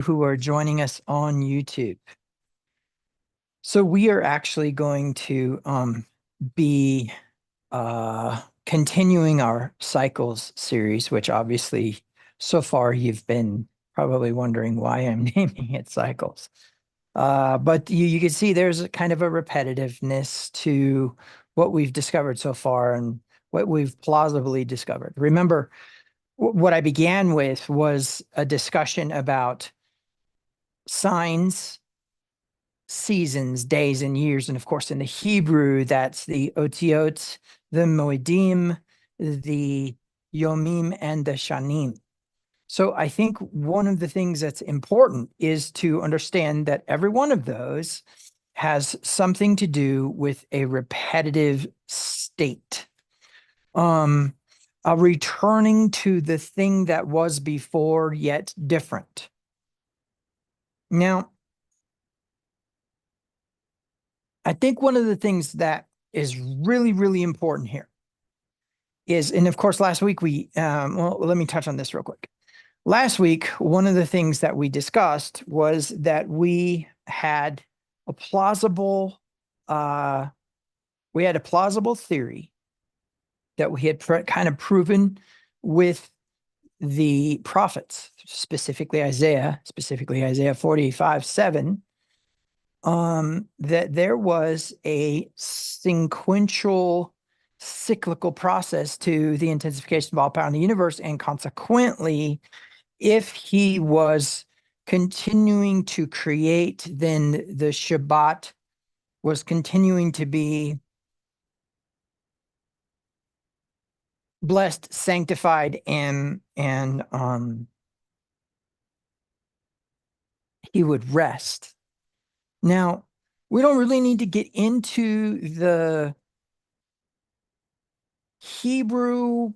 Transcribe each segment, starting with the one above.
who are joining us on YouTube. So we are actually going to be continuing our cycles series, which obviously so far you've been probably wondering why I'm naming it cycles. But you can see there's a kind of a repetitiveness to what we've discovered so far and what we've plausibly discovered. Remember, what I began with was a discussion about signs, seasons, days, and years. And of course, in the Hebrew, that's the otiot, the moedim, the yomim, and the shanim. So I think one of the things that's important is to understand that every one of those has something to do with a repetitive state. A returning to the thing that was before, yet different. Now, I think one of the things that is really, really important here is, and of course, last week well, let me touch on this real quick. Last week, one of the things that we discussed was that we had a plausible theory that we had kind of proven with the prophets, specifically Isaiah 45:7, that there was a sequential, cyclical process to the intensification of all power in the universe, and consequently, if he was continuing to create, then the Shabbat was continuing to be blessed, sanctified, and he would rest. Now, we don't really need to get into the Hebrew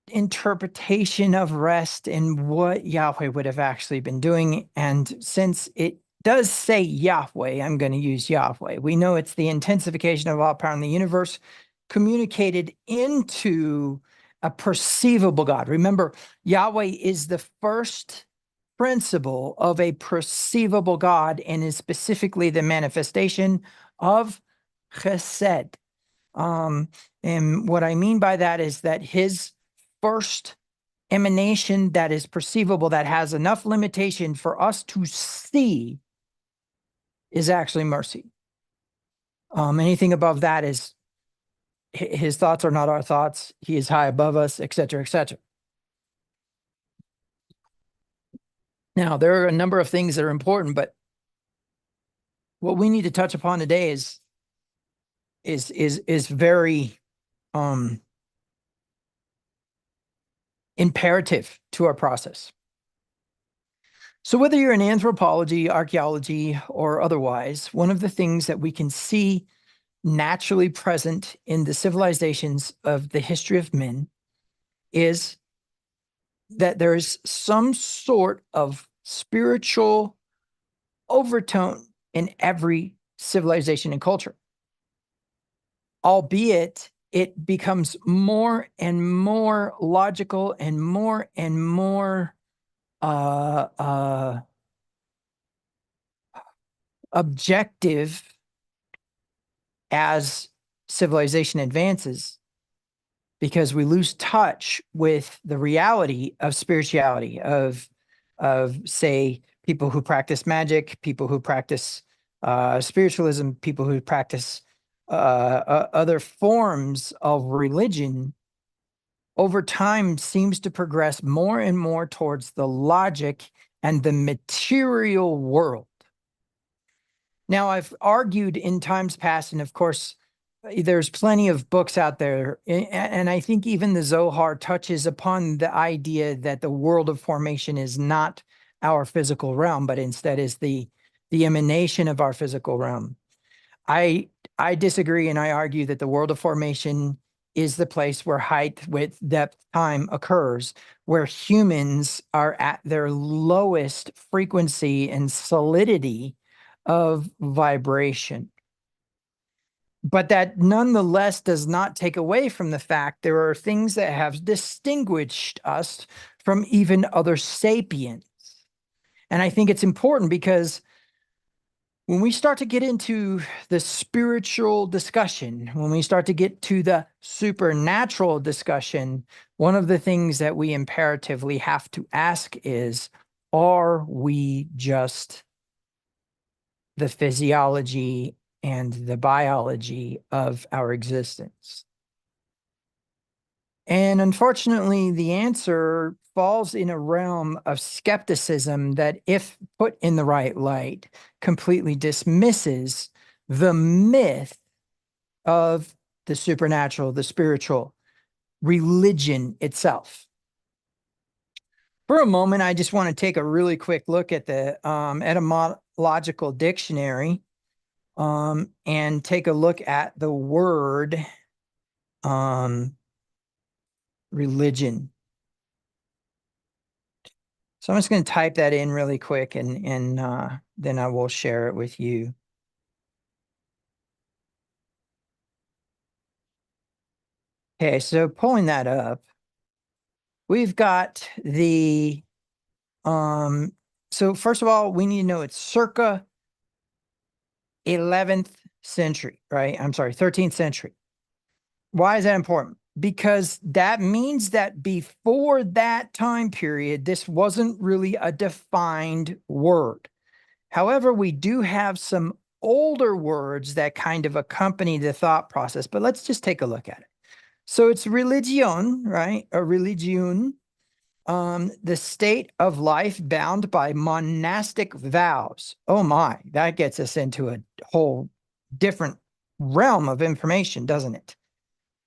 interpretation of rest and what Yahweh would have actually been doing. And since it does say Yahweh, I'm going to use Yahweh. We know it's the intensification of all power in the universe communicated into a perceivable God. Remember, Yahweh is the first principle of a perceivable God and is specifically the manifestation of chesed. And what I mean by that is that his first emanation that is perceivable, that has enough limitation for us to see, is actually mercy. Anything above that is his thoughts are not our thoughts. He is high above us, etc., etc. Now, there are a number of things that are important, but what we need to touch upon today is very imperative to our process. So whether you're in anthropology, archaeology, or otherwise, one of the things that we can see naturally present in the civilizations of the history of men is that there is some sort of spiritual overtone in every civilization and culture, albeit it becomes more and more logical and more objective as civilization advances, because we lose touch with the reality of spirituality, of say, people who practice magic, people who practice spiritualism, people who practice other forms of religion. Over time seems to progress more and more towards the logic and the material world. Now, I've argued in times past, and of course, there's plenty of books out there, and I think even the Zohar touches upon the idea that the world of formation is not our physical realm, but instead is the emanation of our physical realm. I disagree, and I argue that the world of formation is the place where height, width, depth, time occurs, where humans are at their lowest frequency and solidity of vibration. But that nonetheless does not take away from the fact there are things that have distinguished us from even other sapiens. And I think it's important because when we start to get into the spiritual discussion, when we start to get to the supernatural discussion, one of the things that we imperatively have to ask is, are we just the physiology and the biology of our existence? And unfortunately, the answer falls in a realm of skepticism that, if put in the right light, completely dismisses the myth of the supernatural, the spiritual, religion itself. For a moment, I just want to take a really quick look at the etymological dictionary and take a look at the word religion. So I'm just going to type that in really quick, and then I will share it with you. Okay, so pulling that up, we've got the so first of all, we need to know it's circa 11th century, right? I'm sorry, 13th century. Why is that important? Because that means that before that time period, this wasn't really a defined word. However, we do have some older words that kind of accompany the thought process, but let's just take a look at it. So it's religion, right? A religion, the state of life bound by monastic vows. Oh my, that gets us into a whole different realm of information, doesn't it?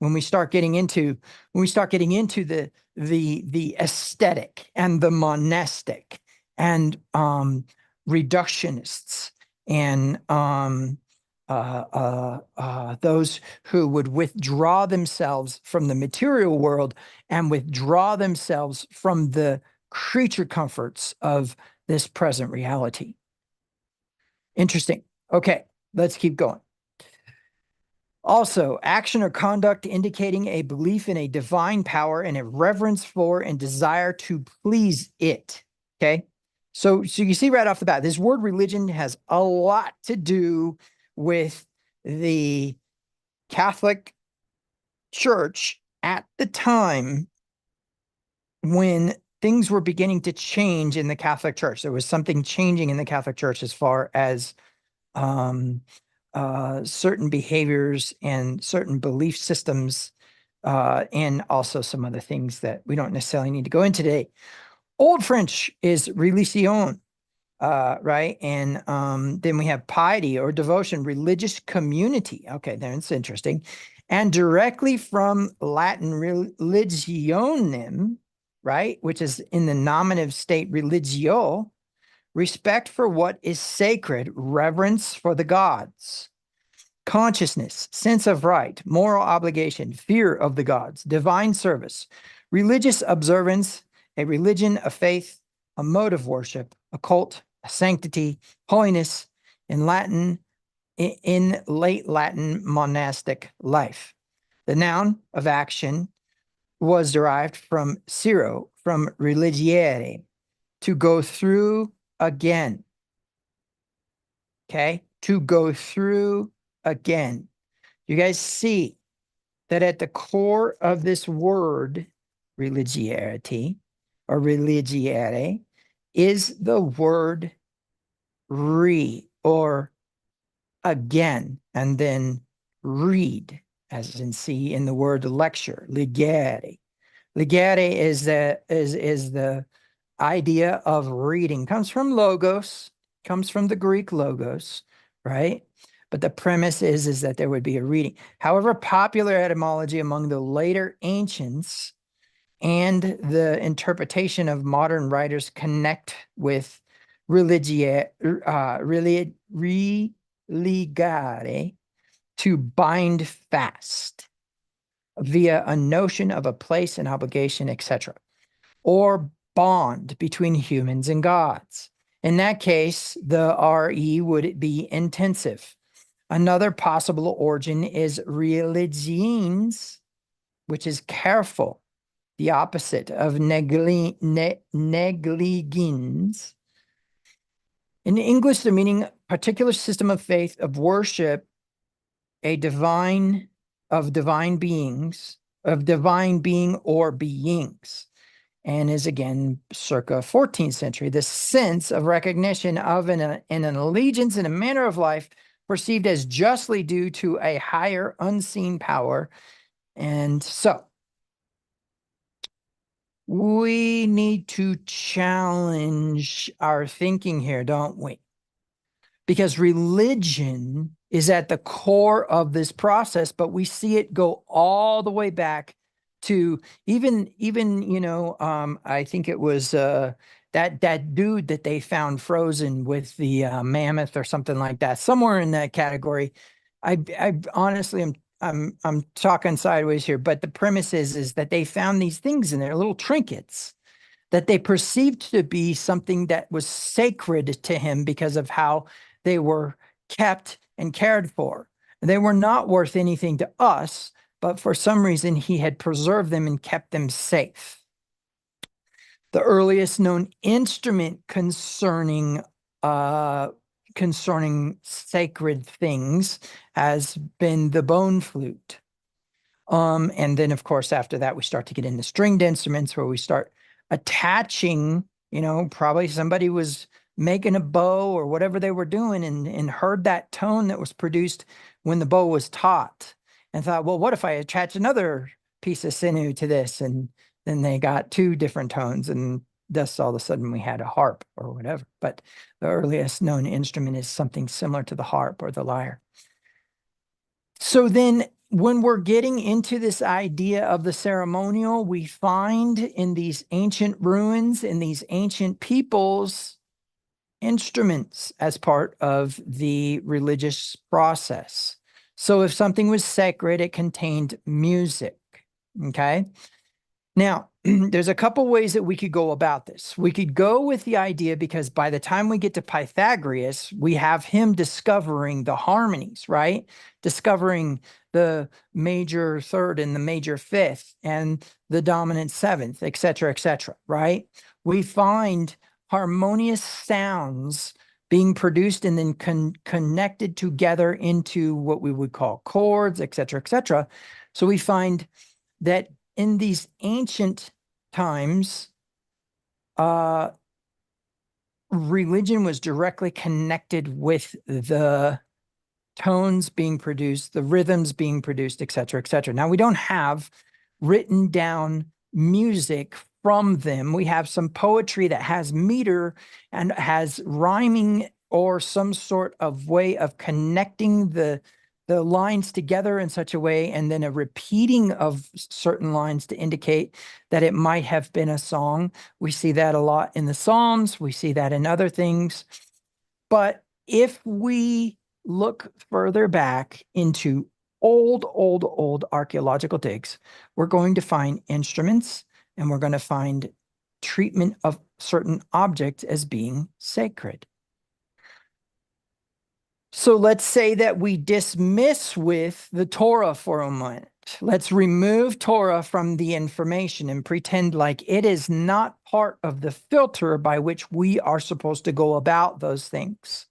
When we start getting into the aesthetic and the monastic and reductionists and those who would withdraw themselves from the material world and withdraw themselves from the creature comforts of this present reality. Interesting. Okay, let's keep going. Also, action or conduct indicating a belief in a divine power and a reverence for and desire to please it. Okay. So you see right off the bat, this word religion has a lot to do with the Catholic Church at the time when things were beginning to change in the Catholic Church. There was something changing in the Catholic Church as far as certain behaviors and certain belief systems, and also some other things that we don't necessarily need to go into today. Old French is religion, right? And then we have piety or devotion, religious community. Okay, that's interesting. And directly from Latin religionem, right, which is in the nominative state religio, respect for what is sacred, reverence for the gods, consciousness, sense of right, moral obligation, fear of the gods, divine service, religious observance, a religion, a faith, a mode of worship, a cult, a sanctity, holiness, in Latin, in late Latin monastic life. The noun of action was derived from Ciro, from religiere, to go through again. Okay, to go through again. You guys see that at the core of this word, religiarity or religiere, is the word or again, and then read, as in see in the word lecture, legere. Legere is the idea of reading. Comes from logos, comes from the Greek logos, right? But the premise is that there would be a reading. However, popular etymology among the later ancients and the interpretation of modern writers connect with religare, to bind fast, via a notion of a place, an obligation, etc., or bond between humans and gods. In that case, the RE would be intensive. Another possible origin is religines, which is careful, the opposite of negligens, In English, the meaning particular system of faith of worship, a divine of divine beings, of divine being or beings, and is again circa 14th century. The sense of recognition of an allegiance in a manner of life perceived as justly due to a higher unseen power. And so we need to challenge our thinking here, don't we? Because religion is at the core of this process, but we see it go all the way back to even I think it was that dude that they found frozen with the mammoth or something like that, somewhere in that category. I honestly I'm talking sideways here, but the premise is that they found these things in there, little trinkets that they perceived to be something that was sacred to him because of how they were kept and cared for. They were not worth anything to us, but for some reason he had preserved them and kept them safe. The earliest known instrument concerning sacred things has been the bone flute. And then, of course, after that, we start to get into stringed instruments where we start attaching, probably somebody was making a bow or whatever they were doing and heard that tone that was produced when the bow was taut and thought, well, what if I attach another piece of sinew to this? And then they got two different tones, and thus all of a sudden we had a harp or whatever. But the earliest known instrument is something similar to the harp or the lyre. So then when we're getting into this idea of the ceremonial, we find in these ancient ruins, in these ancient peoples, instruments as part of the religious process. So if something was sacred, it contained music. Okay. Now, there's a couple ways that we could go about this. We could go with the idea, because by the time we get to Pythagoras, we have him discovering the harmonies, right? Discovering the major third and the major fifth and the dominant seventh, et cetera, right? We find harmonious sounds being produced and then connected together into what we would call chords, et cetera, et cetera. So we find that in these ancient times, religion was directly connected with the tones being produced, the rhythms being produced, et cetera, et cetera. Now, we don't have written down music from them. We have some poetry that has meter and has rhyming or some sort of way of connecting the lines together in such a way, and then a repeating of certain lines to indicate that it might have been a song. We see that a lot in the Psalms. We see that in other things. But if we look further back into old archaeological digs, we're going to find instruments, and we're going to find treatment of certain objects as being sacred. So let's say that we dismiss with the Torah for a moment. Let's remove Torah from the information and pretend like it is not part of the filter by which we are supposed to go about those things.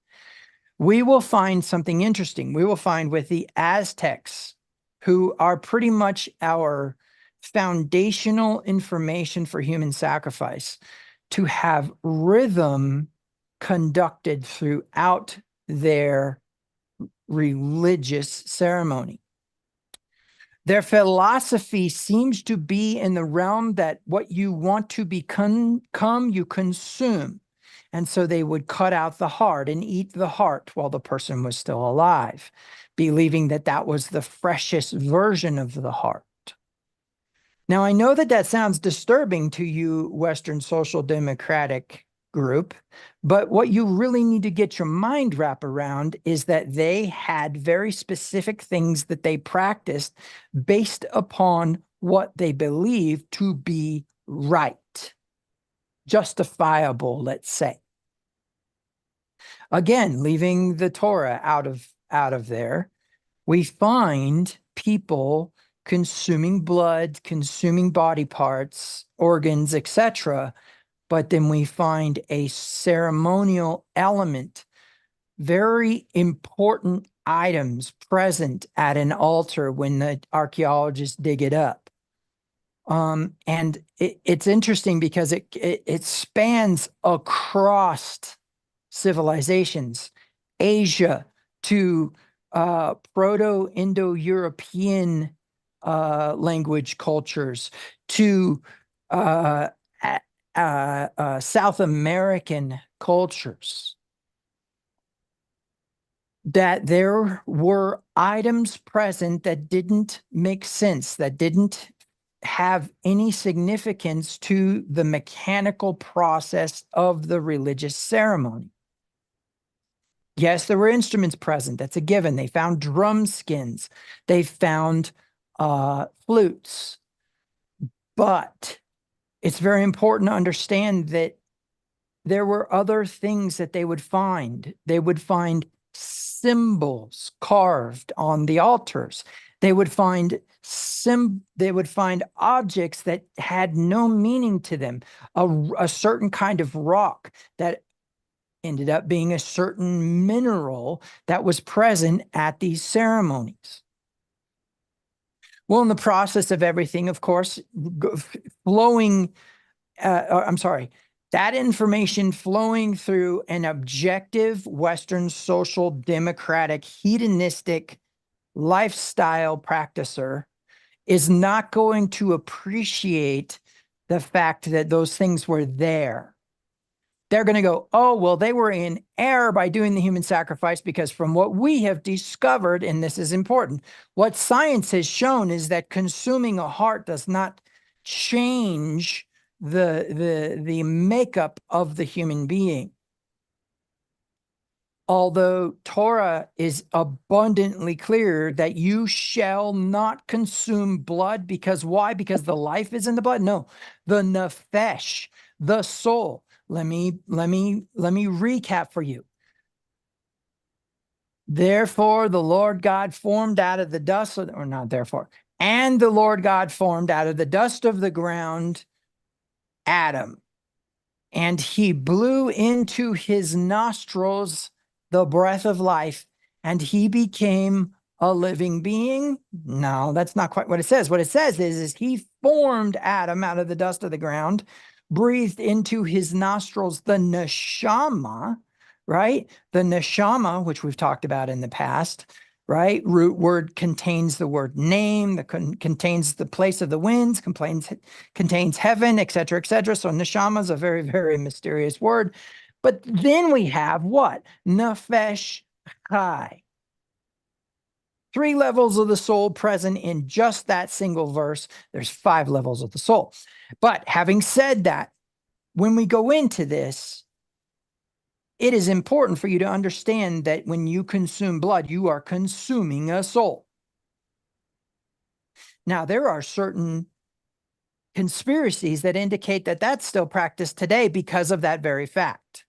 We will find something interesting. We will find with the Aztecs, who are pretty much our foundational information for human sacrifice, to have rhythm conducted throughout their religious ceremony. Their philosophy seems to be in the realm that what you want to become, you consume. And so they would cut out the heart and eat the heart while the person was still alive, believing that that was the freshest version of the heart. Now, I know that that sounds disturbing to you, Western Social Democratic group, but what you really need to get your mind wrapped around is that they had very specific things that they practiced based upon what they believed to be right, justifiable, let's say. Again, leaving the Torah out of there, we find people consuming blood, consuming body parts, organs, etc., but then we find a ceremonial element, very important items present at an altar when the archaeologists dig it up. And it's interesting because it spans across civilizations, Asia to Proto-Indo-European language cultures, to South American cultures, that there were items present that didn't make sense, that didn't have any significance to the mechanical process of the religious ceremony. Yes, there were instruments present. That's a given. They found drum skins. They found flutes. But it's very important to understand that there were other things that they would find. They would find symbols carved on the altars. They would find objects that had no meaning to them. A certain kind of rock that ended up being a certain mineral that was present at these ceremonies. Well, in the process of everything, of course, that information flowing through an objective Western social democratic hedonistic lifestyle practicer is not going to appreciate the fact that those things were there. They're going to go, oh, well, they were in error by doing the human sacrifice, because from what we have discovered, and this is important, what science has shown is that consuming a heart does not change the makeup of the human being. Although Torah is abundantly clear that you shall not consume blood, because why? Because the life is in the blood? No, the nefesh, the soul. Let me recap for you. Therefore, the Lord God formed out of the dust, or not therefore, and the Lord God formed out of the dust of the ground Adam, and he blew into his nostrils the breath of life, and he became a living being. No, that's not quite what it says. What it says is he formed Adam out of the dust of the ground, breathed into his nostrils the neshama, right? The neshama, which we've talked about in the past, right? Root word contains the word name, contains the place of the winds, contains heaven, etc., etc. So neshama is a very, very mysterious word. But then we have what? Nefesh chai. 3 levels of the soul present in just that single verse. There's 5 levels of the soul. But having said that, when we go into this, it is important for you to understand that when you consume blood, you are consuming a soul. Now, there are certain conspiracies that indicate that that's still practiced today because of that very fact.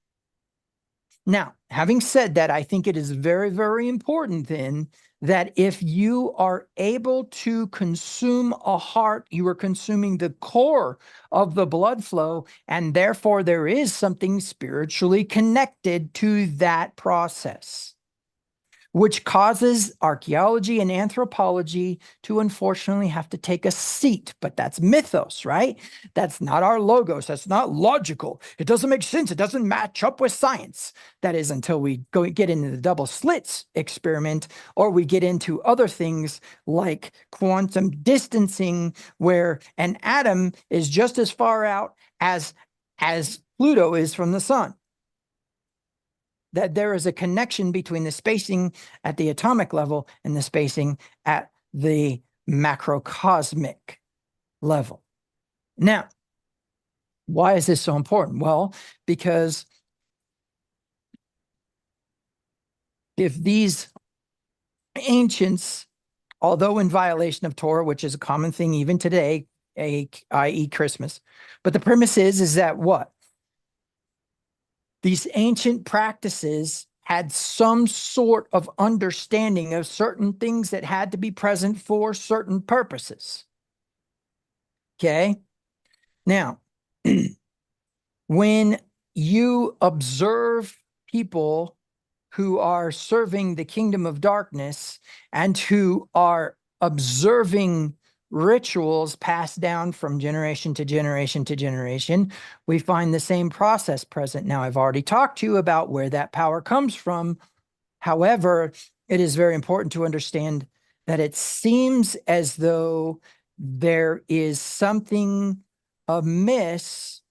Now, having said that, I think it is very, very important then that if you are able to consume a heart, you are consuming the core of the blood flow, and therefore there is something spiritually connected to that process, which causes archaeology and anthropology to unfortunately have to take a seat. But that's mythos, right? That's not our logos. That's not logical. It doesn't make sense. It doesn't match up with science. That is until we get into the double slits experiment, or we get into other things like quantum distancing, where an atom is just as far out as Pluto is from the sun. That there is a connection between the spacing at the atomic level and the spacing at the macrocosmic level. Now, why is this so important? Well, because if these ancients, although in violation of Torah, which is a common thing even today, i.e. Christmas, but the premise is that what? These ancient practices had some sort of understanding of certain things that had to be present for certain purposes. Okay? Now, When you observe people who are serving the kingdom of darkness and who are observing rituals passed down from generation to generation to generation, we find the same process present. Now, I've already talked to you about where that power comes from. However, it is very important to understand that it seems as though there is something amiss.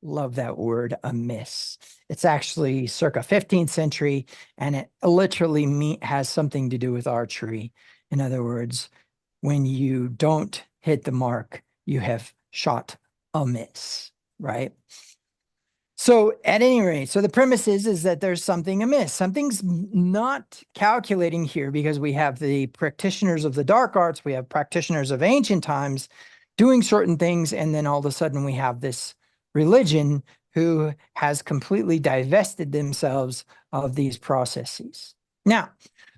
Love that word, amiss. It's actually circa 15th century, and it literally has something to do with archery. In other words, when you don't hit the mark, you have shot amiss, right? So at any rate, so the premise is that there's something amiss. Something's not calculating here, because we have the practitioners of the dark arts, we have practitioners of ancient times doing certain things, and then all of a sudden we have this religion who has completely divested themselves of these processes. Now,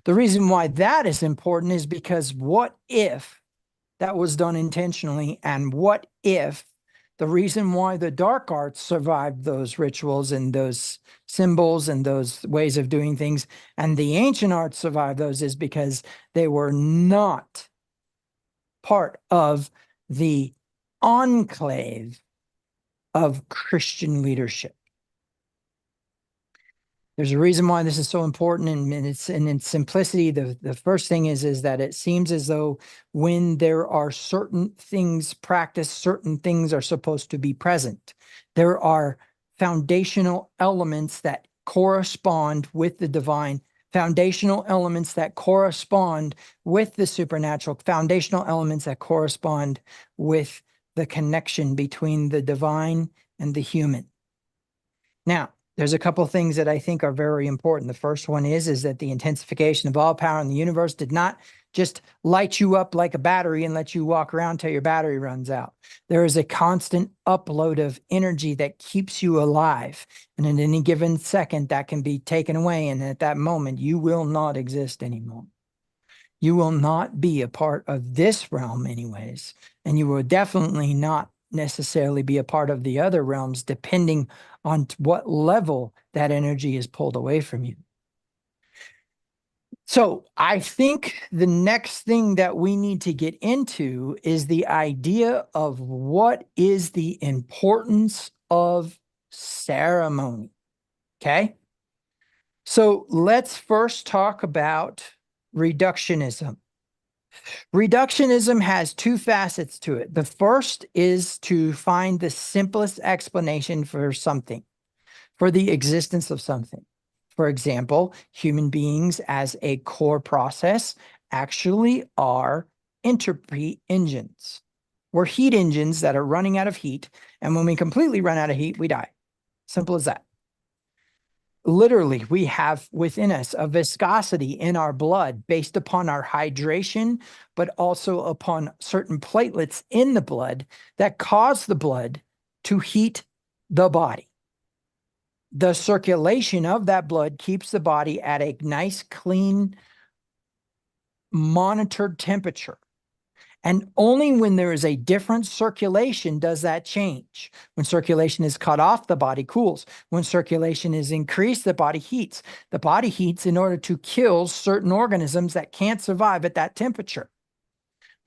the reason why that is important is because what if that was done intentionally, and what if the reason why the dark arts survived those rituals and those symbols and those ways of doing things, and the ancient arts survived those, is because they were not part of the enclave of Christian leadership. There's a reason why this is so important, and it's in its simplicity. The first thing is that it seems as though when there are certain things practiced, certain things are supposed to be present. There are foundational elements that correspond with the divine, foundational elements that correspond with the supernatural, foundational elements that correspond with the connection between the divine and the human. Now, there's a couple things that I think are very important. The first one is that the intensification of all power in the universe did not just light you up like a battery and let you walk around till your battery runs out. There is a constant upload of energy that keeps you alive. And at any given second, that can be taken away. And at that moment, you will not exist anymore. You will not be a part of this realm anyways. And you will definitely not necessarily be a part of the other realms, depending on what level that energy is pulled away from you. So I think the next thing that we need to get into is the idea of what is the importance of ceremony. Okay. So let's first talk about reductionism. Reductionism has two facets to it. The first is to find the simplest explanation for something, for the existence of something. For example, human beings as a core process actually are entropy engines. We're heat engines that are running out of heat, and when we completely run out of heat, we die. Simple as that. Literally, we have within us a viscosity in our blood based upon our hydration, but also upon certain platelets in the blood that cause the blood to heat the body. The circulation of that blood keeps the body at a nice, clean, monitored temperature. And only when there is a different circulation does that change. When circulation is cut off, the body cools. When circulation is increased, the body heats. The body heats in order to kill certain organisms that can't survive at that temperature.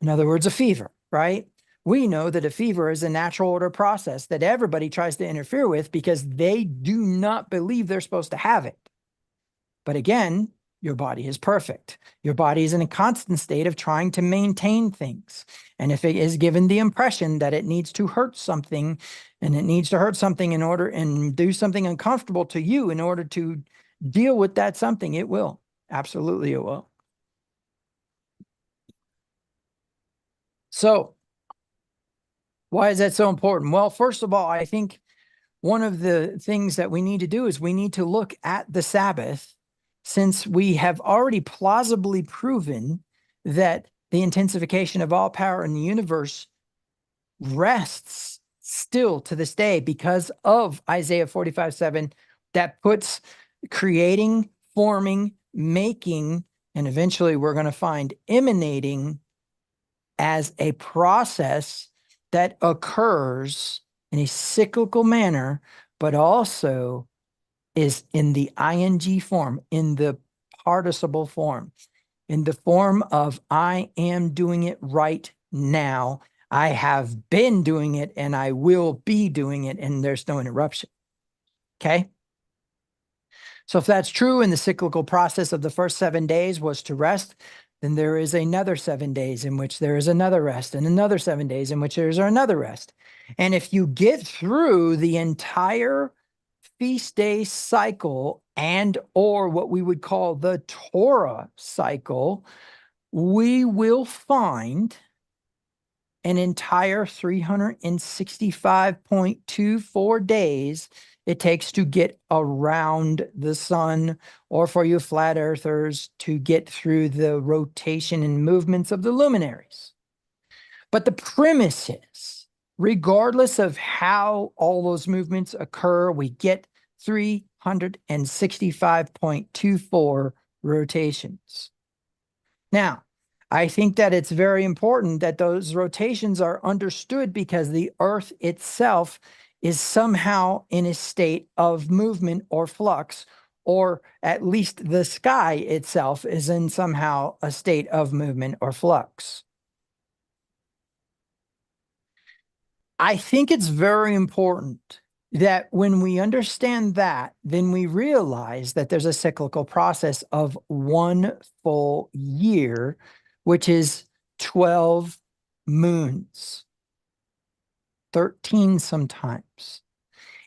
In other words, a fever, right? We know that a fever is a natural order process that everybody tries to interfere with because they do not believe they're supposed to have it. But again, your body is perfect. Your body is in a constant state of trying to maintain things. And if it is given the impression that it needs to hurt something, and it needs to hurt something in order and do something uncomfortable to you in order to deal with that something, it will. Absolutely, it will. So why is that so important? Well, first of all, I think one of the things that we need to do is we need to look at the Sabbath, since we have already plausibly proven that the intensification of all power in the universe rests still to this day because of Isaiah 45:7, that puts creating, forming, making, and eventually we're going to find emanating as a process that occurs in a cyclical manner, but also is in the ing form, in the participle form, in the form of I am doing it right now. I have been doing it and I will be doing it, and there's no interruption. Okay? So if that's true and the cyclical process of the first 7 days was to rest, then there is another 7 days in which there is another rest, and another 7 days in which there is another rest. And if you get through the entire feast day cycle and or what we would call the Torah cycle, we will find an entire 365.24 days it takes to get around the sun, or for you flat earthers, to get through the rotation and movements of the luminaries. But the premise is, regardless of how all those movements occur, we get 365.24 rotations. Now, I think that it's very important that those rotations are understood, because the Earth itself is somehow in a state of movement or flux, or at least the sky itself is in somehow a state of movement or flux. I think it's very important that when we understand that, then we realize that there's a cyclical process of 1 full year, which is 12 moons, 13 sometimes.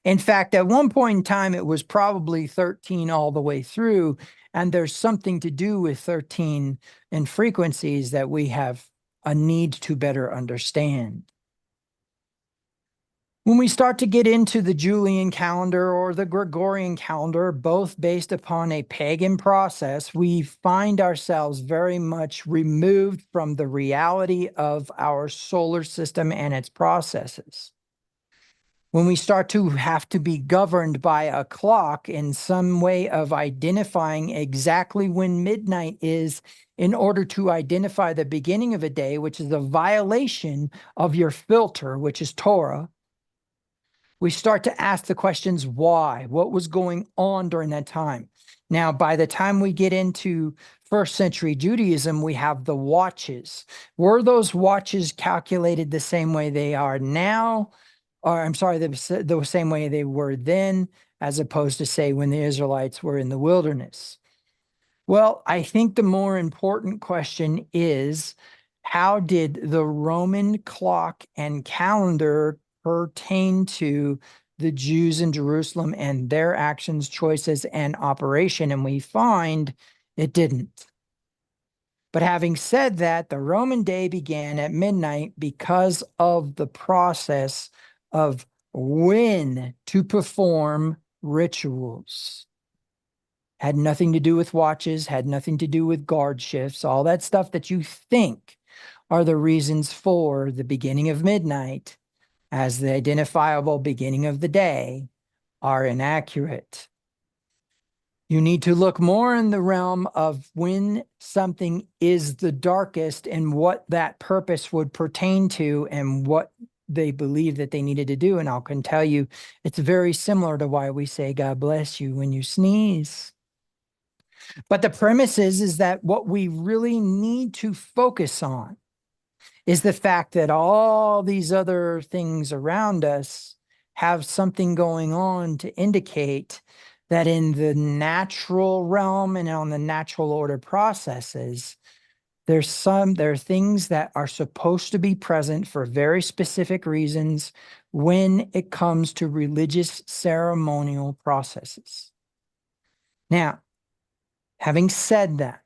In fact, at one point in time, it was probably 13 all the way through, and there's something to do with 13 in frequencies that we have a need to better understand. When we start to get into the Julian calendar or the Gregorian calendar, both based upon a pagan process, we find ourselves very much removed from the reality of our solar system and its processes. When we start to have to be governed by a clock in some way of identifying exactly when midnight is, in order to identify the beginning of a day, which is a violation of your filter, which is Torah, we start to ask the questions, why? What was going on during that time? Now, by the time we get into first century Judaism, we have the watches. Were those watches calculated the same way they are now? Or I'm sorry, the same way they were then, as opposed to, say, when the Israelites were in the wilderness? Well, I think the more important question is, how did the Roman clock and calendar pertain to the Jews in Jerusalem and their actions, choices, and operation? And we find it didn't. But having said that, the Roman day began at midnight because of the process of when to perform rituals. Had nothing to do with watches, had nothing to do with guard shifts, all that stuff that you think are the reasons for the beginning of midnight as the identifiable beginning of the day are inaccurate. You need to look more in the realm of when something is the darkest and what that purpose would pertain to and what they believe that they needed to do. And I can tell you, it's very similar to why we say, God bless you when you sneeze. But the premise is that what we really need to focus on is the fact that all these other things around us have something going on to indicate that in the natural realm and on the natural order processes, there are things that are supposed to be present for very specific reasons when it comes to religious ceremonial processes. Now, having said that,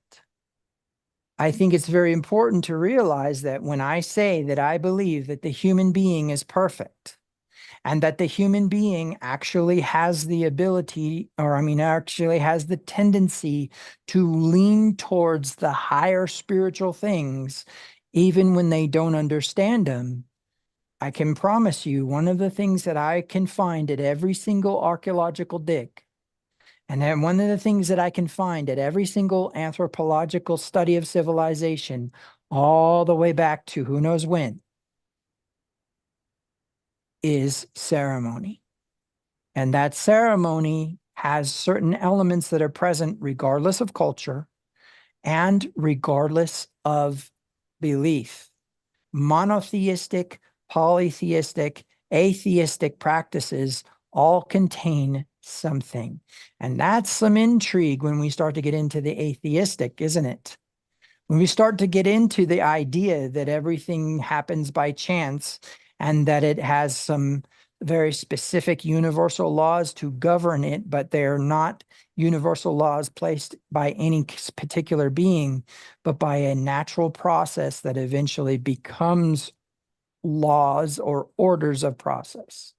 I think it's very important to realize that when I say that I believe that the human being is perfect and that the human being actually has the ability, actually has the tendency to lean towards the higher spiritual things, even when they don't understand them, I can promise you one of the things that I can find at every single archaeological dig, and then one of the things that I can find at every single anthropological study of civilization, all the way back to who knows when, is ceremony. And that ceremony has certain elements that are present regardless of culture and regardless of belief. Monotheistic, polytheistic, atheistic practices all contain something. And that's some intrigue when we start to get into the atheistic, isn't it? When we start to get into the idea that everything happens by chance and that it has some very specific universal laws to govern it, but they're not universal laws placed by any particular being, but by a natural process that eventually becomes laws or orders of process.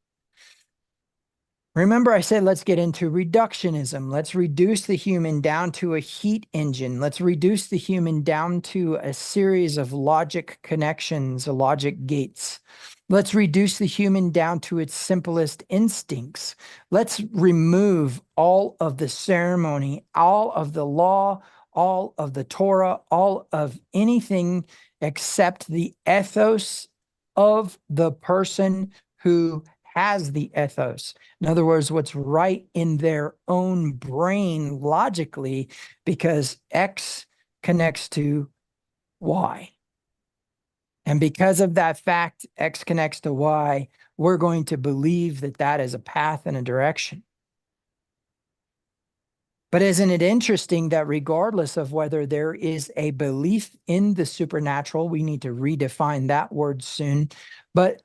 Remember, I said, let's get into reductionism. Let's reduce the human down to a heat engine. Let's reduce the human down to a series of logic connections, logic gates. Let's reduce the human down to its simplest instincts. Let's remove all of the ceremony, all of the law, all of the Torah, all of anything except the ethos of the person who has the ethos. In other words, what's right in their own brain logically, because X connects to Y. And because of that fact, X connects to Y, we're going to believe that that is a path and a direction. But isn't it interesting that regardless of whether there is a belief in the supernatural, we need to redefine that word soon, but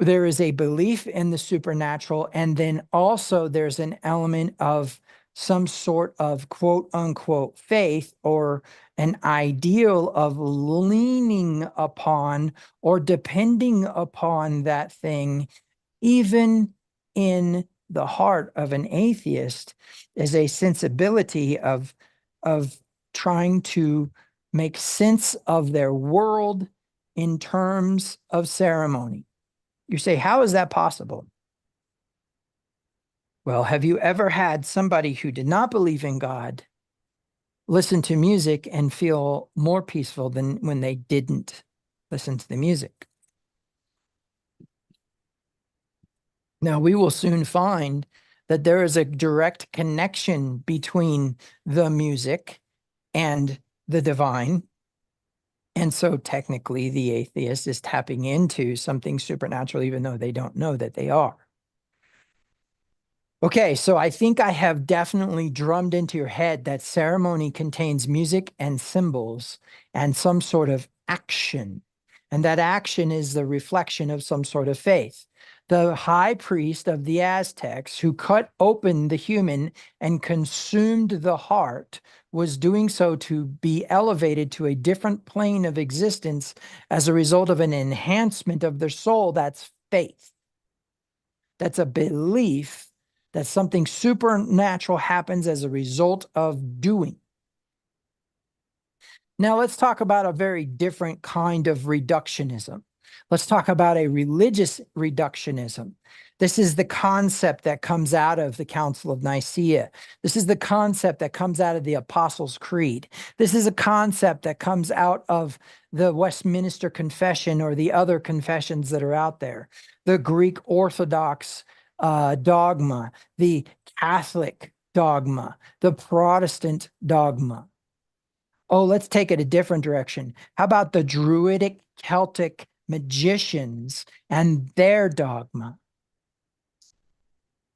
there is a belief in the supernatural, and then also there's an element of some sort of quote unquote faith or an ideal of leaning upon or depending upon that thing, even in the heart of an atheist, is a sensibility of trying to make sense of their world in terms of ceremony. You say, how is that possible? Well, have you ever had somebody who did not believe in God listen to music and feel more peaceful than when they didn't listen to the music? Now, we will soon find that there is a direct connection between the music and the divine. And so technically the atheist is tapping into something supernatural, even though they don't know that they are. Okay, so I think I have definitely drummed into your head that ceremony contains music and symbols and some sort of action. And that action is the reflection of some sort of faith. The high priest of the Aztecs, who cut open the human and consumed the heart, was doing so to be elevated to a different plane of existence as a result of an enhancement of their soul. That's faith. That's a belief that something supernatural happens as a result of doing. Now let's talk about a very different kind of reductionism. Let's talk about a religious reductionism. This is the concept that comes out of the Council of Nicaea. This is the concept that comes out of the Apostles' Creed. This is a concept that comes out of the Westminster Confession or the other confessions that are out there. The Greek Orthodox dogma, the Catholic dogma, the Protestant dogma. Oh, let's take it a different direction. How about the Druidic Celtic magicians and their dogma?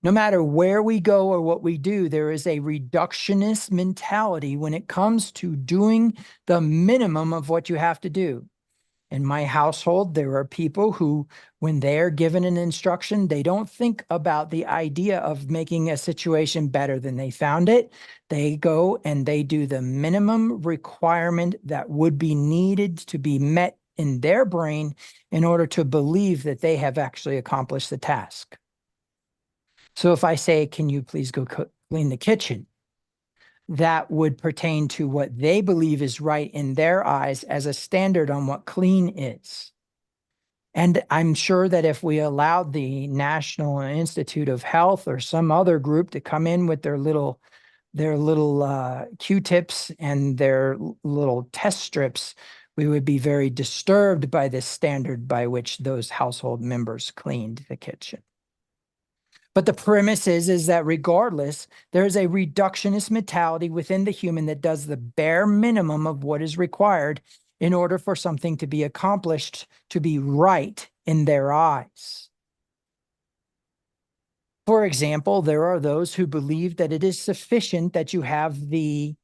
No matter where we go or what we do, there is a reductionist mentality when it comes to doing the minimum of what you have to do. In my household, there are people who, when they're given an instruction, they don't think about the idea of making a situation better than they found it. They go and they do the minimum requirement that would be needed to be met in their brain in order to believe that they have actually accomplished the task. So if I say, can you please go clean the kitchen? That would pertain to what they believe is right in their eyes as a standard on what clean is. And I'm sure that if we allowed the National Institute of Health or some other group to come in with their little Q-tips and their little test strips, We would be very disturbed by the standard by which those household members cleaned the kitchen. But the premise is that regardless, there is a reductionist mentality within the human that does the bare minimum of what is required in order for something to be accomplished, to be right in their eyes. For example, there are those who believe that it is sufficient that you have the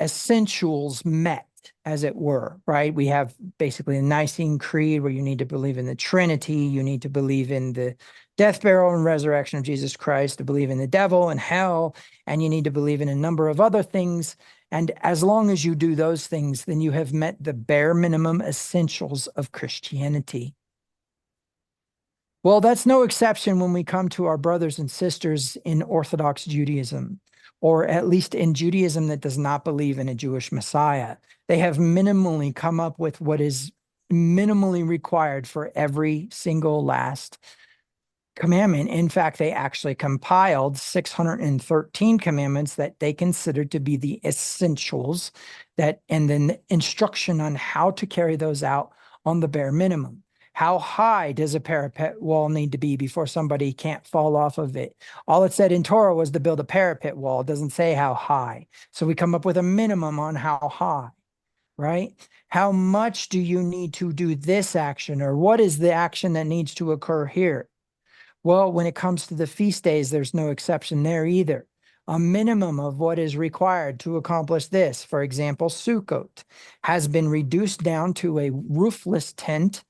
essentials met, as it were, right? We have basically a Nicene Creed where you need to believe in the Trinity, you need to believe in the death, burial, and resurrection of Jesus Christ, to believe in the devil and hell, and you need to believe in a number of other things. And as long as you do those things, then you have met the bare minimum essentials of Christianity. Well, that's no exception when we come to our brothers and sisters in Orthodox Judaism, or at least in Judaism that does not believe in a Jewish Messiah. They have minimally come up with what is minimally required for every single last commandment. In fact, they actually compiled 613 commandments that they considered to be the essentials, and then the instruction on how to carry those out on the bare minimum. How high does a parapet wall need to be before somebody can't fall off of it? All it said in Torah was to build a parapet wall. It doesn't say how high. So we come up with a minimum on how high, right? How much do you need to do this action, or what is the action that needs to occur here? Well, when it comes to the feast days, there's no exception there either. A minimum of what is required to accomplish this, for example, Sukkot, has been reduced down to a roofless tent.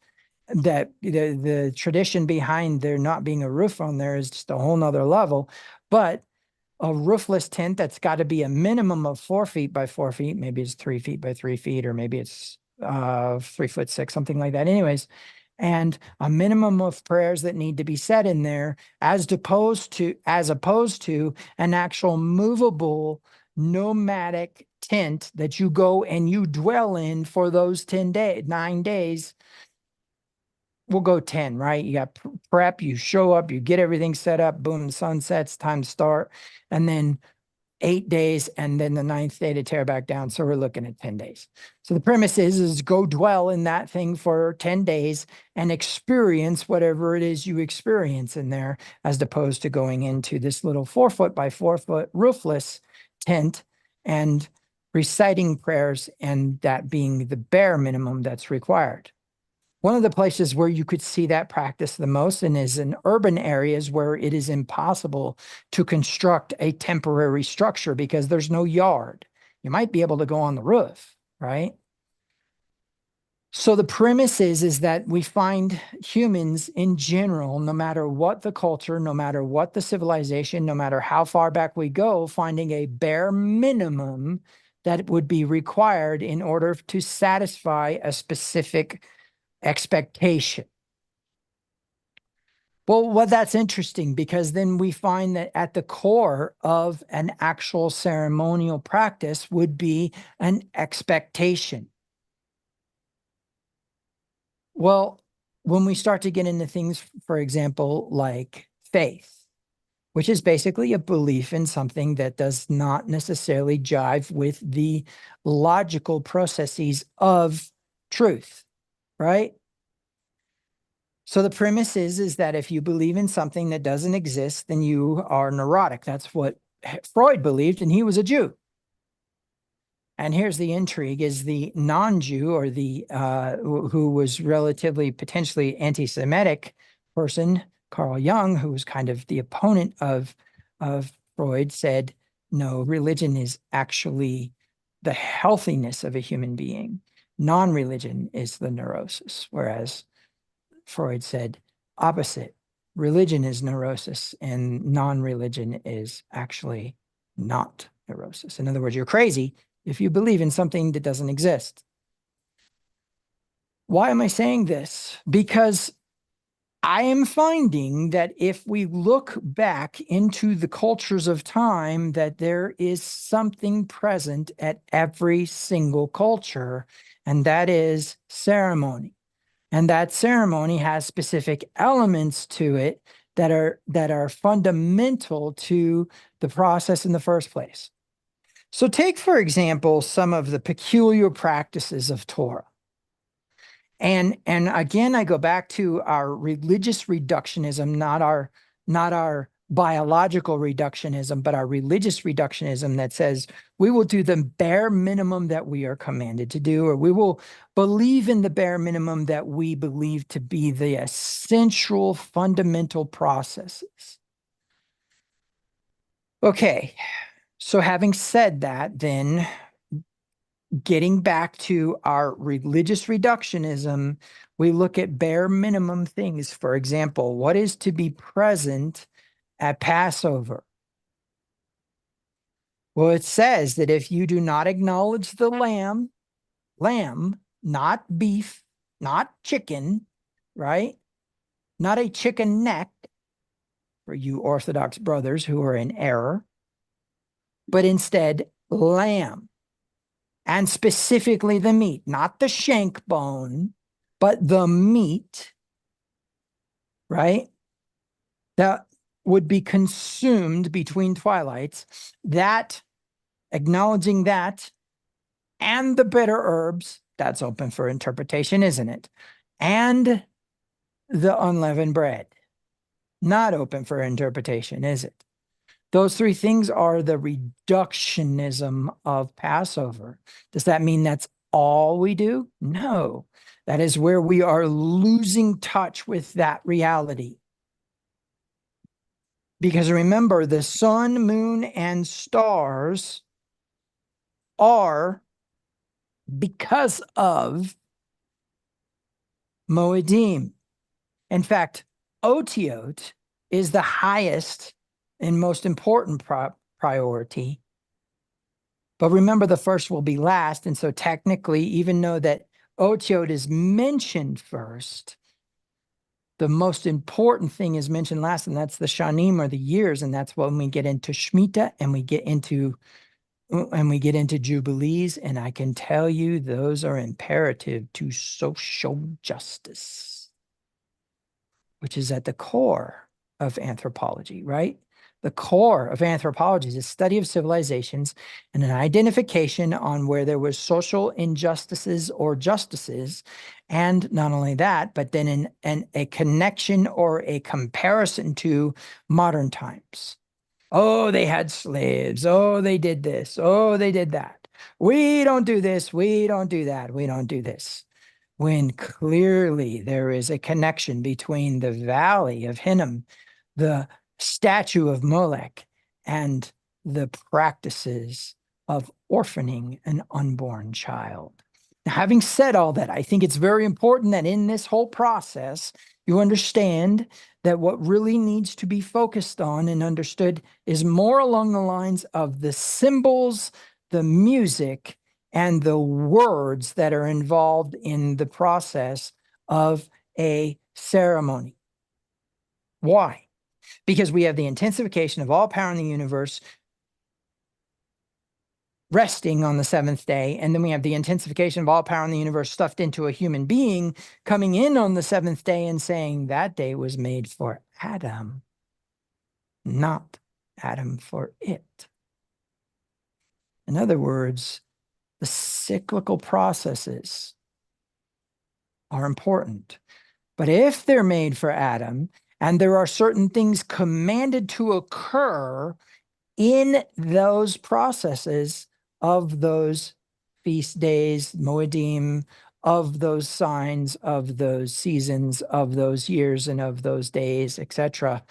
That the tradition behind there not being a roof on there is just a whole nother level. But a roofless tent that's got to be a minimum of 4 feet by 4 feet, maybe it's 3 feet by 3 feet, or maybe it's 3'6", something like that. Anyways, and a minimum of prayers that need to be said in there, as opposed to an actual movable nomadic tent that you go and you dwell in for those 9 days. We'll go 10, right? You got prep, you show up, you get everything set up, boom, the sun sets, time to start, and then 8 days, and then the 9th day to tear back down. So we're looking at 10 days. So the premise is go dwell in that thing for 10 days and experience whatever it is you experience in there, as opposed to going into this little 4 foot by 4 foot roofless tent and reciting prayers, and that being the bare minimum that's required. One of the places where you could see that practice the most and is in urban areas where it is impossible to construct a temporary structure because there's no yard. You might be able to go on the roof, right? So the premise is that we find humans in general, no matter what the culture, no matter what the civilization, no matter how far back we go, finding a bare minimum that would be required in order to satisfy a specific expectation. Well, that's interesting, because then we find that at the core of an actual ceremonial practice would be an expectation. Well, when we start to get into things, for example, like faith, which is basically a belief in something that does not necessarily jive with the logical processes of truth, right? So the premise is that if you believe in something that doesn't exist, then you are neurotic. That's what Freud believed, and he was a Jew. And here's the intrigue: is the non-Jew, or the who was relatively potentially anti-Semitic person, Carl Jung, who was kind of the opponent of Freud, said, no, religion is actually the healthiness of a human being. Non-religion is the neurosis, whereas Freud said opposite. Religion is neurosis, and non-religion is actually not neurosis. In other words, you're crazy if you believe in something that doesn't exist. Why am I saying this? Because I am finding that if we look back into the cultures of time, that there is something present at every single culture, and that is ceremony. And that ceremony has specific elements to it that are fundamental to the process in the first place. So take, for example, some of the peculiar practices of Torah. And again, I go back to our religious reductionism, not our biological reductionism, but our religious reductionism that says we will do the bare minimum that we are commanded to do, or we will believe in the bare minimum that we believe to be the essential fundamental processes. Okay, so having said that, then getting back to our religious reductionism, we look at bare minimum things. For example, what is to be present at Passover? Well, it says that if you do not acknowledge the lamb, not beef, not chicken, right? Not a chicken neck for you Orthodox brothers who are in error, but instead lamb. And specifically the meat, not the shank bone, but the meat, right? That would be consumed between twilights, that acknowledging that, and the bitter herbs, that's open for interpretation, isn't it? And the unleavened bread, not open for interpretation, is it? Those three things are the reductionism of Passover. Does that mean that's all we do? No. That is where we are losing touch with that reality. Because remember, the sun, moon, and stars are because of Moedim. In fact, Otiot is the highest and most important priority. But remember, the first will be last. And so technically, even though that Otiot is mentioned first, the most important thing is mentioned last, and that's the Shanim, or the years. And that's when we get into Shemitah and we get into Jubilees. And I can tell you those are imperative to social justice, which is at the core of anthropology, right? The core of anthropology is a study of civilizations and an identification on where there was social injustices or justices. And not only that, but then a connection or a comparison to modern times. Oh, they had slaves. Oh, they did this. Oh, they did that. We don't do this. We don't do that. We don't do this. When clearly there is a connection between the valley of Hinnom, the statue of Molech, and the practices of orphaning an unborn child. Now, having said all that, I think it's very important that in this whole process, you understand that what really needs to be focused on and understood is more along the lines of the symbols, the music, and the words that are involved in the process of a ceremony. Why? Because we have the intensification of all power in the universe resting on the seventh day, and then we have the intensification of all power in the universe stuffed into a human being coming in on the seventh day and saying that day was made for Adam, not Adam for it. In other words, the cyclical processes are important. But if they're made for Adam, and there are certain things commanded to occur in those processes of those feast days, Moedim, of those signs, of those seasons, of those years, and of those days, etc.,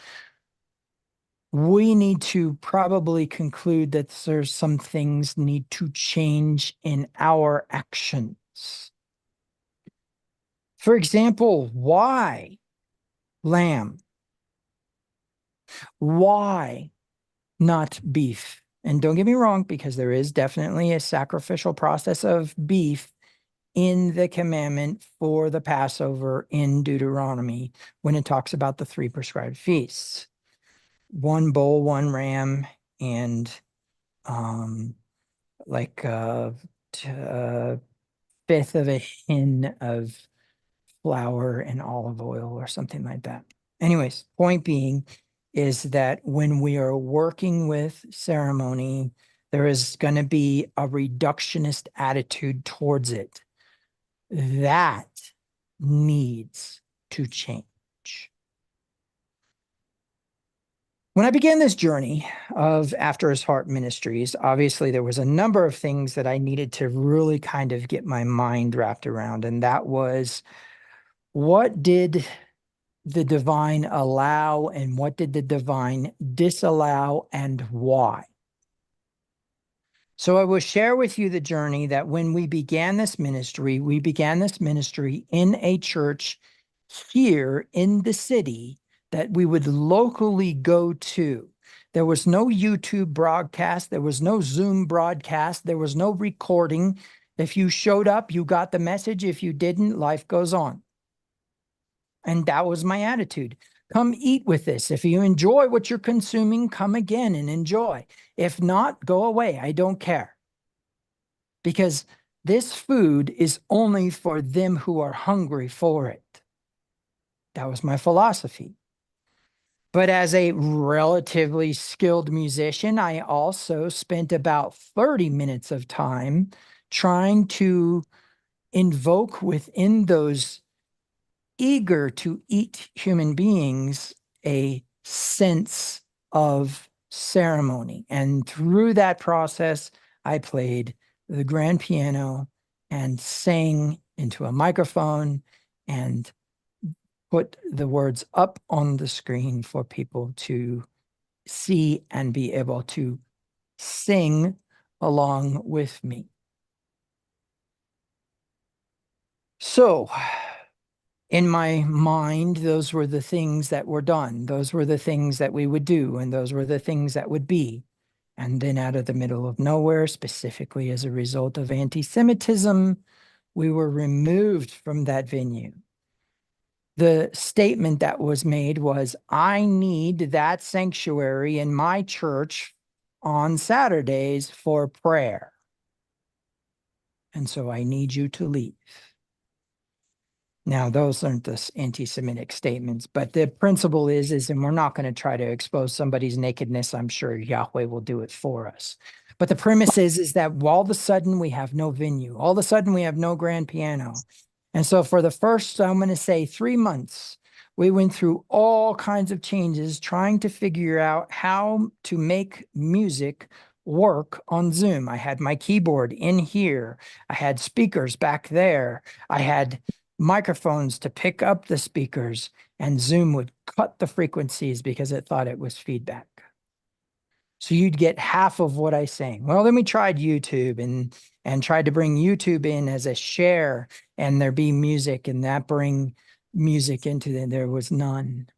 we need to probably conclude that there's some things need to change in our actions. For example, why lamb? Why not beef? And don't get me wrong, because there is definitely a sacrificial process of beef in the commandment for the Passover in Deuteronomy when it talks about the three prescribed feasts. One bull, one ram, and like a fifth of a hin of flour and olive oil or something like that. Anyways, point being is that when we are working with ceremony, There is going to be a reductionist attitude towards it. That needs to change. When I began this journey of After His Heart Ministries, obviously there was a number of things that I needed to really kind of get my mind wrapped around. And that was, what did the divine allow and what did the divine disallow and why? So I will share with you the journey that when we began this ministry in a church here in the city that we would locally go to. There was no YouTube broadcast. There was no Zoom broadcast. There was no recording. If you showed up, you got the message. If you didn't, life goes on. And that was my attitude. Come eat with this. If you enjoy what you're consuming, come again and enjoy. If not, go away. I don't care. Because this food is only for them who are hungry for it. That was my philosophy. But as a relatively skilled musician, I also spent about 30 minutes of time trying to invoke within those eager to eat human beings a sense of ceremony. And through that process, I played the grand piano and sang into a microphone and put the words up on the screen for people to see and be able to sing along with me. So, in my mind, those were the things that were done. Those were the things that we would do, and those were the things that would be. And then out of the middle of nowhere, specifically as a result of anti-Semitism, we were removed from that venue. The statement that was made was, I need that sanctuary in my church on Saturdays for prayer. And so I need you to leave. Now, those aren't the anti-Semitic statements, but the principle is, and we're not going to try to expose somebody's nakedness. I'm sure Yahweh will do it for us. But the premise is that all of a sudden we have no venue. All of a sudden we have no grand piano. And so for the first, I'm going to say 3 months, we went through all kinds of changes trying to figure out how to make music work on Zoom. I had my keyboard in here. I had speakers back there. I had microphones to pick up the speakers, and Zoom would cut the frequencies because it thought it was feedback. So you'd get half of what I sang. Well, then we tried YouTube and tried to bring YouTube in as a share, and there be music, and that bring music into it. There was none.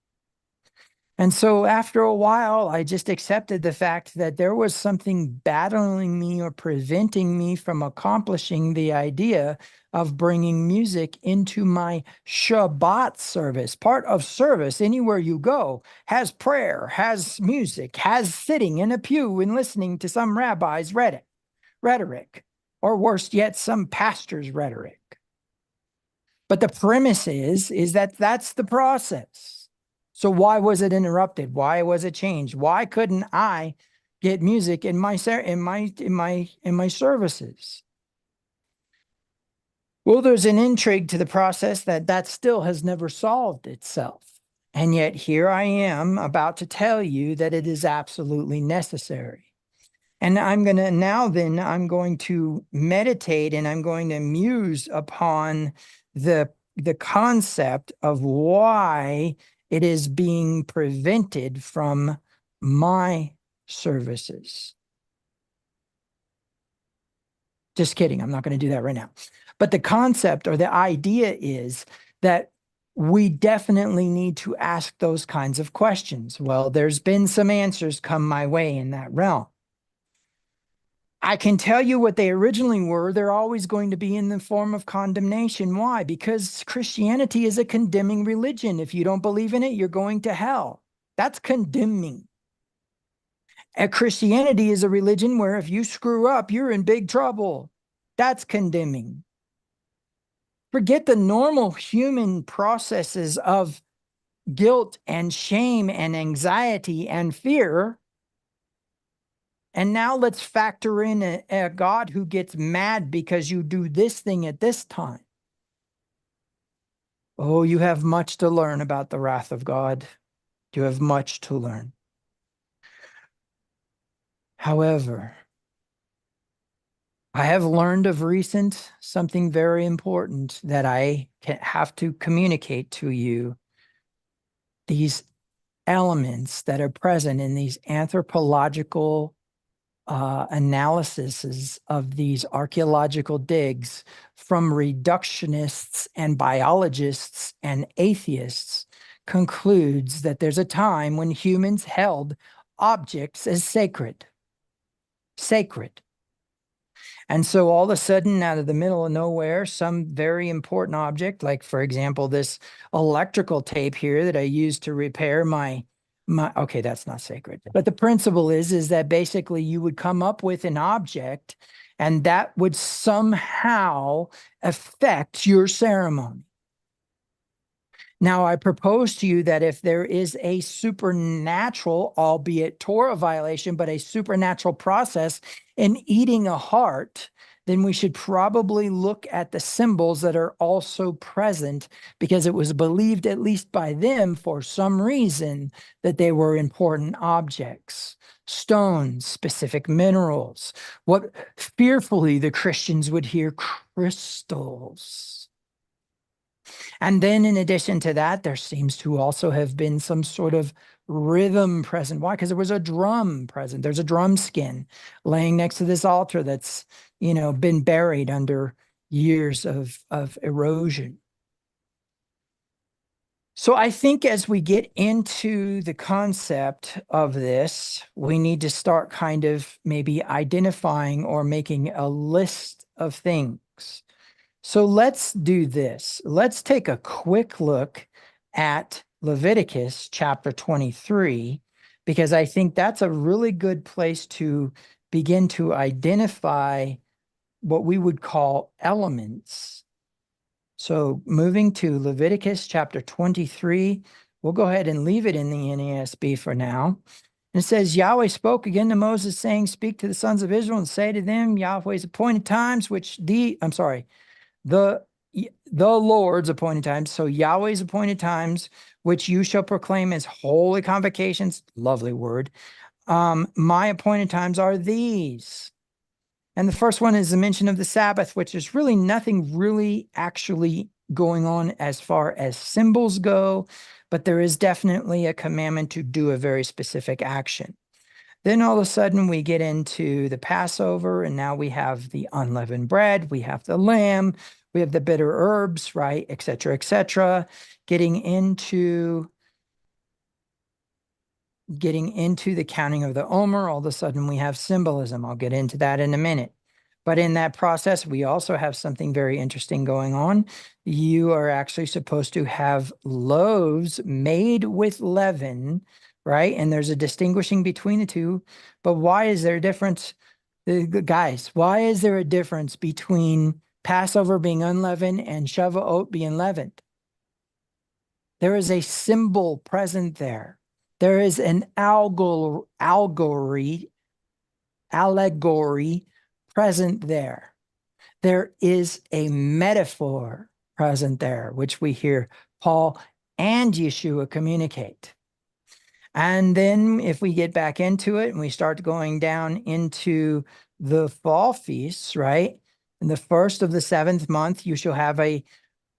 And so after a while, I just accepted the fact that there was something battling me or preventing me from accomplishing the idea of bringing music into my Shabbat service. Part of service, anywhere you go, has prayer, has music, has sitting in a pew and listening to some rabbi's rhetoric, or worse yet, some pastor's rhetoric. But the premise is that that's the process. So why was it interrupted? Why was it changed? Why couldn't I get music in my services? Well, there's an intrigue to the process that still has never solved itself. And yet here I am about to tell you that it is absolutely necessary. And I'm going to meditate, and I'm going to muse upon the concept of why it is being prevented from my services. Just kidding. I'm not going to do that right now. But the concept or the idea is that we definitely need to ask those kinds of questions. Well, there's been some answers come my way in that realm. I can tell you what they originally were. They're always going to be in the form of condemnation. Why? Because Christianity is a condemning religion. If you don't believe in it, you're going to hell. That's condemning. And Christianity is a religion where if you screw up, you're in big trouble. That's condemning. Forget the normal human processes of guilt and shame and anxiety and fear. And now let's factor in a God who gets mad because you do this thing at this time. Oh, you have much to learn about the wrath of God. You have much to learn. However, I have learned of recent something very important that I have to communicate to you. These elements that are present in these anthropological analyses of these archaeological digs from reductionists and biologists and atheists concludes that there's a time when humans held objects as sacred. Sacred. And so all of a sudden, out of the middle of nowhere, some very important object, like for example, this electrical tape here that I used to repair my, okay, that's not sacred. But the principle is that basically you would come up with an object and that would somehow affect your ceremony. Now, I propose to you that if there is a supernatural, albeit Torah violation, but a supernatural process in eating a heart, then we should probably look at the symbols that are also present, because it was believed, at least by them, for some reason, that they were important objects. Stones, specific minerals. What fearfully the Christians would hear, crystals. And then in addition to that, there seems to also have been some sort of rhythm present. Why? Because there was a drum present. There's a drum skin laying next to this altar that's, been buried under years of erosion. So I think as we get into the concept of this, we need to start kind of maybe identifying or making a list of things. So let's do this. Let's take a quick look at Leviticus chapter 23, because I think that's a really good place to begin to identify what we would call elements. So moving to Leviticus chapter 23, we'll go ahead and leave it in the NASB for now. And it says, Yahweh spoke again to Moses, saying, speak to the sons of Israel and say to them, Yahweh's appointed times, the Lord's appointed times, so Yahweh's appointed times, which you shall proclaim as holy convocations, lovely word. My appointed times are these. And the first one is the mention of the Sabbath, which is really nothing really actually going on as far as symbols go, but there is definitely a commandment to do a very specific action. Then all of a sudden we get into the Passover, and now we have the unleavened bread, we have the lamb, we have the bitter herbs, right, et cetera, getting into the counting of the Omer. All of a sudden we have symbolism. I'll get into that in a minute. But in that process, we also have something very interesting going on. You are actually supposed to have loaves made with leaven, right? And there's a distinguishing between the two. But why is there a difference? Guys, why is there a difference between Passover being unleavened and Shavuot being leavened? There is a symbol present there. There is an allegory present there. There is a metaphor present there, which we hear Paul and Yeshua communicate. And then if we get back into it and we start going down into the fall feasts, right? In the first of the 7th month, you shall have a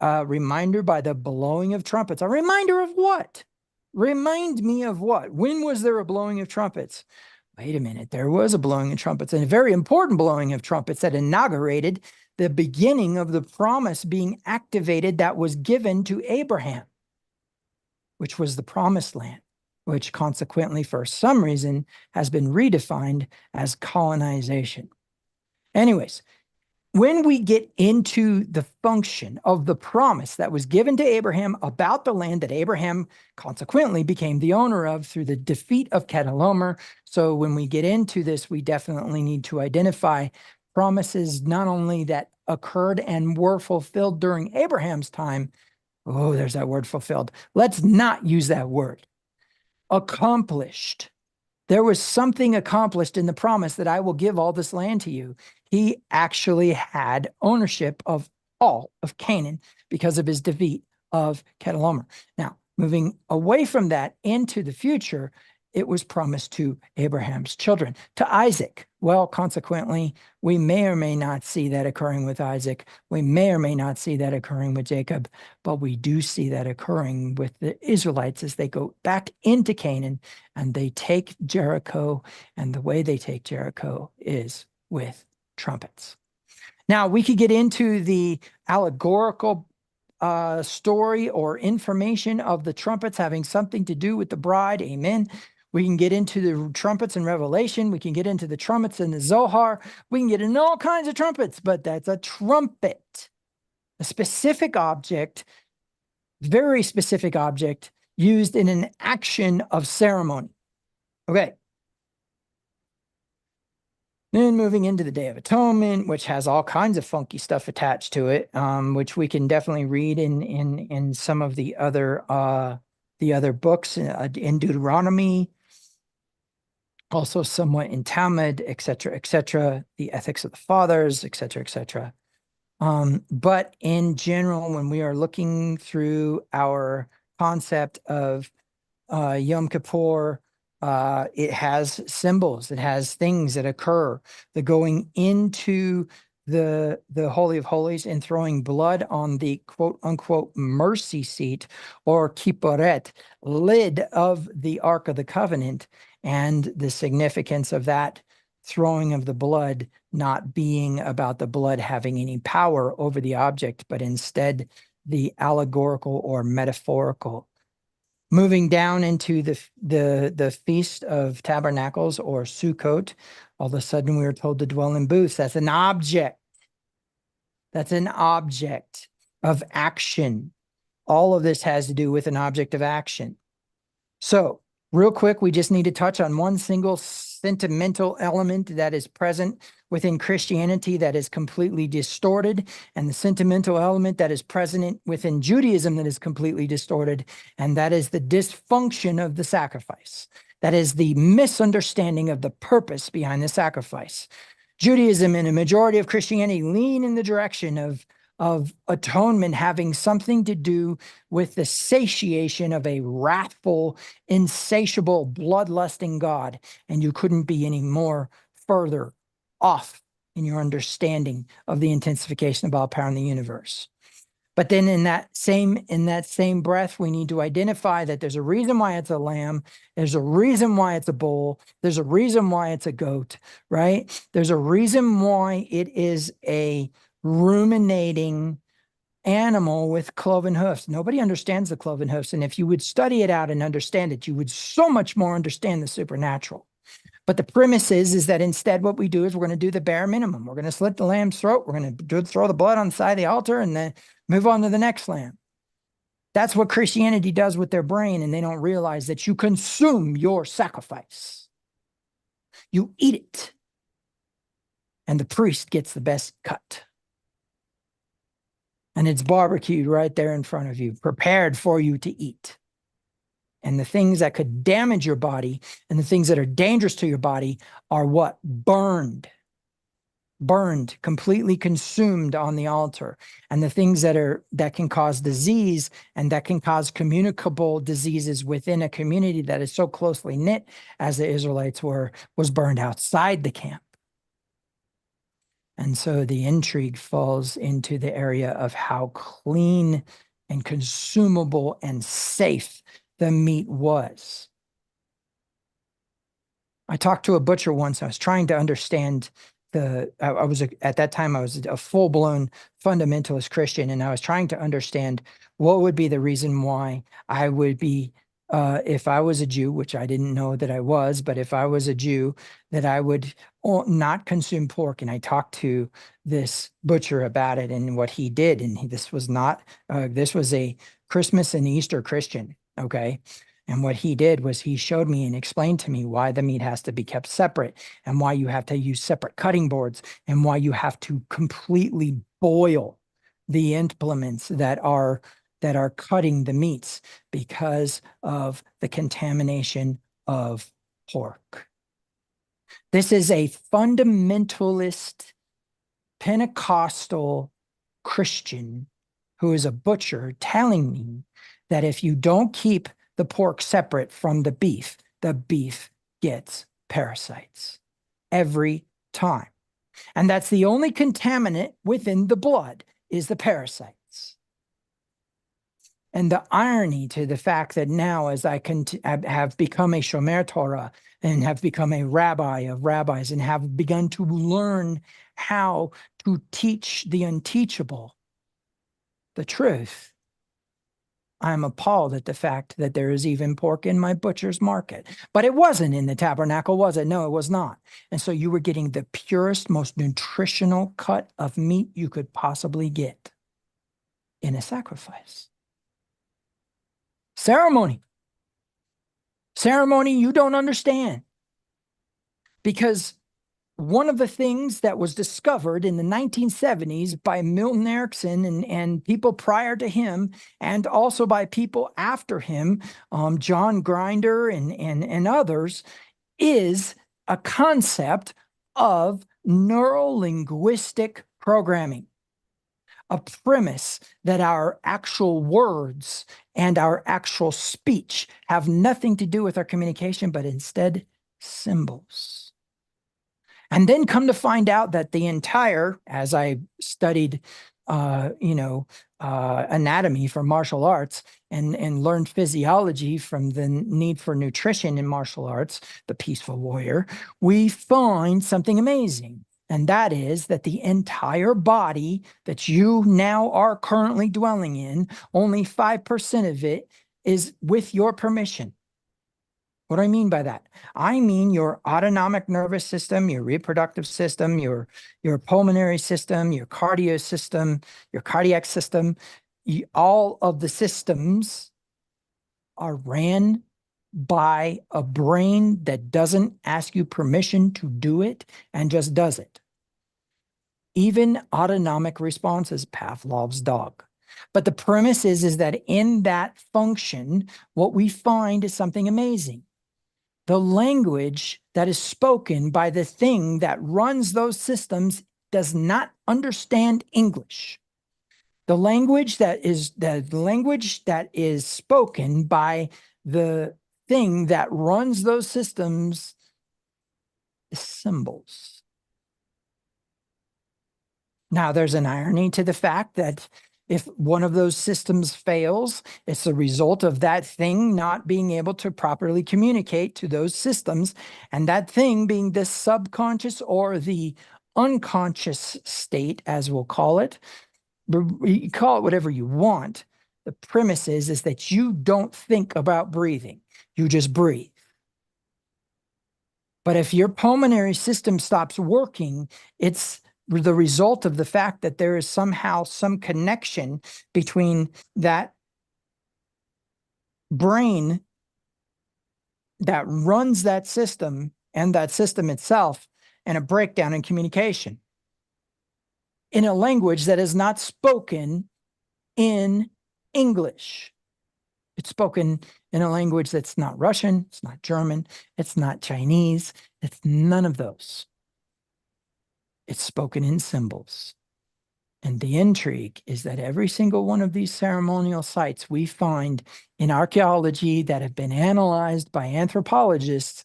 reminder by the blowing of trumpets. A reminder of what? Remind me of what? When was there a blowing of trumpets? Wait a minute, there was a blowing of trumpets, and a very important blowing of trumpets that inaugurated the beginning of the promise being activated that was given to Abraham, which was the promised land, which consequently, for some reason, has been redefined as colonization. Anyways, when we get into the function of the promise that was given to Abraham about the land that Abraham consequently became the owner of through the defeat of Chedorlaomer. So when we get into this, we definitely need to identify promises not only that occurred and were fulfilled during Abraham's time. Oh, there's that word fulfilled. Let's not use that word. Accomplished. There was something accomplished in the promise that I will give all this land to you. He actually had ownership of all of Canaan because of his defeat of Chedorlaomer. Now, moving away from that into the future, it was promised to Abraham's children, to Isaac. Well, consequently, we may or may not see that occurring with Isaac. We may or may not see that occurring with Jacob, but we do see that occurring with the Israelites as they go back into Canaan and they take Jericho. And the way they take Jericho is with trumpets. Now, we could get into the allegorical story or information of the trumpets having something to do with the bride. Amen. We can get into the trumpets in Revelation. We can get into the trumpets in the Zohar. We can get into all kinds of trumpets, but that's a trumpet, a specific object, very specific object used in an action of ceremony. Okay. Then moving into the Day of Atonement, which has all kinds of funky stuff attached to it, which we can definitely read in some of the other books in Deuteronomy, also somewhat in Talmud, etc., the ethics of the fathers, etc. But in general, when we are looking through our concept of Yom Kippur, it has symbols, it has things that occur, the going into the Holy of Holies and throwing blood on the quote unquote mercy seat or kipporet, lid of the Ark of the Covenant, and the significance of that throwing of the blood not being about the blood having any power over the object, but instead the allegorical or metaphorical. Moving down into the Feast of Tabernacles or Sukkot, all of a sudden we are told to dwell in booths. That's an object. That's an object of action. All of this has to do with an object of action. So real quick, we just need to touch on one single sentimental element that is present within Christianity that is completely distorted, and the sentimental element that is present within Judaism that is completely distorted, and that is the dysfunction of the sacrifice. That is the misunderstanding of the purpose behind the sacrifice. Judaism and a majority of Christianity lean in the direction of atonement having something to do with the satiation of a wrathful, insatiable, bloodlusting God. And you couldn't be any more further off in your understanding of the intensification of all power in the universe. But then in that same breath, we need to identify that there's a reason why it's a lamb. There's a reason why it's a bull. There's a reason why it's a goat, right? There's a reason why it is a ruminating animal with cloven hoofs. Nobody understands the cloven hoofs. And if you would study it out and understand it, you would so much more understand the supernatural. But the premise is that instead what we do is we're going to do the bare minimum. We're going to slit the lamb's throat. We're going to throw the blood on the side of the altar and then move on to the next lamb. That's what Christianity does with their brain, and they don't realize that you consume your sacrifice. You eat it, and the priest gets the best cut. And it's barbecued right there in front of you, prepared for you to eat. And the things that could damage your body and the things that are dangerous to your body are what? Burned, completely consumed on the altar. And the things that can cause disease and that can cause communicable diseases within a community that is so closely knit as the Israelites were, was burned outside the camp. And so the intrigue falls into the area of how clean and consumable and safe the meat was. I talked to a butcher once. I was trying to understand at that time, I was a full-blown fundamentalist Christian, and I was trying to understand what would be the reason why I would be, if I was a Jew, which I didn't know that I was, but if I was a Jew, that I would not consume pork. And I talked to this butcher about it and what he did. And this was a Christmas and Easter Christian, okay? And what he did was he showed me and explained to me why the meat has to be kept separate and why you have to use separate cutting boards and why you have to completely boil the implements that are cutting the meats because of the contamination of pork. This is a fundamentalist Pentecostal Christian who is a butcher telling me that if you don't keep the pork separate from the beef gets parasites every time. And that's the only contaminant within the blood is the parasites. And the irony to the fact that now, as I have become a Shomer Torah and have become a rabbi of rabbis and have begun to learn how to teach the unteachable, the truth, I'm appalled at the fact that there is even pork in my butcher's market. But it wasn't in the tabernacle, was it? No, it was not. And so you were getting the purest, most nutritional cut of meat you could possibly get in a sacrifice. Ceremony you don't understand. Because one of the things that was discovered in the 1970s by Milton Erickson and people prior to him, and also by people after him, John Grinder and others, is a concept of neuro-linguistic programming. A premise that our actual words and our actual speech have nothing to do with our communication, but instead symbols. And then come to find out that the entire, as I studied, anatomy for martial arts and learned physiology from the need for nutrition in martial arts, the peaceful warrior, we find something amazing. And that is that the entire body that you now are currently dwelling in, only 5% of it is with your permission. What do I mean by that? I mean your autonomic nervous system, your reproductive system, your pulmonary system, your cardio system, your cardiac system. All of the systems are ran by a brain that doesn't ask you permission to do it and just does it. Even autonomic responses, Pavlov's dog. But the premise is that in that function, what we find is something amazing. The language that is spoken by the thing that runs those systems does not understand English. The language that is spoken by the thing that runs those systems is symbols. Now, there's an irony to the fact that if one of those systems fails, it's the result of that thing not being able to properly communicate to those systems, and that thing being the subconscious or the unconscious state, as we'll call it. You call it whatever you want. The premise is that you don't think about breathing. You just breathe. But if your pulmonary system stops working, it's the result of the fact that there is somehow some connection between that brain that runs that system and that system itself, and a breakdown in communication in a language that is not spoken in English. It's spoken in a language that's not Russian, it's not German, it's not Chinese, it's none of those. It's spoken in symbols. And the intrigue is that every single one of these ceremonial sites we find in archaeology that have been analyzed by anthropologists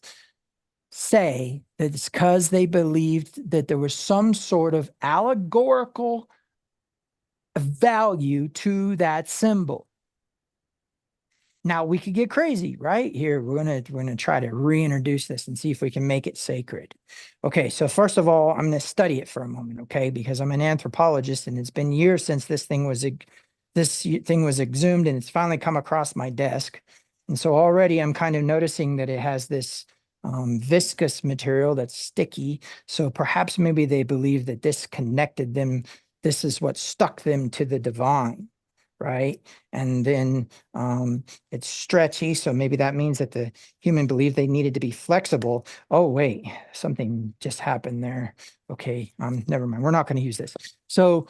say that it's because they believed that there was some sort of allegorical value to that symbol. Now, we could get crazy, right? Here, we're gonna try to reintroduce this and see if we can make it sacred. Okay, so first of all, I'm gonna study it for a moment, okay? Because I'm an anthropologist, and it's been years since this thing was exhumed, and it's finally come across my desk. And so already I'm kind of noticing that it has this viscous material that's sticky. So perhaps maybe they believe that this connected them. This is what stuck them to the divine. Right? And then it's stretchy. So maybe that means that the human believed they needed to be flexible. Oh, wait, something just happened there. Okay, never mind. We're not going to use this. So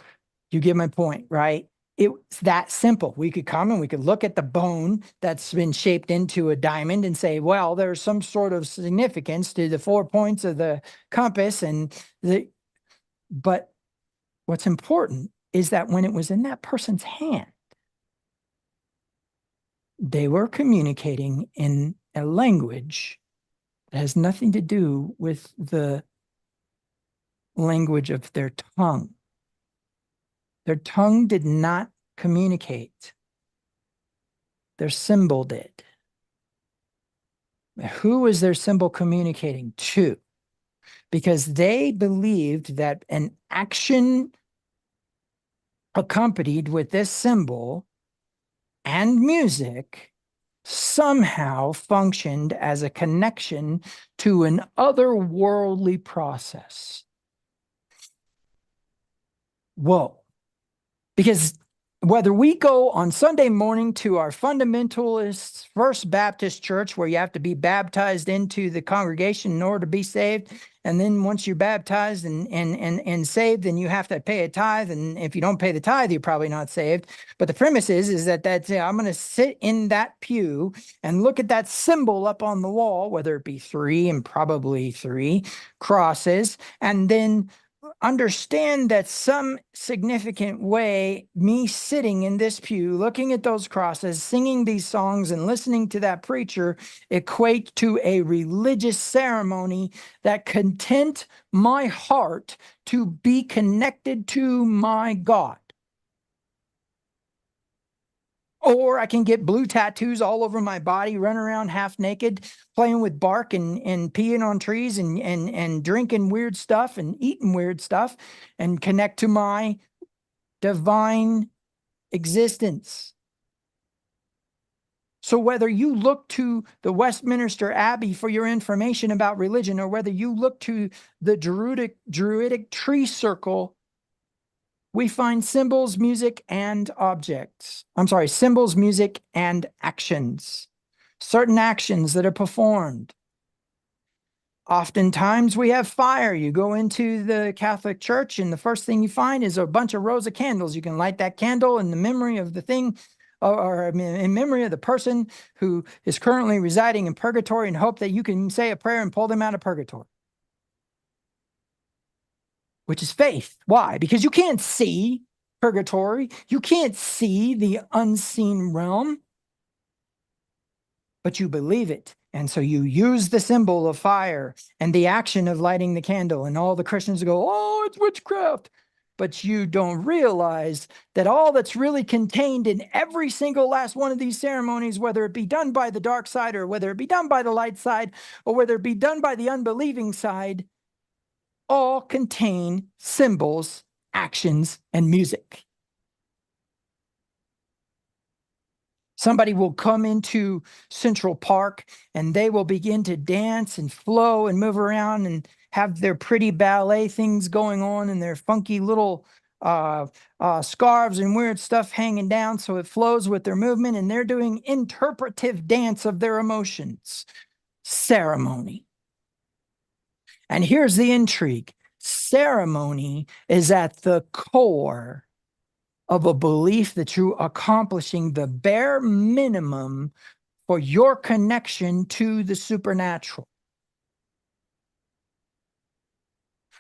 you get my point, right? it's that simple. We could come and we could look at the bone that's been shaped into a diamond and say, well, there's some sort of significance to the 4 points of the compass. But what's important is that when it was in that person's hand, they were communicating in a language that has nothing to do with the language of their tongue. Their tongue did not communicate. Their symbol did. Who was their symbol communicating to? Because they believed that an action accompanied with this symbol and music somehow functioned as a connection to an otherworldly process. Whoa. Because whether we go on Sunday morning to our fundamentalist First Baptist Church, where you have to be baptized into the congregation in order to be saved, and then once you're baptized and saved, then you have to pay a tithe, and if you don't pay the tithe, you're probably not saved. But the premise is that I'm going to sit in that pew and look at that symbol up on the wall, whether it be 3 and probably 3 crosses, and then understand that some significant way, me sitting in this pew, looking at those crosses, singing these songs and listening to that preacher equate to a religious ceremony that content my heart to be connected to my God. Or I can get blue tattoos all over my body, run around half naked, playing with bark and peeing on trees and drinking weird stuff and eating weird stuff and connect to my divine existence. So whether you look to the Westminster Abbey for your information about religion, or whether you look to the Druidic tree circle, we find symbols, music, and objects. I'm sorry, symbols, music, and actions. Certain actions that are performed. Oftentimes we have fire. You go into the Catholic Church and the first thing you find is a bunch of rows of candles. You can light that candle in the memory of the thing, or in memory of the person who is currently residing in purgatory, and hope that you can say a prayer and pull them out of purgatory. Which is faith. Why? Because you can't see purgatory. You can't see the unseen realm, but you believe it. And so you use the symbol of fire and the action of lighting the candle, and all the Christians go, oh, it's witchcraft. But you don't realize that all that's really contained in every single last one of these ceremonies, whether it be done by the dark side, or whether it be done by the light side, or whether it be done by the unbelieving side, all contain symbols, actions, and music. Somebody will come into Central Park and they will begin to dance and flow and move around and have their pretty ballet things going on and their funky little scarves and weird stuff hanging down so it flows with their movement, and they're doing interpretive dance of their emotions. Ceremony. And here's the intrigue. Ceremony is at the core of a belief that you're accomplishing the bare minimum for your connection to the supernatural.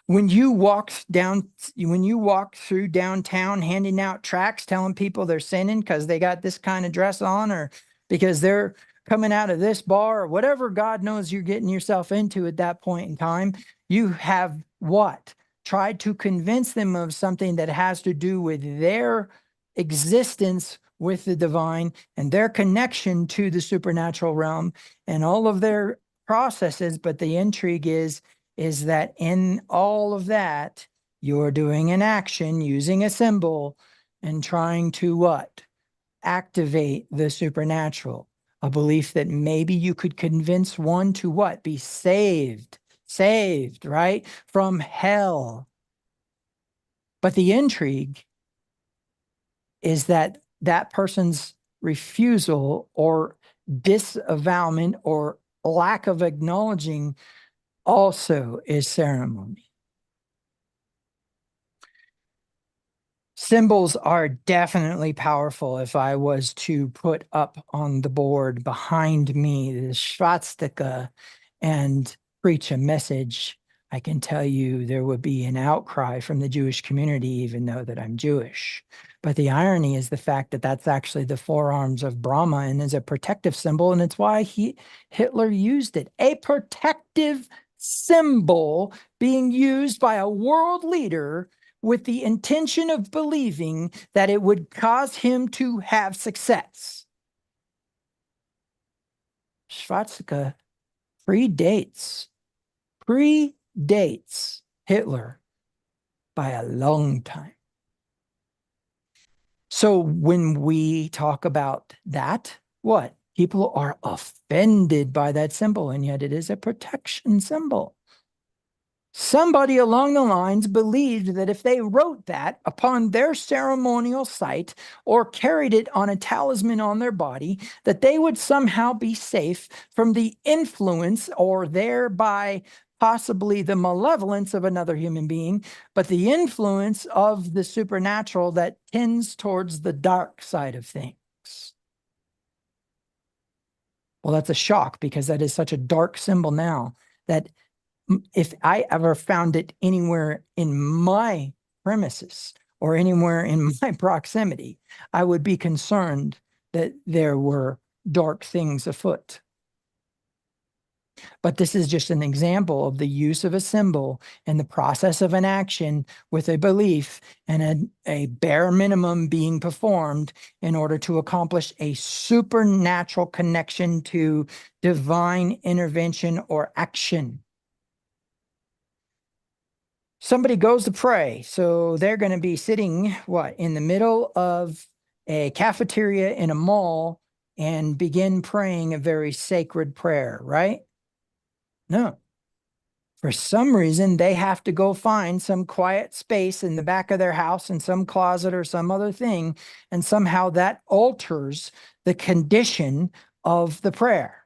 When you walk through downtown handing out tracts telling people they're sinning because they got this kind of dress on, or because they're coming out of this bar, or whatever God knows you're getting yourself into at that point in time, you have what? Tried to convince them of something that has to do with their existence with the divine and their connection to the supernatural realm and all of their processes. But the intrigue is that in all of that, you're doing an action using a symbol and trying to what? Activate the supernatural. A belief that maybe you could convince one to what? Be saved, right? From hell. But the intrigue is that that person's refusal or disavowalment or lack of acknowledging also is ceremony. Symbols are definitely powerful. If I was to put up on the board behind me the swastika and preach a message, I can tell you there would be an outcry from the Jewish community, even though that I'm Jewish. But the irony is the fact that that's actually the forearms of Brahma and is a protective symbol, and it's why Hitler used it. A protective symbol being used by a world leader with the intention of believing that it would cause him to have success. Swastika predates Hitler by a long time. So when we talk about that, what? People are offended by that symbol, and yet it is a protection symbol. Somebody along the lines believed that if they wrote that upon their ceremonial site or carried it on a talisman on their body, that they would somehow be safe from the influence or thereby possibly the malevolence of another human being, but the influence of the supernatural that tends towards the dark side of things. Well, that's a shock, because that is such a dark symbol now that if I ever found it anywhere in my premises or anywhere in my proximity, I would be concerned that there were dark things afoot. But this is just an example of the use of a symbol and the process of an action with a belief and a bare minimum being performed in order to accomplish a supernatural connection to divine intervention or action. Somebody goes to pray, so they're going to be sitting, in the middle of a cafeteria in a mall and begin praying a very sacred prayer, right? No. For some reason, they have to go find some quiet space in the back of their house, in some closet or some other thing, and somehow that alters the condition of the prayer.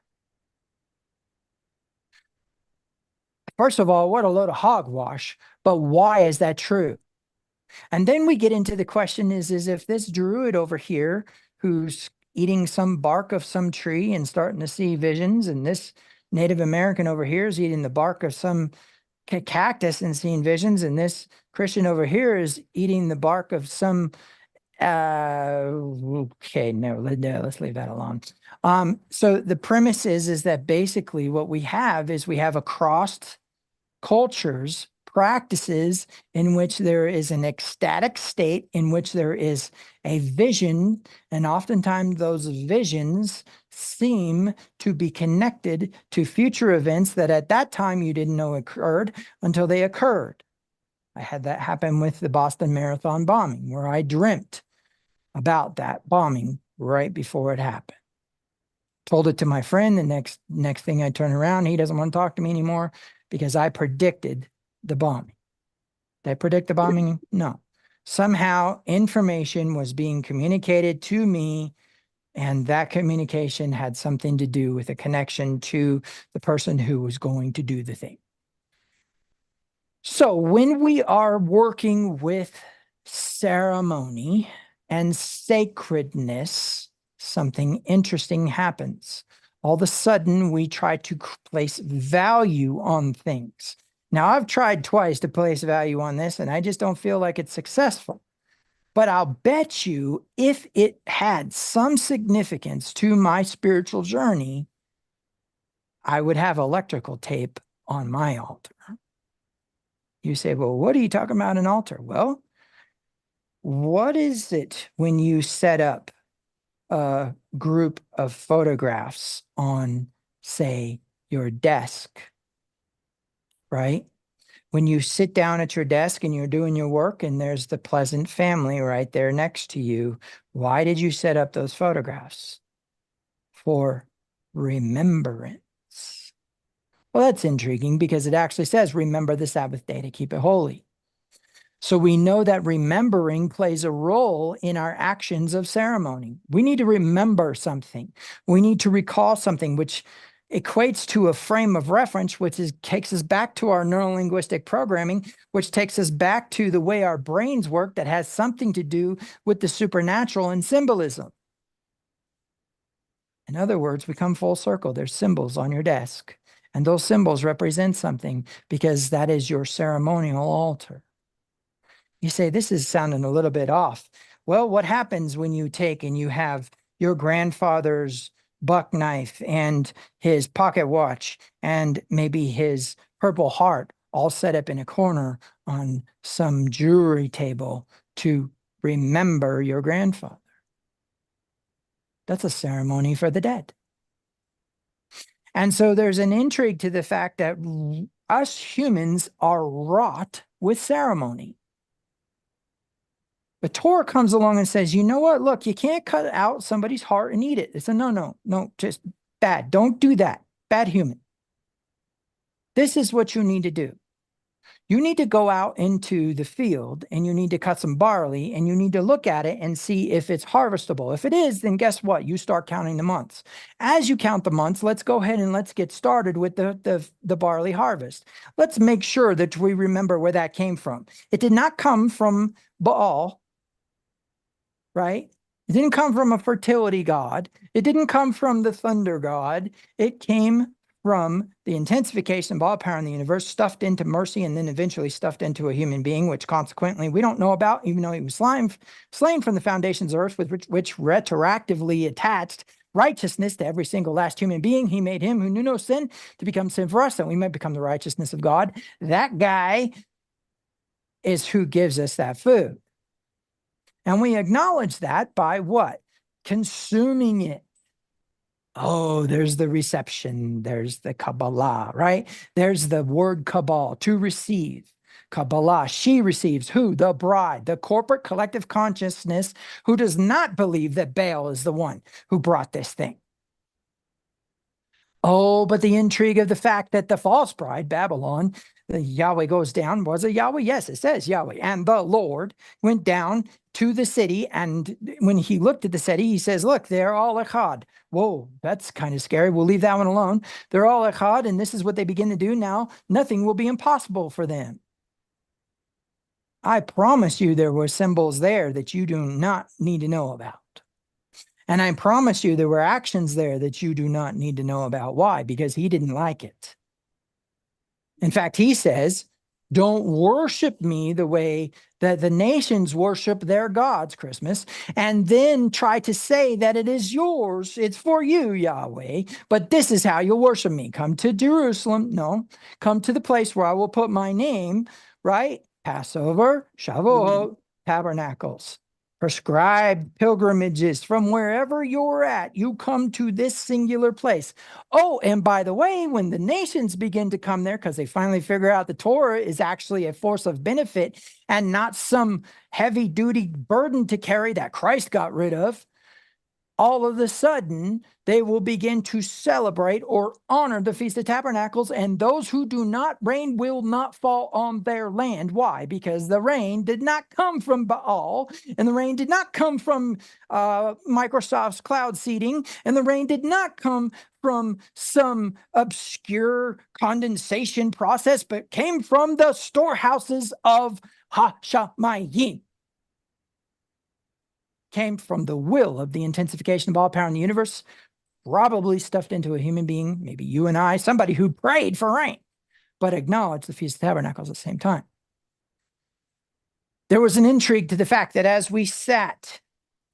First of all, what a load of hogwash, but why is that true? And then we get into the question is if this druid over here who's eating some bark of some tree and starting to see visions, and this Native American over here is eating the bark of some cactus and seeing visions, and this Christian over here is eating the bark of some okay, no, let's leave that alone. So the premise is that basically what we have is we have across cultures practices in which there is an ecstatic state, in which there is a vision, and oftentimes those visions seem to be connected to future events that at that time you didn't know occurred until they occurred. I had that happen with the Boston Marathon bombing, where I dreamt about that bombing right before it happened. Told it to my friend. The next thing I turn around, he doesn't want to talk to me anymore because I predicted the bombing. Did I predict the bombing? No. Somehow information was being communicated to me, and that communication had something to do with a connection to the person who was going to do the thing. So when we are working with ceremony and sacredness, something interesting happens. All of a sudden, we try to place value on things. Now, I've tried twice to place value on this, and I just don't feel like it's successful. But I'll bet you if it had some significance to my spiritual journey, I would have electrical tape on my altar. You say, well, what are you talking about an altar? Well, what is it when you set up a group of photographs on, say, your desk, right? When you sit down at your desk and you're doing your work and there's the pleasant family right there next to you, why did you set up those photographs? For remembrance. Well, that's intriguing because it actually says, remember the Sabbath day to keep it holy. So we know that remembering plays a role in our actions of ceremony. We need to remember something. We need to recall something, which equates to a frame of reference, which takes us back to our neurolinguistic programming, which takes us back to the way our brains work that has something to do with the supernatural and symbolism. In other words, we come full circle. There's symbols on your desk, and those symbols represent something because that is your ceremonial altar. You say, this is sounding a little bit off. Well, what happens when you take and you have your grandfather's buck knife and his pocket watch and maybe his purple heart all set up in a corner on some jewelry table to remember your grandfather? That's a ceremony for the dead. And so there's an intrigue to the fact that us humans are wrought with ceremony. The Torah comes along and says, you know what? Look, you can't cut out somebody's heart and eat it. It's a no, just bad. Don't do that. Bad human. This is what you need to do. You need to go out into the field and you need to cut some barley and you need to look at it and see if it's harvestable. If it is, then guess what? You start counting the months. As you count the months, let's go ahead and let's get started with the barley harvest. Let's make sure that we remember where that came from. It did not come from Baal, right? It didn't come from a fertility god. It didn't come from the thunder god. It came from the intensification of all power in the universe, stuffed into mercy, and then eventually stuffed into a human being, which consequently we don't know about, even though he was slain from the foundations of earth, which retroactively attached righteousness to every single last human being. He made him who knew no sin to become sin for us, that we might become the righteousness of God. That guy is who gives us that food. And we acknowledge that by what? Consuming it. Oh, there's the reception. There's the Kabbalah, right? There's the word Kabbalah, to receive. Kabbalah, she receives who? The bride, the corporate collective consciousness who does not believe that Baal is the one who brought this thing. Oh, but the intrigue of the fact that the false bride, Babylon, the Yahweh goes down. Was it Yahweh? Yes, it says Yahweh. And the Lord went down to the city. And when he looked at the city, he says, look, they're all echad. Whoa, that's kind of scary. We'll leave that one alone. They're all echad, and this is what they begin to do now. Nothing will be impossible for them. I promise you there were symbols there that you do not need to know about. And I promise you there were actions there that you do not need to know about. Why? Because he didn't like it. In fact, he says, don't worship me the way that the nations worship their gods, Christmas, and then try to say that it is yours. It's for you, Yahweh, but this is how you'll worship me. Come to Jerusalem. No, come to the place where I will put my name, right? Passover, Shavuot, tabernacles. Prescribed pilgrimages from wherever you're at, you come to this singular place. Oh, and by the way, when the nations begin to come there, because they finally figure out the Torah is actually a force of benefit and not some heavy-duty burden to carry that Christ got rid of, all of a sudden, they will begin to celebrate or honor the Feast of Tabernacles, and those who do not reign will not fall on their land. Why? Because the rain did not come from Baal, and the rain did not come from Microsoft's cloud seeding, and the rain did not come from some obscure condensation process, but came from the storehouses of Hashamayim. Came from the will of the intensification of all power in the universe, probably stuffed into a human being, maybe you and I, somebody who prayed for rain, but acknowledged the Feast of Tabernacles at the same time. There was an intrigue to the fact that as we sat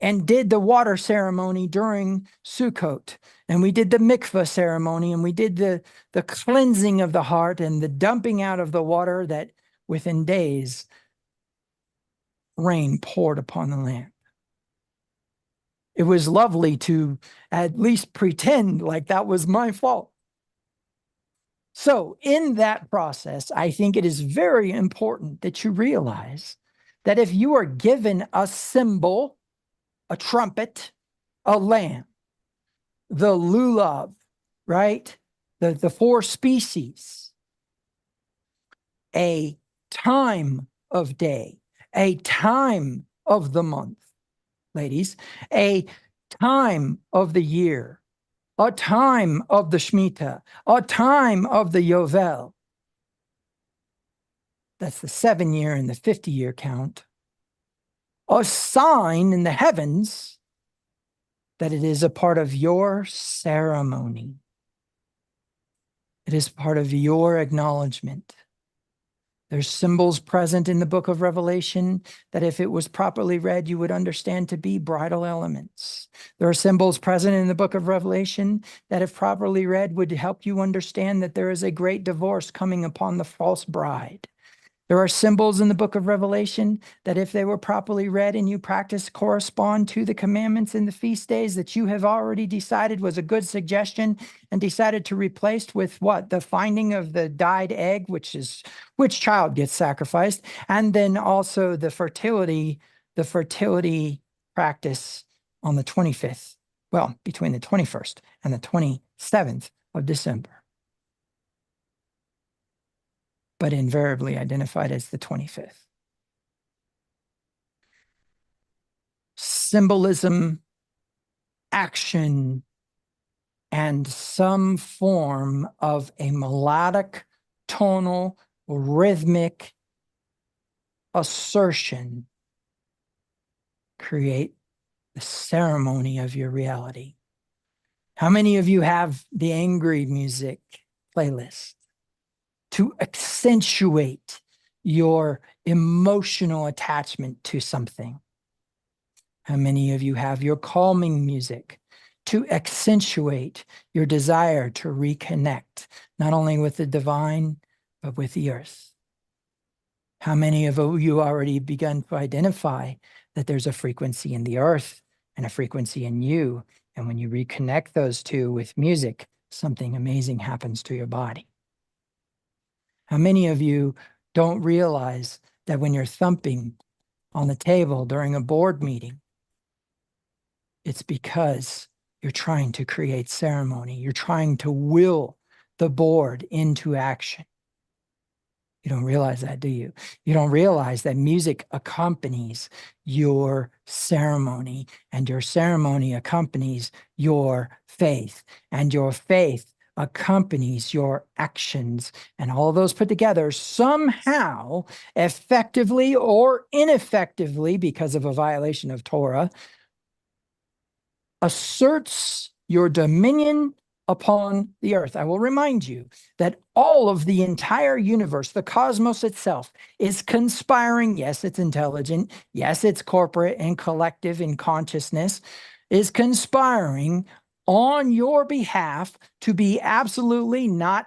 and did the water ceremony during Sukkot, and we did the mikvah ceremony, and we did the cleansing of the heart and the dumping out of the water, that within days, rain poured upon the land. It was lovely to at least pretend like that was my fault. So in that process, I think it is very important that you realize that if you are given a symbol, a trumpet, a lamb, the lulav, right? The four species, a time of day, a time of the month, ladies, a time of the year, a time of the Shemitah, a time of the Yovel. That's the 7-year and the 50-year count. A sign in the heavens that it is a part of your ceremony. It is part of your acknowledgement. There's symbols present in the book of Revelation that if it was properly read, you would understand to be bridal elements. There are symbols present in the book of Revelation that if properly read would help you understand that there is a great divorce coming upon the false bride. There are symbols in the book of Revelation that if they were properly read and you practice correspond to the commandments in the feast days that you have already decided was a good suggestion and decided to replace with what? The finding of the dyed egg, which child gets sacrificed, and then also the fertility practice on the 25th, well, between the 21st and the 27th of December. But invariably identified as the 25th. Symbolism, action, and some form of a melodic, tonal, rhythmic assertion create the ceremony of your reality. How many of you have the angry music playlist to accentuate your emotional attachment to something? How many of you have your calming music to accentuate your desire to reconnect, not only with the divine, but with the earth? How many of you already begun to identify that there's a frequency in the earth and a frequency in you? And when you reconnect those two with music, something amazing happens to your body. How many of you don't realize that when you're thumping on the table during a board meeting, it's because you're trying to create ceremony. You're trying to will the board into action. You don't realize that, do you? You don't realize that music accompanies your ceremony, and your ceremony accompanies your faith, and your faith accompanies your actions, and all those put together somehow, effectively or ineffectively, because of a violation of Torah, asserts your dominion upon the earth. I will remind you that all of the entire universe, the cosmos itself, is conspiring. Yes, it's intelligent. Yes, it's corporate and collective in consciousness, is conspiring on your behalf to be absolutely not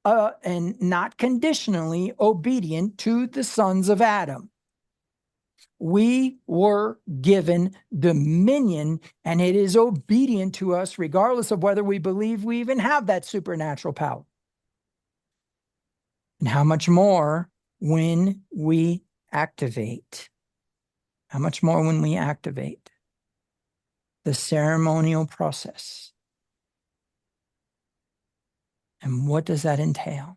and not conditionally obedient to the sons of Adam. We were given dominion, and it is obedient to us regardless of whether we believe we even have that supernatural power. And how much more when we activate? How much more when we activate the ceremonial process? And what does that entail?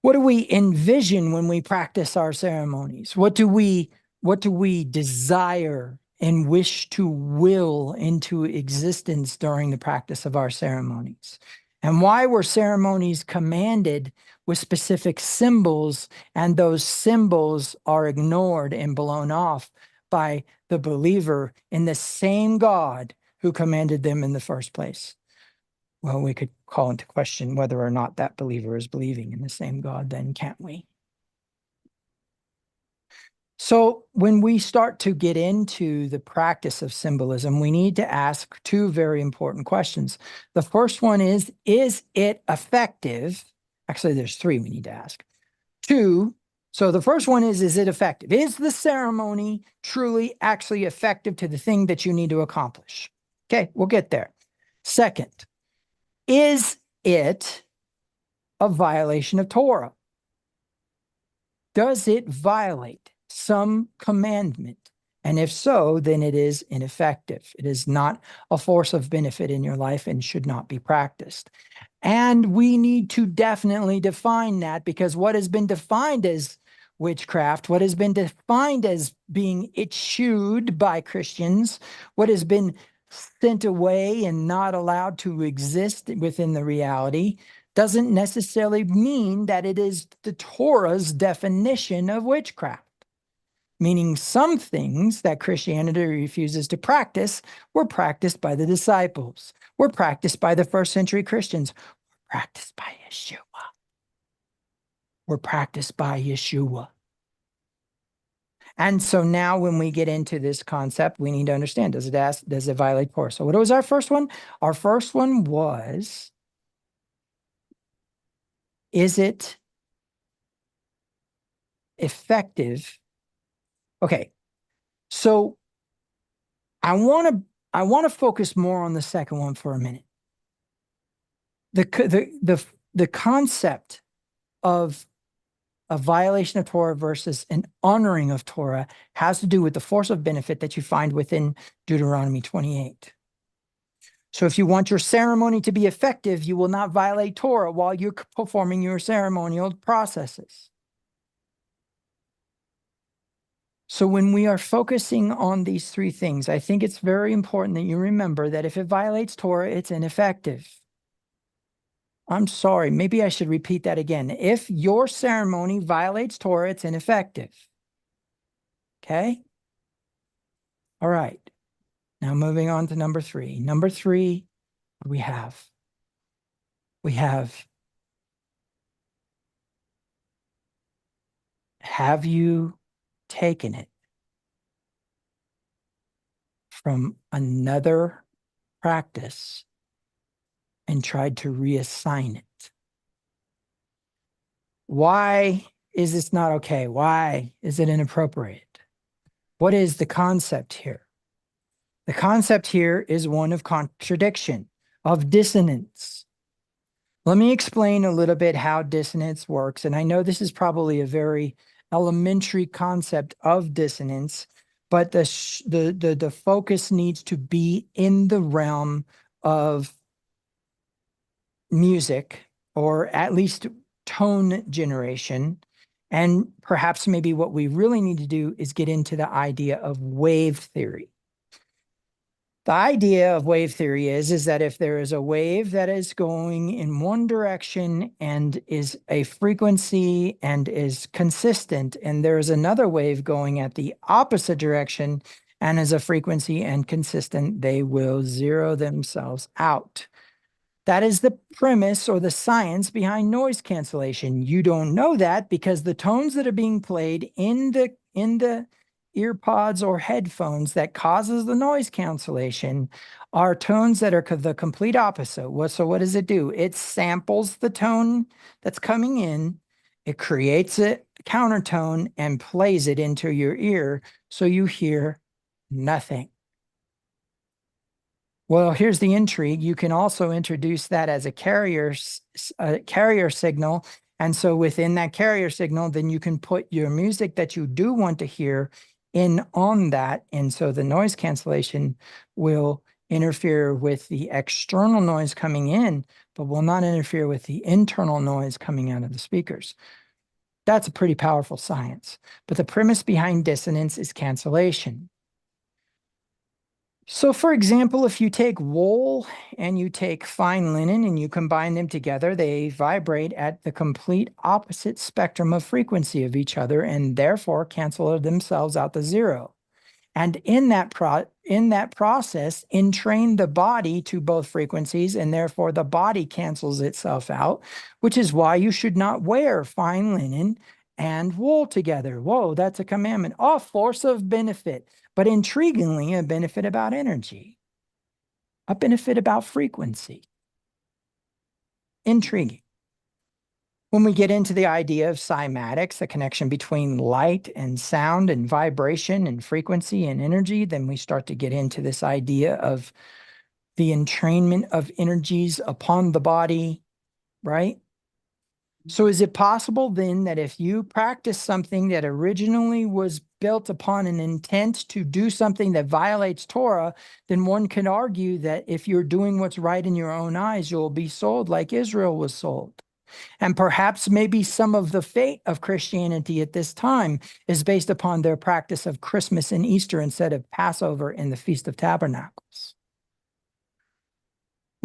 What do we envision when we practice our ceremonies? What do we desire and wish to will into existence during the practice of our ceremonies? And why were ceremonies commanded with specific symbols, and those symbols are ignored and blown off by the believer in the same God who commanded them in the first place? Well, we could call into question whether or not that believer is believing in the same God then, can't we? So when we start to get into the practice of symbolism, we need to ask two very important questions. The first one is it effective? Actually, there's three we need to ask. Two, so the first one is it effective? Is the ceremony truly actually effective to the thing that you need to accomplish? Okay, we'll get there. Second, is it a violation of Torah? Does it violate some commandment? And if so, then it is ineffective. It is not a force of benefit in your life and should not be practiced. And we need to definitely define that, because what has been defined as witchcraft, what has been defined as being eschewed by Christians, what has been sent away and not allowed to exist within the reality doesn't necessarily mean that it is the Torah's definition of witchcraft. Meaning some things that Christianity refuses to practice were practiced by the disciples, were practiced by the first century Christians, were practiced by Yeshua. Were practiced by Yeshua. And so now when we get into this concept, we need to understand, does it violate Torah? So what was our first one? Our first one was, is it effective? Okay, so I want to focus more on the second one for a minute. The concept of a violation of Torah versus an honoring of Torah has to do with the force of benefit that you find within Deuteronomy 28. So if you want your ceremony to be effective, you will not violate Torah while you're performing your ceremonial processes. So when we are focusing on these three things, I think it's very important that you remember that if it violates Torah, it's ineffective. I'm sorry, maybe I should repeat that again. If your ceremony violates Torah, it's ineffective. Okay? All right. Now moving on to number three. Number three, we have you taken it from another practice and tried to reassign it? Why is this not okay? Why is it inappropriate? What is the concept here? The concept here is one of contradiction, of dissonance. Let me explain a little bit how dissonance works. And I know this is probably a very elementary concept of dissonance, but the focus needs to be in the realm of music, or at least tone generation. And perhaps maybe what we really need to do is get into the idea of wave theory. The idea of wave theory is that if there is a wave that is going in one direction and is a frequency and is consistent, and there is another wave going at the opposite direction and is a frequency and consistent, they will zero themselves out. That is the premise or the science behind noise cancellation. You don't know that because the tones that are being played in the ear pods or headphones that causes the noise cancellation are tones that are the complete opposite. So what does it do? It samples the tone that's coming in, it creates a countertone and plays it into your ear so you hear nothing. Well, here's the intrigue. You can also introduce that as a carrier signal. And so within that carrier signal, then you can put your music that you do want to hear in on that. And so the noise cancellation will interfere with the external noise coming in, but will not interfere with the internal noise coming out of the speakers. That's a pretty powerful science. But the premise behind dissonance is cancellation. So for example, if you take wool and you take fine linen and you combine them together, they vibrate at the complete opposite spectrum of frequency of each other and therefore cancel themselves out to zero. And in that process, entrain the body to both frequencies, and therefore the body cancels itself out, which is why you should not wear fine linen and wool together. Whoa, that's a commandment. Oh, force of benefit. But intriguingly, a benefit about energy, a benefit about frequency. Intriguing. When we get into the idea of cymatics, the connection between light and sound and vibration and frequency and energy, then we start to get into this idea of the entrainment of energies upon the body, right? So is it possible then that if you practice something that originally was built upon an intent to do something that violates Torah, then one can argue that if you're doing what's right in your own eyes, you'll be sold like Israel was sold? And perhaps maybe some of the fate of Christianity at this time is based upon their practice of Christmas and Easter instead of Passover and the Feast of Tabernacles.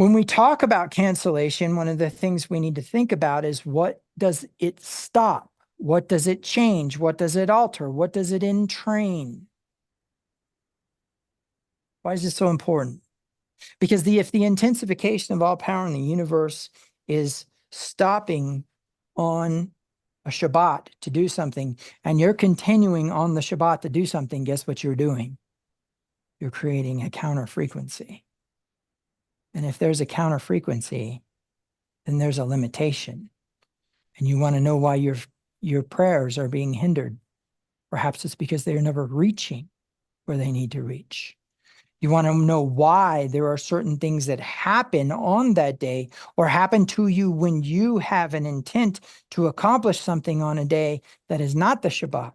When we talk about cancellation, one of the things we need to think about is, what does it stop? What does it change? What does it alter? What does it entrain? Why is this so important? Because if the intensification of all power in the universe is stopping on a Shabbat to do something, and you're continuing on the Shabbat to do something, guess what you're doing? You're creating a counter frequency. And if there's a counter frequency, then there's a limitation. And you want to know why your prayers are being hindered. Perhaps it's because they're never reaching where they need to reach. You want to know why there are certain things that happen on that day, or happen to you when you have an intent to accomplish something on a day that is not the Shabbat.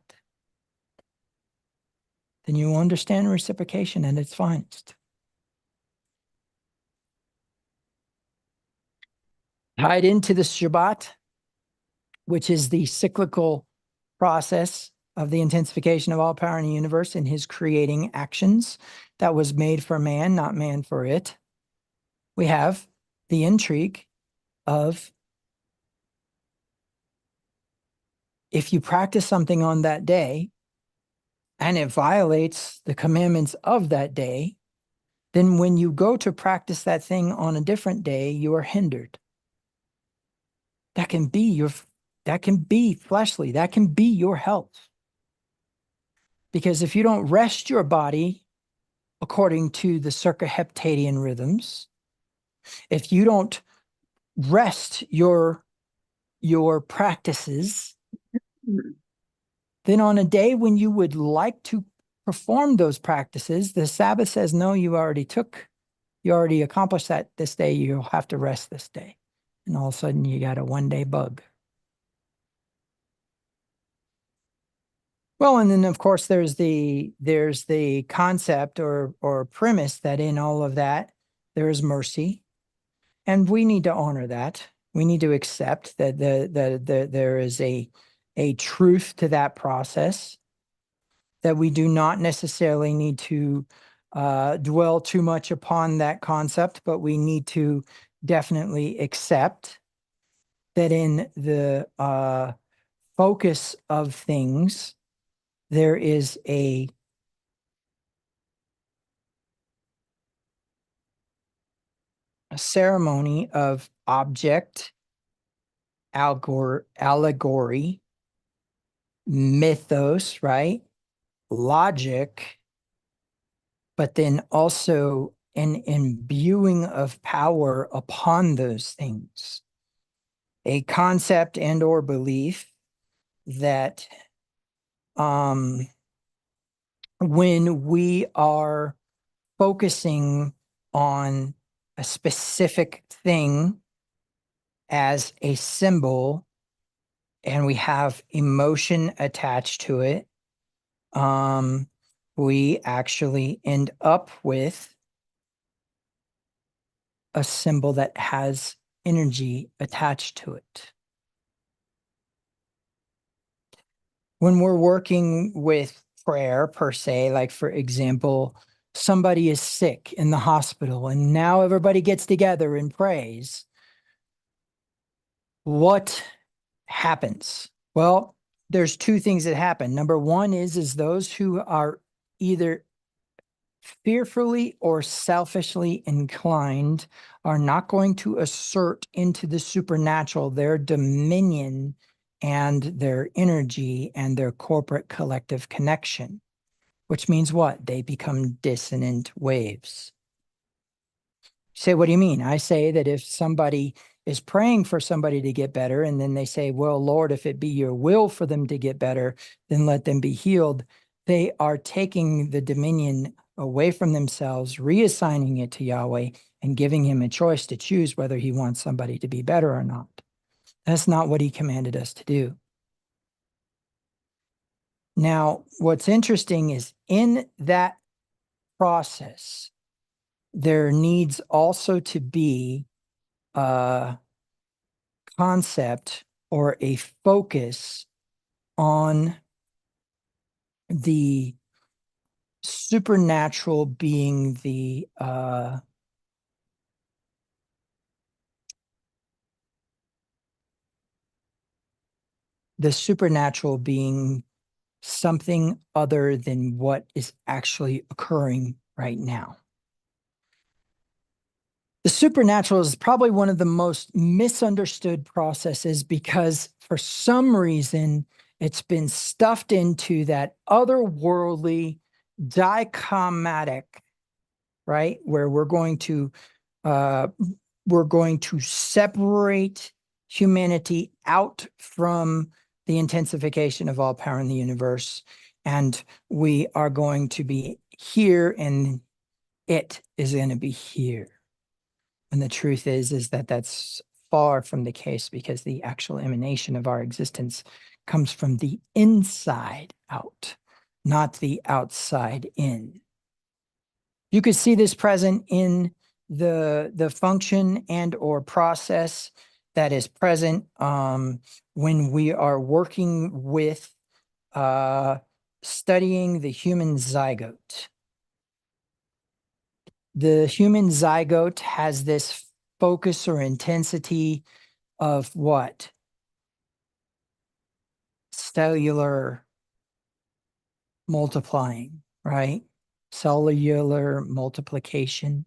Then you understand reciprocation at its finest. Tied into the Shabbat, which is the cyclical process of the intensification of all power in the universe and his creating actions that was made for man, not man for it. We have the intrigue of, if you practice something on that day and it violates the commandments of that day, then when you go to practice that thing on a different day, you are hindered. That can be fleshly, that can be your health. Because if you don't rest your body according to the circaheptadian rhythms, if you don't rest your practices, then on a day when you would like to perform those practices, the Sabbath says, no, you already accomplished that this day, you'll have to rest this day. And all of a sudden you got a 1-day bug. Well, and then of course there's the concept or premise that in all of that there is mercy, and we need to honor that. We need to accept that there is a truth to that process, that we do not necessarily need to dwell too much upon that concept, but we need to definitely accept that in the focus of things, there is a ceremony of object, allegory, mythos, right? Logic, but then also an imbuing of power upon those things. A concept and or belief that when we are focusing on a specific thing as a symbol and we have emotion attached to it, we actually end up with a symbol that has energy attached to it. When we're working with prayer per se, like for example, somebody is sick in the hospital and now everybody gets together and prays, what happens? Well, there's two things that happen. Number one is those who are either fearfully or selfishly inclined are not going to assert into the supernatural their dominion and their energy and their corporate collective connection, which means what? They become dissonant waves. Say, what do you mean? I say that if somebody is praying for somebody to get better, and then they say, well, Lord, if it be your will for them to get better, then let them be healed. They are taking the dominion away from themselves, reassigning it to Yahweh, and giving him a choice to choose whether he wants somebody to be better or not. That's not what he commanded us to do. Now, what's interesting is in that process, there needs also to be a concept or a focus on the supernatural being the the supernatural being something other than what is actually occurring right now. The supernatural is probably one of the most misunderstood processes because for some reason it's been stuffed into that otherworldly dichomatic, right? Where we're going to separate humanity out from the intensification of all power in the universe, and we are going to be here and it is going to be here. And the truth is that that's far from the case, because the actual emanation of our existence comes from the inside out, not the outside in. You could see this present in the function and or process that is present when we are working with studying the human zygote. The human zygote has this focus or intensity of what? Cellular multiplying, right? Cellular multiplication.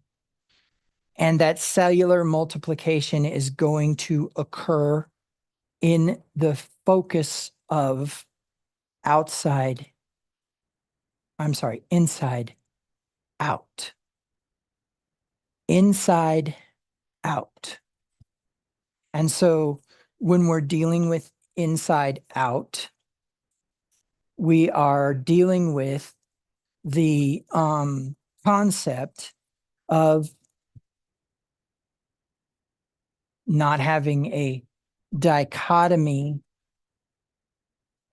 And that cellular multiplication is going to occur in the focus of inside out. Inside out. And so when we're dealing with inside out, we are dealing with the concept of not having a dichotomy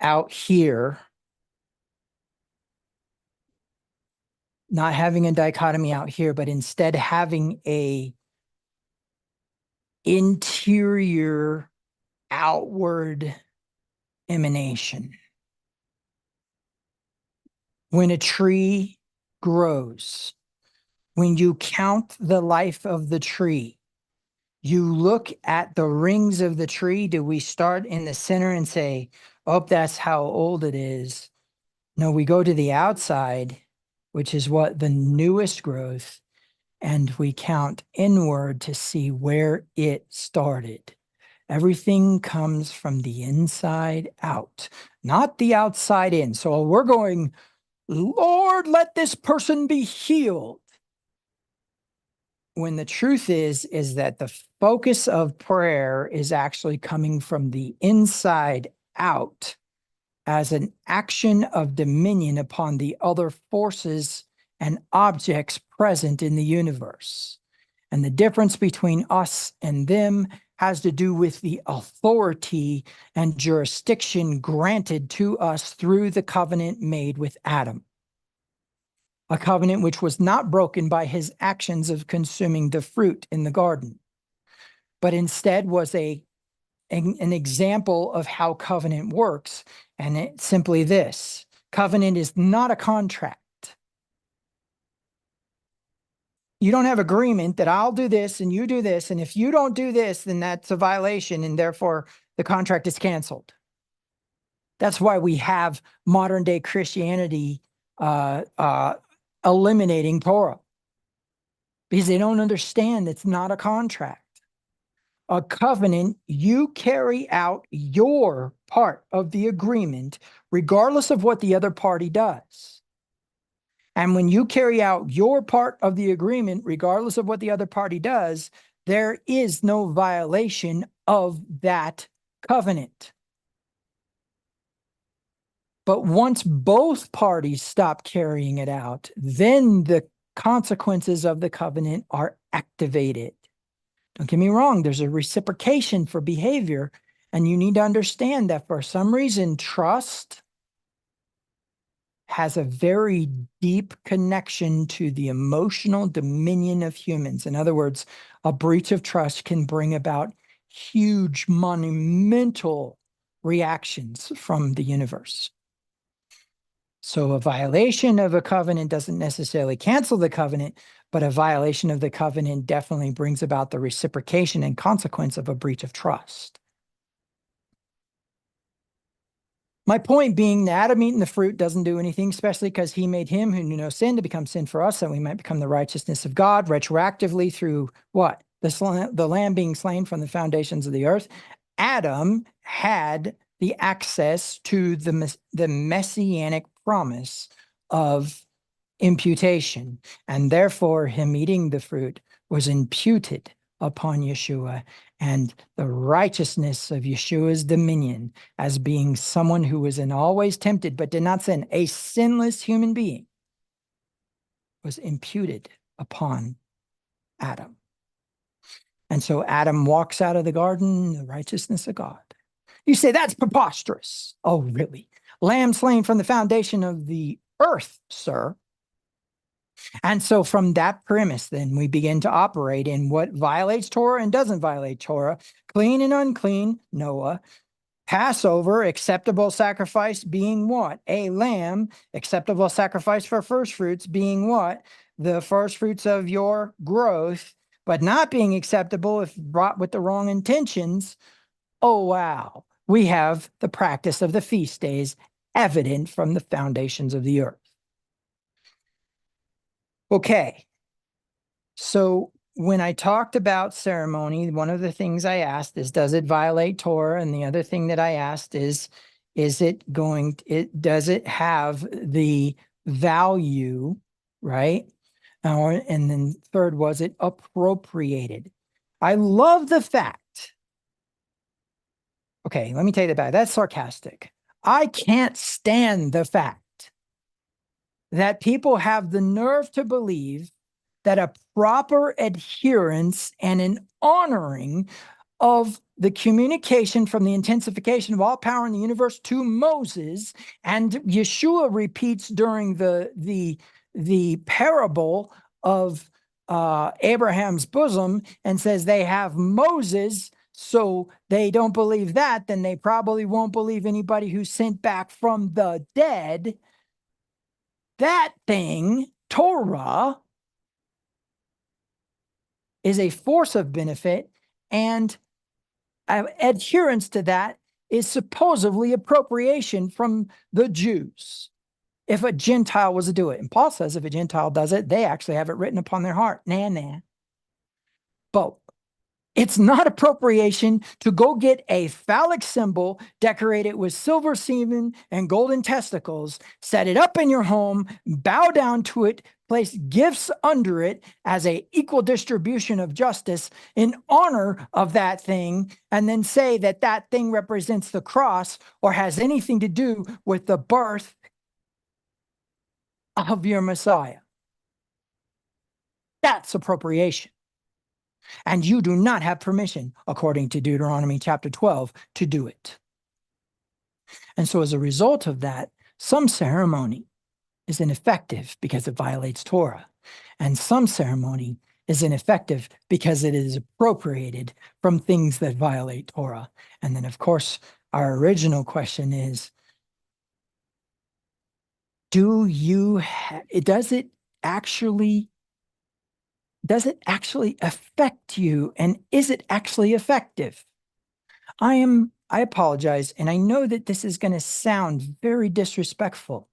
out here, but instead having a interior outward emanation. When a tree grows, when you count the life of the tree, you look at the rings of the tree. Do we start in the center and say, oh, that's how old it is? No, we go to the outside, which is what the newest growth, and we count inward to see where it started. Everything comes from the inside out, not the outside in. So we're going, Lord, let this person be healed. When the truth is that the focus of prayer is actually coming from the inside out as an action of dominion upon the other forces and objects present in the universe. And the difference between us and them has to do with the authority and jurisdiction granted to us through the covenant made with Adam. A covenant which was not broken by his actions of consuming the fruit in the garden, but instead was an example of how covenant works. And it's simply this: covenant is not a contract. You don't have agreement that I'll do this and you do this, and if you don't do this, then that's a violation, and therefore the contract is canceled. That's why we have modern day Christianity eliminating Torah, because they don't understand it's not a contract. A covenant, you carry out your part of the agreement, regardless of what the other party does. And when you carry out your part of the agreement, regardless of what the other party does, there is no violation of that covenant. But once both parties stop carrying it out, then the consequences of the covenant are activated. Don't get me wrong, there's a reciprocation for behavior, and you need to understand that for some reason, trust has a very deep connection to the emotional dominion of humans. In other words, a breach of trust can bring about huge, monumental reactions from the universe. So a violation of a covenant doesn't necessarily cancel the covenant, but a violation of the covenant definitely brings about the reciprocation and consequence of a breach of trust. My point being that Adam eating the fruit doesn't do anything, especially because he made him who knew no sin to become sin for us, that we might become the righteousness of God retroactively through what? The lamb being slain from the foundations of the earth. Adam had the access to the messianic promise of imputation, and therefore him eating the fruit was imputed upon Yeshua, and the righteousness of Yeshua's dominion as being someone who was in always tempted but did not sin, a sinless human being, was imputed upon Adam. And so Adam walks out of the garden, the righteousness of God. You say, that's preposterous. Oh, really? Lamb slain from the foundation of the earth, sir. And so from that premise, then we begin to operate in what violates Torah and doesn't violate Torah. Clean and unclean, Noah. Passover, acceptable sacrifice being what? A lamb. Acceptable sacrifice for first fruits being what? The first fruits of your growth, but not being acceptable if brought with the wrong intentions. Oh, wow. We have the practice of the feast days evident from the foundations of the earth. Okay. So when I talked about ceremony, one of the things I asked is, does it violate Torah? And the other thing that I asked is does it have the value, right? And then third, was it appropriated? I love the fact. Okay, let me take that back. That's sarcastic. I can't stand the fact that people have the nerve to believe that a proper adherence and an honoring of the communication from the intensification of all power in the universe to Moses, and Yeshua repeats during the parable of Abraham's bosom and says they have Moses, so they don't believe that, then they probably won't believe anybody who's sent back from the dead. That thing, Torah, is a force of benefit, and adherence to that is supposedly appropriation from the Jews if a Gentile was to do it. And Paul says if a Gentile does it, they actually have it written upon their heart. Nah. But it's not appropriation to go get a phallic symbol, decorate it with silver semen and golden testicles, set it up in your home, bow down to it, place gifts under it as a equal distribution of justice in honor of that thing, and then say that that thing represents the cross or has anything to do with the birth of your Messiah. That's appropriation. And you do not have permission, according to Deuteronomy chapter 12, to do it. And so as a result of that, some ceremony is ineffective because it violates Torah. And some ceremony is ineffective because it is appropriated from things that violate Torah. And then, of course, our original question is, does it actually affect you, and is it actually effective? I apologize, and I know that this is going to sound very disrespectful,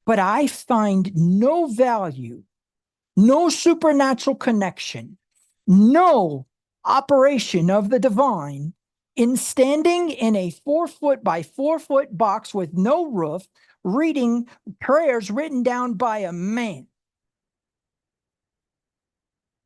but I find no value, no supernatural connection, no operation of the divine in standing in a 4-foot by 4-foot box with no roof, reading prayers written down by a man.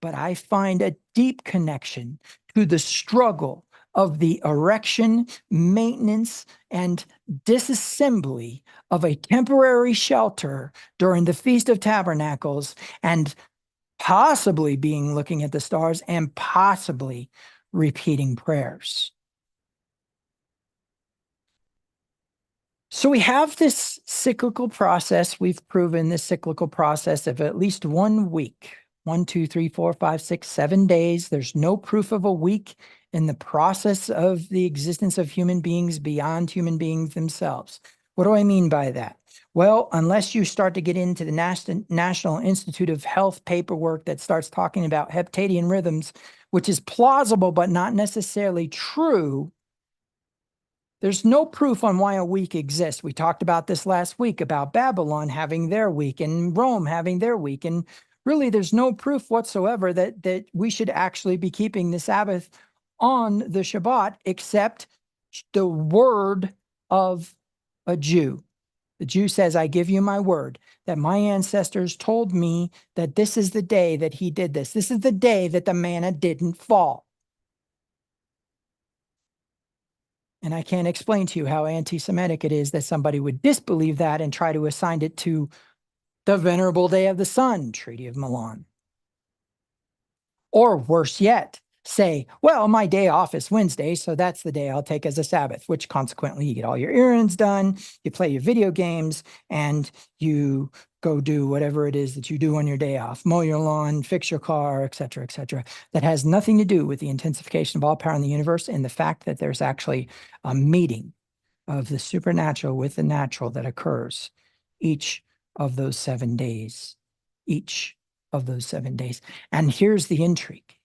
But I find a deep connection to the struggle of the erection, maintenance, and disassembly of a temporary shelter during the Feast of Tabernacles, and possibly looking at the stars and possibly repeating prayers. So we have this cyclical process. We've proven this cyclical process of at least 1 week. 1, 2, 3, 4, 5, 6, 7 days. There's no proof of a week in the process of the existence of human beings beyond human beings themselves. What do I mean by that? Well, unless you start to get into the National Institute of Health paperwork that starts talking about heptadian rhythms, which is plausible but not necessarily true, There's no proof on why a week exists. We talked about this last week about Babylon having their week and Rome having their week. And really, there's no proof whatsoever that we should actually be keeping the Sabbath on the Shabbat, except the word of a Jew. The Jew says, I give you my word that my ancestors told me that this is the day that he did this. This is the day that the manna didn't fall. And I can't explain to you how anti-Semitic it is that somebody would disbelieve that and try to assign it to the Venerable Day of the Sun, Treaty of Milan. Or worse yet, say, well, my day off is Wednesday, so that's the day I'll take as a Sabbath, which consequently you get all your errands done, you play your video games, and you go do whatever it is that you do on your day off, mow your lawn, fix your car, et cetera, et cetera. That has nothing to do with the intensification of all power in the universe and the fact that there's actually a meeting of the supernatural with the natural that occurs each of those 7 days, each of those 7 days. And here's the intrigue.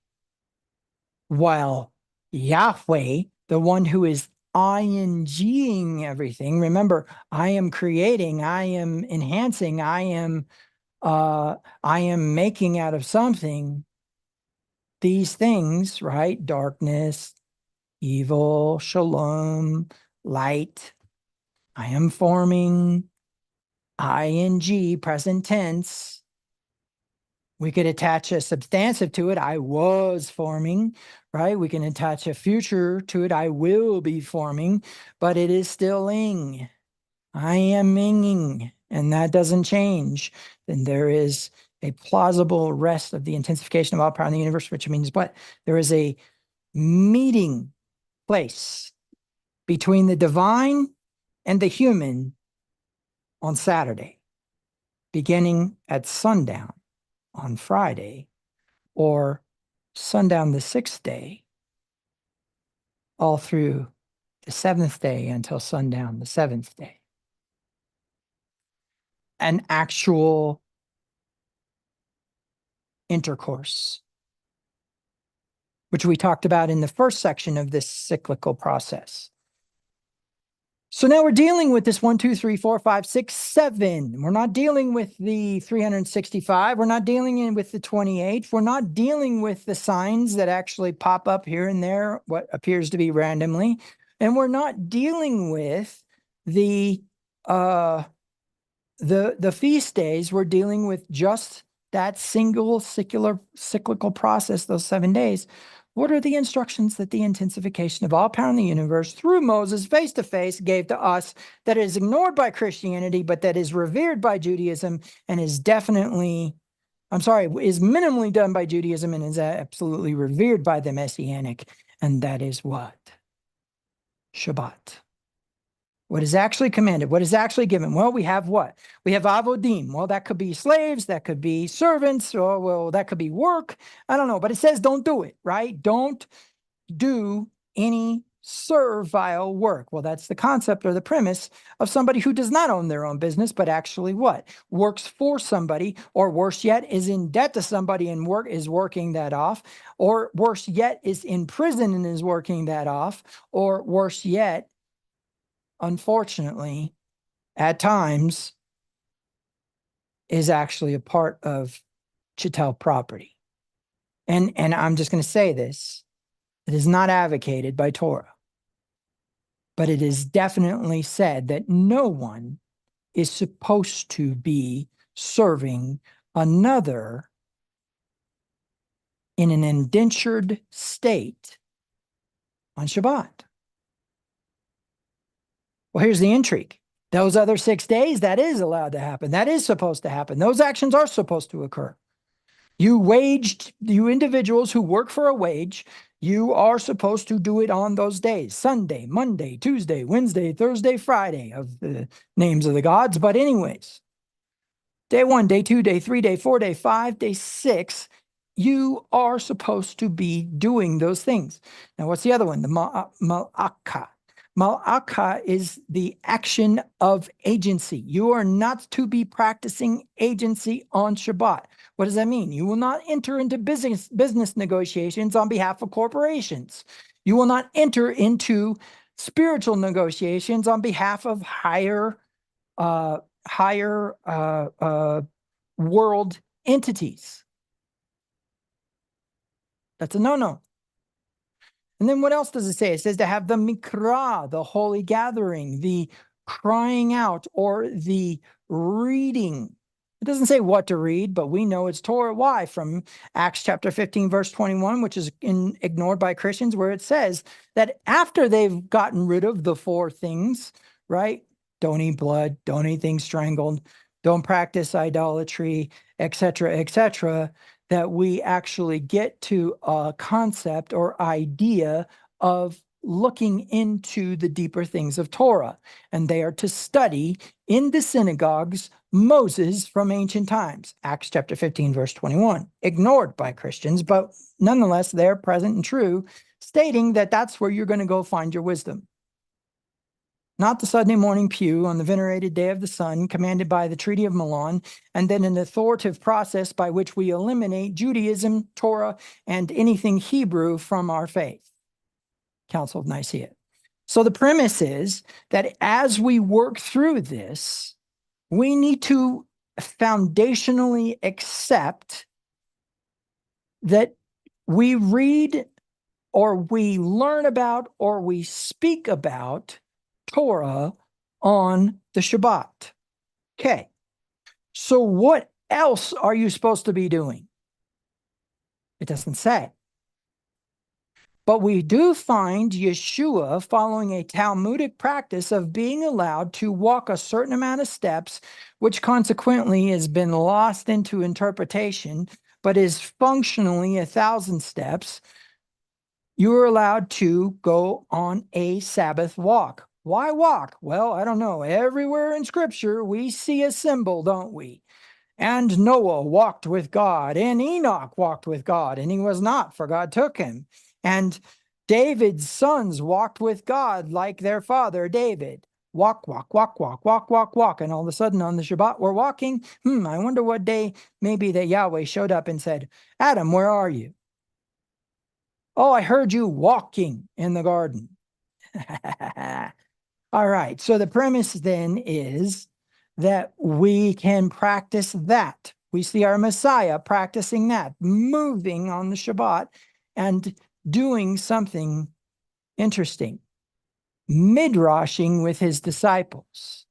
While Yahweh, the one who is ing everything, remember, I am creating, I am enhancing, I am making out of something these things, right? Darkness, evil, shalom, light. I am forming, ing, present tense. We could attach a substantive to it, I was forming, right? We can attach a future to it, I will be forming, but it is still ing. I am inging, and that doesn't change. Then there is a plausible rest of the intensification of all power in the universe, which means what? There is a meeting place between the divine and the human on Saturday, beginning at sundown on Friday, or sundown the 6th day, all through the 7th day until sundown the 7th day. An actual intercourse, which we talked about in the first section of this cyclical process. So now we're dealing with this 1, 2, 3, 4, 5, 6, 7. We're not dealing with the 365. We're not dealing with the 28. We're not dealing with the signs that actually pop up here and there, what appears to be randomly. And we're not dealing with the feast days. We're dealing with just that single cyclical process, those 7 days. What are the instructions that the intensification of all power in the universe through Moses face to face gave to us that is ignored by Christianity, but that is revered by Judaism and is definitely, is minimally done by Judaism and is absolutely revered by the Messianic? And that is what? Shabbat. What is actually commanded? What is actually given? Well, we have what? We have avodim. Well, that could be slaves. That could be servants. Or, well, that could be work. I don't know. But it says don't do it, right? Don't do any servile work. Well, that's the concept or the premise of somebody who does not own their own business, but actually what? Works for somebody, or worse yet, is in debt to somebody and is working that off, or worse yet, is in prison and is working that off, or worse yet, unfortunately, at times, is actually a part of chattel property. And I'm just going to say this. It is not advocated by Torah. But it is definitely said that no one is supposed to be serving another in an indentured state on Shabbat. Well, here's the intrigue. Those other 6 days, that is allowed to happen. That is supposed to happen. Those actions are supposed to occur. You individuals who work for a wage, you are supposed to do it on those days. Sunday, Monday, Tuesday, Wednesday, Thursday, Friday, of the names of the gods. But anyways, day 1, day 2, day 3, day 4, day 5, day 6, you are supposed to be doing those things. Now, what's the other one? The mal'aka. Mal'aka is the action of agency. You are not to be practicing agency on Shabbat. What does that mean? You will not enter into business negotiations on behalf of corporations. You will not enter into spiritual negotiations on behalf of higher world entities. That's a no-no. And then what else does it say? It says to have the mikra, the holy gathering, the crying out, or the reading. It doesn't say what to read, but we know it's Torah. Why? From Acts chapter 15, verse 21, which is ignored by Christians, where it says that after they've gotten rid of the four things, right? Don't eat blood, don't eat things strangled, don't practice idolatry, etc., that we actually get to a concept or idea of looking into the deeper things of Torah. And they are to study in the synagogues Moses from ancient times. Acts chapter 15, verse 21. Ignored by Christians, but nonetheless, they're present and true, stating that that's where you're going to go find your wisdom. Not the Sunday morning pew on the venerated day of the sun, commanded by the Treaty of Milan, and then an authoritative process by which we eliminate Judaism, Torah, and anything Hebrew from our faith. Council of Nicaea. So the premise is that as we work through this, we need to foundationally accept that we read or we learn about or we speak about Torah on the Shabbat. Okay. So what else are you supposed to be doing? It doesn't say. But we do find Yeshua following a Talmudic practice of being allowed to walk a certain amount of steps, which consequently has been lost into interpretation, but is functionally 1,000 steps. You are allowed to go on a Sabbath walk. Why walk? Well, I don't know. Everywhere in Scripture, we see a symbol, don't we? And Noah walked with God, and Enoch walked with God, and he was not, for God took him. And David's sons walked with God like their father David. Walk, walk, walk, walk, walk, walk, walk. And all of a sudden on the Shabbat, we're walking. I wonder what day maybe that Yahweh showed up and said, Adam, where are you? Oh, I heard you walking in the garden. All right. So the premise then is that we can practice that. We see our Messiah practicing that, moving on the Shabbat and doing something interesting, midrashing with his disciples,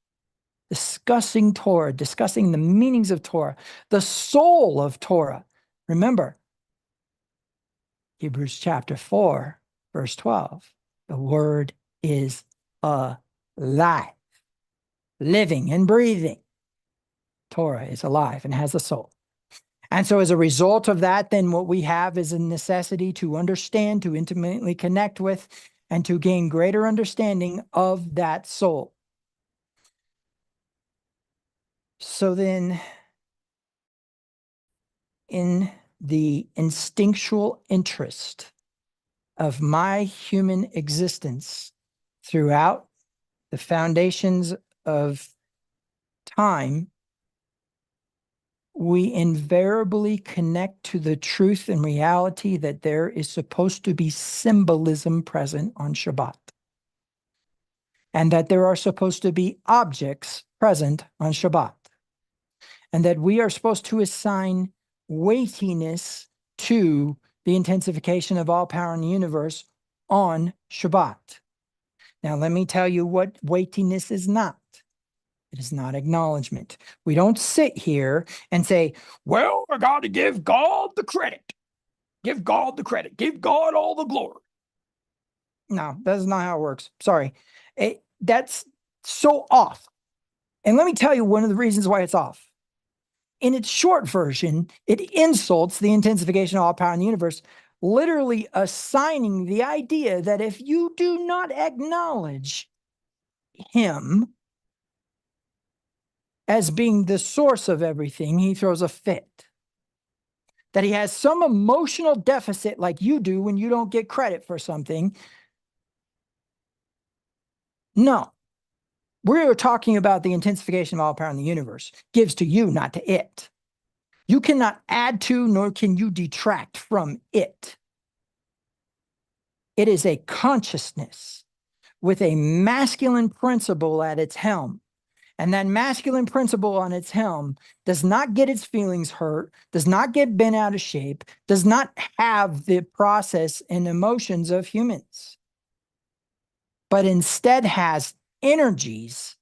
discussing Torah, discussing the meanings of Torah, the soul of Torah. Remember, Hebrews chapter 4, verse 12, the word is alive, living and breathing. Torah is alive and has a soul. And so as a result of that, then what we have is a necessity to understand, to intimately connect with, and to gain greater understanding of that soul. So then, in the instinctual interest of my human existence throughout the foundations of time, we invariably connect to the truth and reality that there is supposed to be symbolism present on Shabbat, and that there are supposed to be objects present on Shabbat, and that we are supposed to assign weightiness to the intensification of all power in the universe on Shabbat. Now, let me tell you what weightiness is not. It is not acknowledgement. We don't sit here and say, well, I got to give God the credit. Give God the credit. Give God all the glory. No, that's not how it works. Sorry. That's so off. And let me tell you one of the reasons why it's off. In its short version, it insults the intensification of all power in the universe, literally assigning the idea that if you do not acknowledge him as being the source of everything, he throws a fit. That he has some emotional deficit like you do when you don't get credit for something. No. We're talking about the intensification of all power in the universe. Gives to you, not to it. You cannot add to, nor can you detract from it. It is a consciousness with a masculine principle at its helm. And that masculine principle on its helm does not get its feelings hurt, does not get bent out of shape, does not have the process and emotions of humans, but instead has energies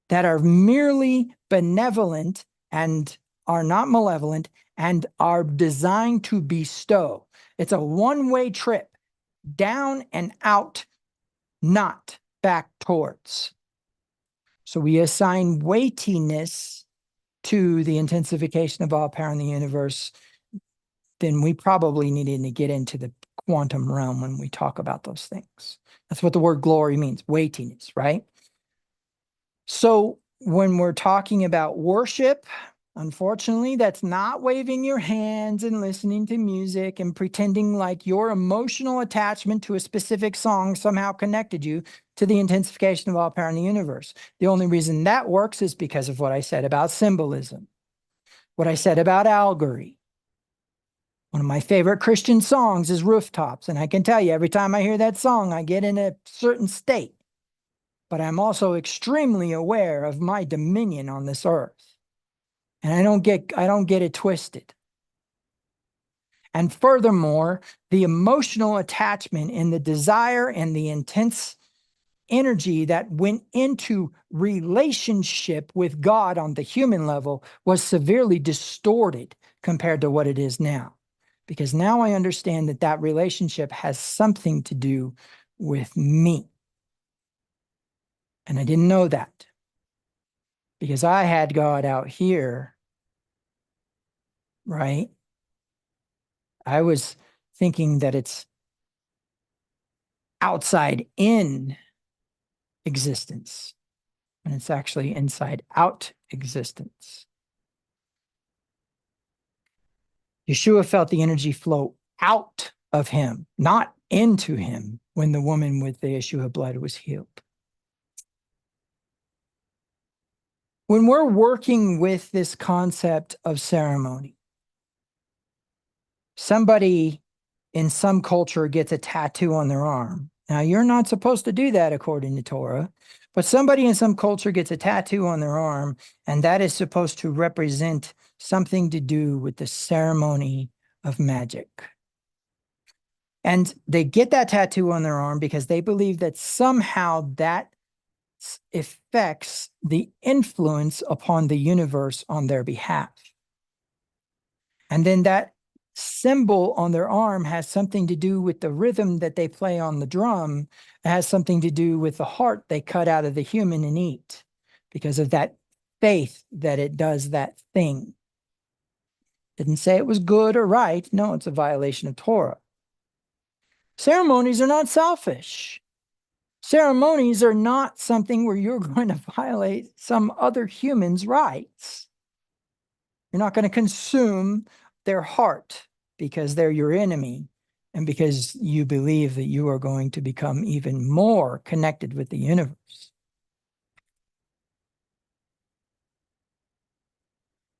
that are merely benevolent and are not malevolent and are designed to bestow. It's a one-way trip, down and out, not back towards. So we assign weightiness to the intensification of all power in the universe. Then we probably needed to get into the quantum realm when we talk about those things. That's what the word glory means, weightiness, right? So when we're talking about worship, unfortunately, that's not waving your hands and listening to music and pretending like your emotional attachment to a specific song somehow connected you to the intensification of all power in the universe. The only reason that works is because of what I said about symbolism, what I said about allegory. One of my favorite Christian songs is Rooftops, and I can tell you every time I hear that song, I get in a certain state. But I'm also extremely aware of my dominion on this earth. And I don't get it twisted. And furthermore, the emotional attachment and the desire and the intense energy that went into relationship with God on the human level was severely distorted compared to what it is now. Because now I understand that that relationship has something to do with me. And I didn't know that. Because I had God out here, right? I was thinking that it's outside in existence, and it's actually inside out existence. Yeshua felt the energy flow out of him, not into him, when the woman with the issue of blood was healed. When we're working with this concept of ceremony, somebody in some culture gets a tattoo on their arm. Now, you're not supposed to do that according to Torah, but somebody in some culture gets a tattoo on their arm, and that is supposed to represent something to do with the ceremony of magic. And they get that tattoo on their arm because they believe that somehow that affects the influence upon the universe on their behalf. And then that symbol on their arm has something to do with the rhythm that they play on the drum. It has something to do with the heart they cut out of the human and eat because of that faith that it does that thing. Didn't say it was good or right. No, it's a violation of Torah. Ceremonies are not selfish. Ceremonies are not something where you're going to violate some other human's rights. You're not going to consume their heart because they're your enemy and because you believe that you are going to become even more connected with the universe.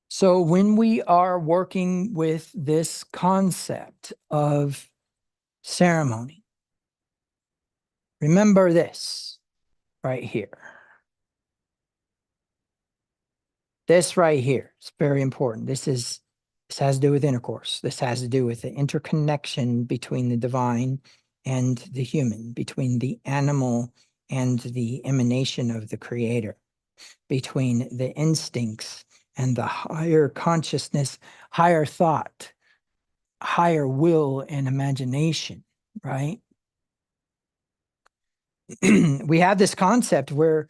So when we are working with this concept of ceremony, remember this right here. This right here is very important. This has to do with intercourse. This has to do with the interconnection between the divine and the human, between the animal and the emanation of the creator, between the instincts and the higher consciousness, higher thought, higher will and imagination, right? We have this concept where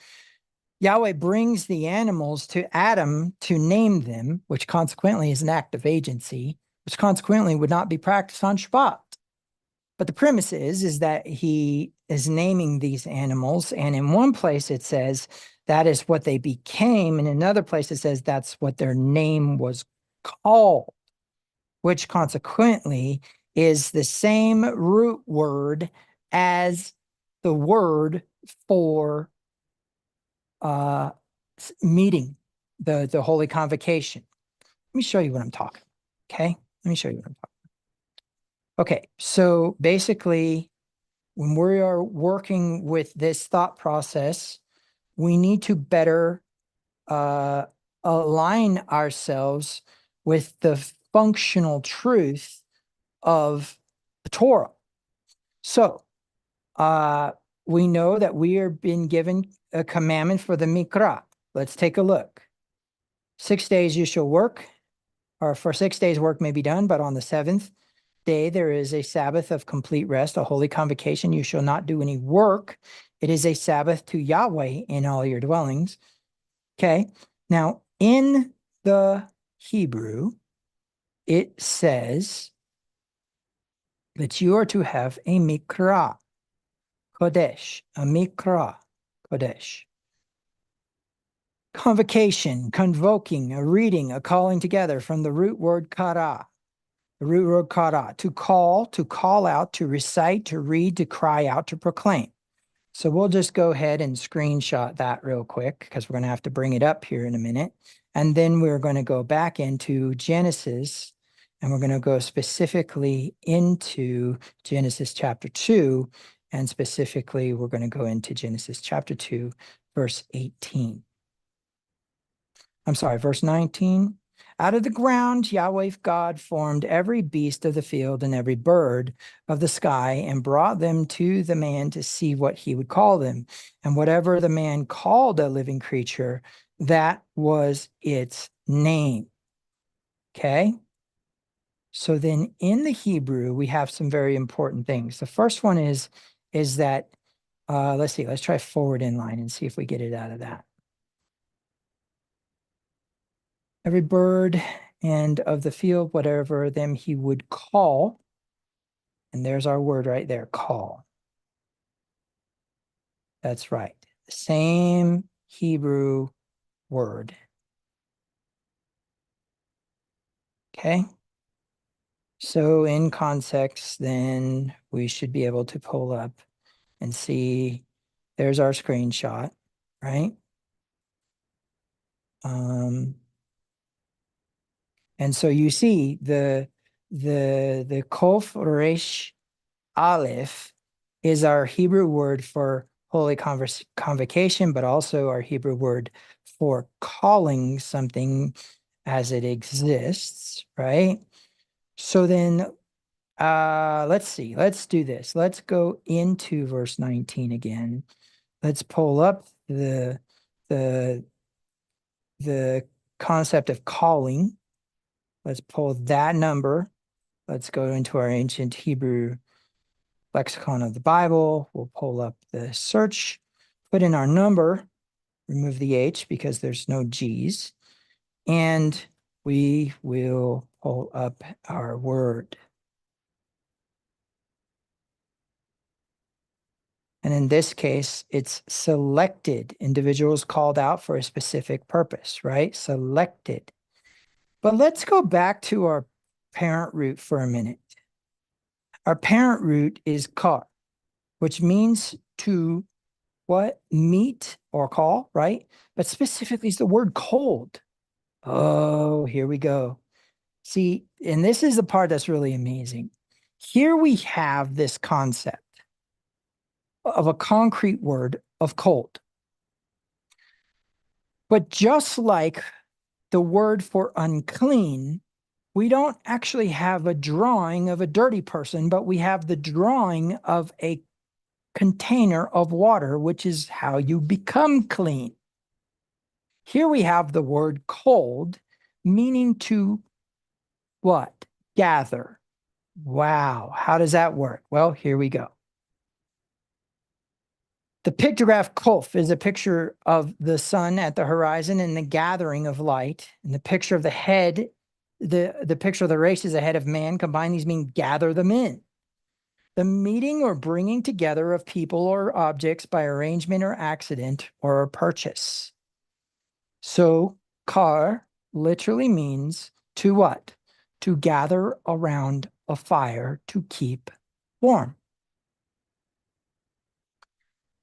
Yahweh brings the animals to Adam to name them, which consequently is an act of agency, which consequently would not be practiced on Shabbat. But the premise is that he is naming these animals, and in one place it says that is what they became, and in another place it says that's what their name was called, which consequently is the same root word as the word for meeting, the holy convocation. Let me show you what I'm talking. Okay, let me show you what I'm talking. Okay, so basically when we are working with this thought process, we need to better align ourselves with the functional truth of the Torah. So we know that we are being given a commandment for the Mikra. Let's take a look. 6 days you shall work, or for 6 days work may be done, but on the seventh day there is a Sabbath of complete rest, a holy convocation. You shall not do any work. It is a Sabbath to Yahweh in all your dwellings. Okay. Now, in the Hebrew, it says that you are to have a Mikra Kodesh, a Mikra Kodesh. Convocation, convoking, a reading, a calling together from the root word kara. The root word kara, to call out, to recite, to read, to cry out, to proclaim. So we'll just go ahead and screenshot that real quick because we're going to have to bring it up here in a minute. And then we're going to go back into Genesis and we're going to go specifically into Genesis chapter 2. And specifically, we're going to go into Genesis chapter 2, verse 18. I'm sorry, verse 19. Out of the ground, Yahweh God formed every beast of the field and every bird of the sky and brought them to the man to see what he would call them. And whatever the man called a living creature, that was its name. Okay. So then in the Hebrew, we have some very important things. The first one is that, let's see, let's try forward in line and see if we get it out of that. Every bird and of the field, whatever them he would call. And there's our word right there, call. That's right. The same Hebrew word. Okay. So in context, then we should be able to pull up and see, there's our screenshot, right? And so you see the Kof Resh Aleph is our Hebrew word for holy convocation, but also our Hebrew word for calling something as it exists, right? So then let's see, let's do this. Let's go into verse 19 again. Let's pull up the concept of calling. Let's pull that number. Let's go into our ancient Hebrew lexicon of the Bible. We'll pull up the search, put in our number, remove the H because there's no G's, and we will pull up our word. And in this case, it's selected, individuals called out for a specific purpose, right? Selected. But let's go back to our parent root for a minute. Our parent root is kar, which means to what? Meet or call, right? But specifically is the word cold. Oh, here we go. See, and this is the part that's really amazing. Here we have this concept of a concrete word of cold. But just like the word for unclean, we don't actually have a drawing of a dirty person, but we have the drawing of a container of water, which is how you become clean. Here we have the word cold, meaning to what? Gather. Wow. How does that work? Well, here we go. The pictograph Kolf is a picture of the sun at the horizon and the gathering of light. And the picture of the head, the picture of the race is a head of man. Combine these mean gather them in. The meeting or bringing together of people or objects by arrangement or accident or a purchase. So kar literally means to what? To gather around a fire to keep warm.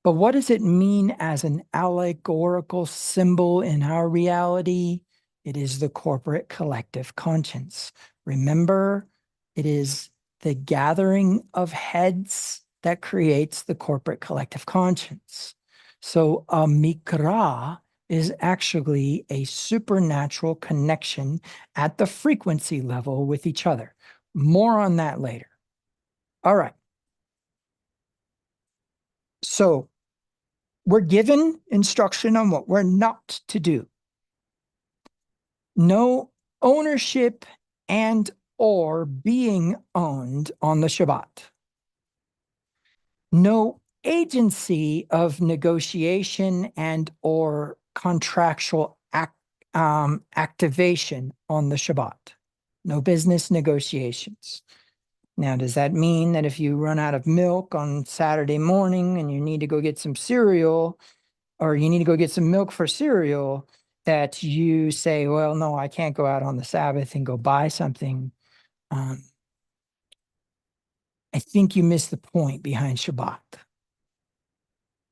But what does it mean as an allegorical symbol in our reality? It is the corporate collective conscience. Remember, it is the gathering of heads that creates the corporate collective conscience. So a mikra is actually a supernatural connection at the frequency level with each other. More on that later. All right. So we're given instruction on what we're not to do. No ownership and or being owned on the Shabbat. No agency of negotiation and or contractual activation on the Shabbat. No business negotiations. Now, does that mean that if you run out of milk on Saturday morning and you need to go get some cereal, or you need to go get some milk for cereal, that you say, well, no, I can't go out on the Sabbath and go buy something? I think you missed the point behind Shabbat.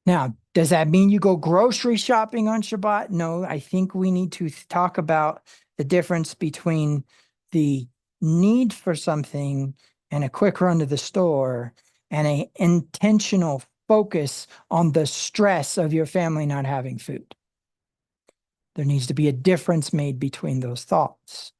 Now, does that mean you go grocery shopping on Shabbat? No, I think we need to talk about the difference between the need for something and a quick run to the store and an intentional focus on the stress of your family not having food. There needs to be a difference made between those thoughts.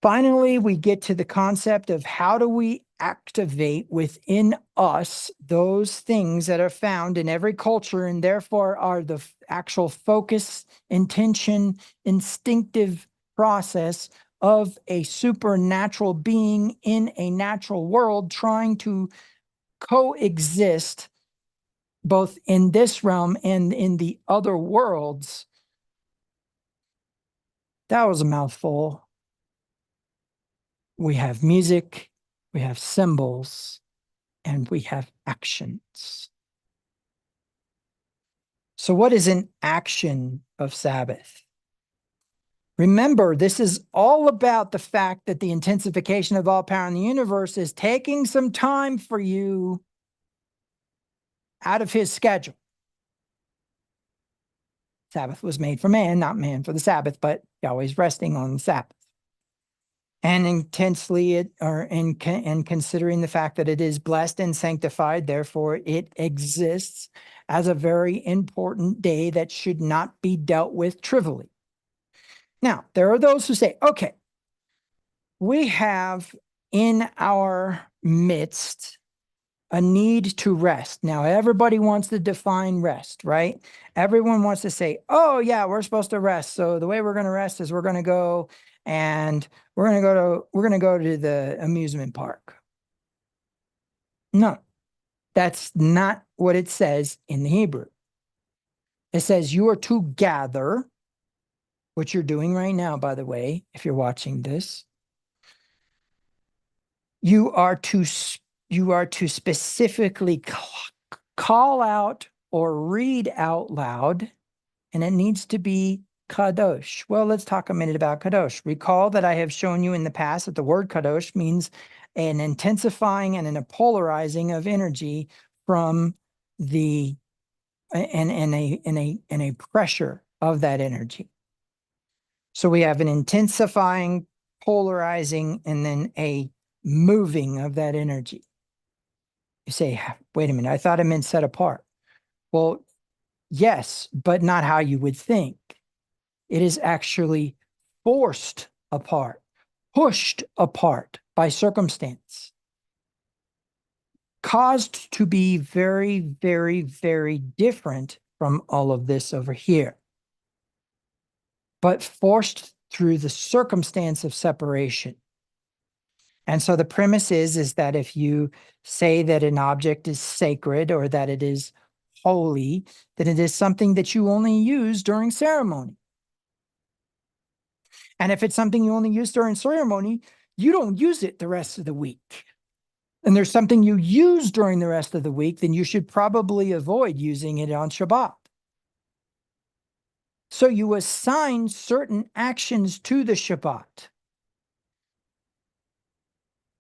Finally, we get to the concept of how do we activate within us those things that are found in every culture and therefore are the actual focus, intention, instinctive process of a supernatural being in a natural world trying to coexist both in this realm and in the other worlds. That was a mouthful. We have music, we have symbols, and we have actions. So what is an action of Sabbath? Remember, this is all about the fact that the intensification of all power in the universe is taking some time for you out of his schedule. Sabbath was made for man, not man for the Sabbath, but Yahweh's resting on the Sabbath. And intensely and considering the fact that it is blessed and sanctified, therefore it exists as a very important day that should not be dealt with trivially. Now, there are those who say, okay, we have in our midst a need to rest. Now, everybody wants to define rest, right? Everyone wants to say, oh yeah, we're supposed to rest. So the way we're going to rest is we're going to go to the amusement park. No, that's not what it says in the Hebrew. It says you are to gather, which you're doing right now, by the way, if you're watching this. You are to specifically call out or read out loud, and it needs to be kadosh. Well, let's talk a minute about kadosh. Recall that I have shown you in the past that the word kadosh means an intensifying and a polarizing of energy from the and a pressure of that energy. So we have an intensifying, polarizing, and then a moving of that energy. You say, wait a minute, I thought it meant set apart. Well, yes, but not how you would think. It is actually forced apart, pushed apart by circumstance, caused to be very, very, very different from all of this over here, but forced through the circumstance of separation. And so the premise is that if you say that an object is sacred or that it is holy, then it is something that you only use during ceremony. And if it's something you only use during ceremony, you don't use it the rest of the week. And there's something you use during the rest of the week, then you should probably avoid using it on Shabbat. So you assign certain actions to the Shabbat.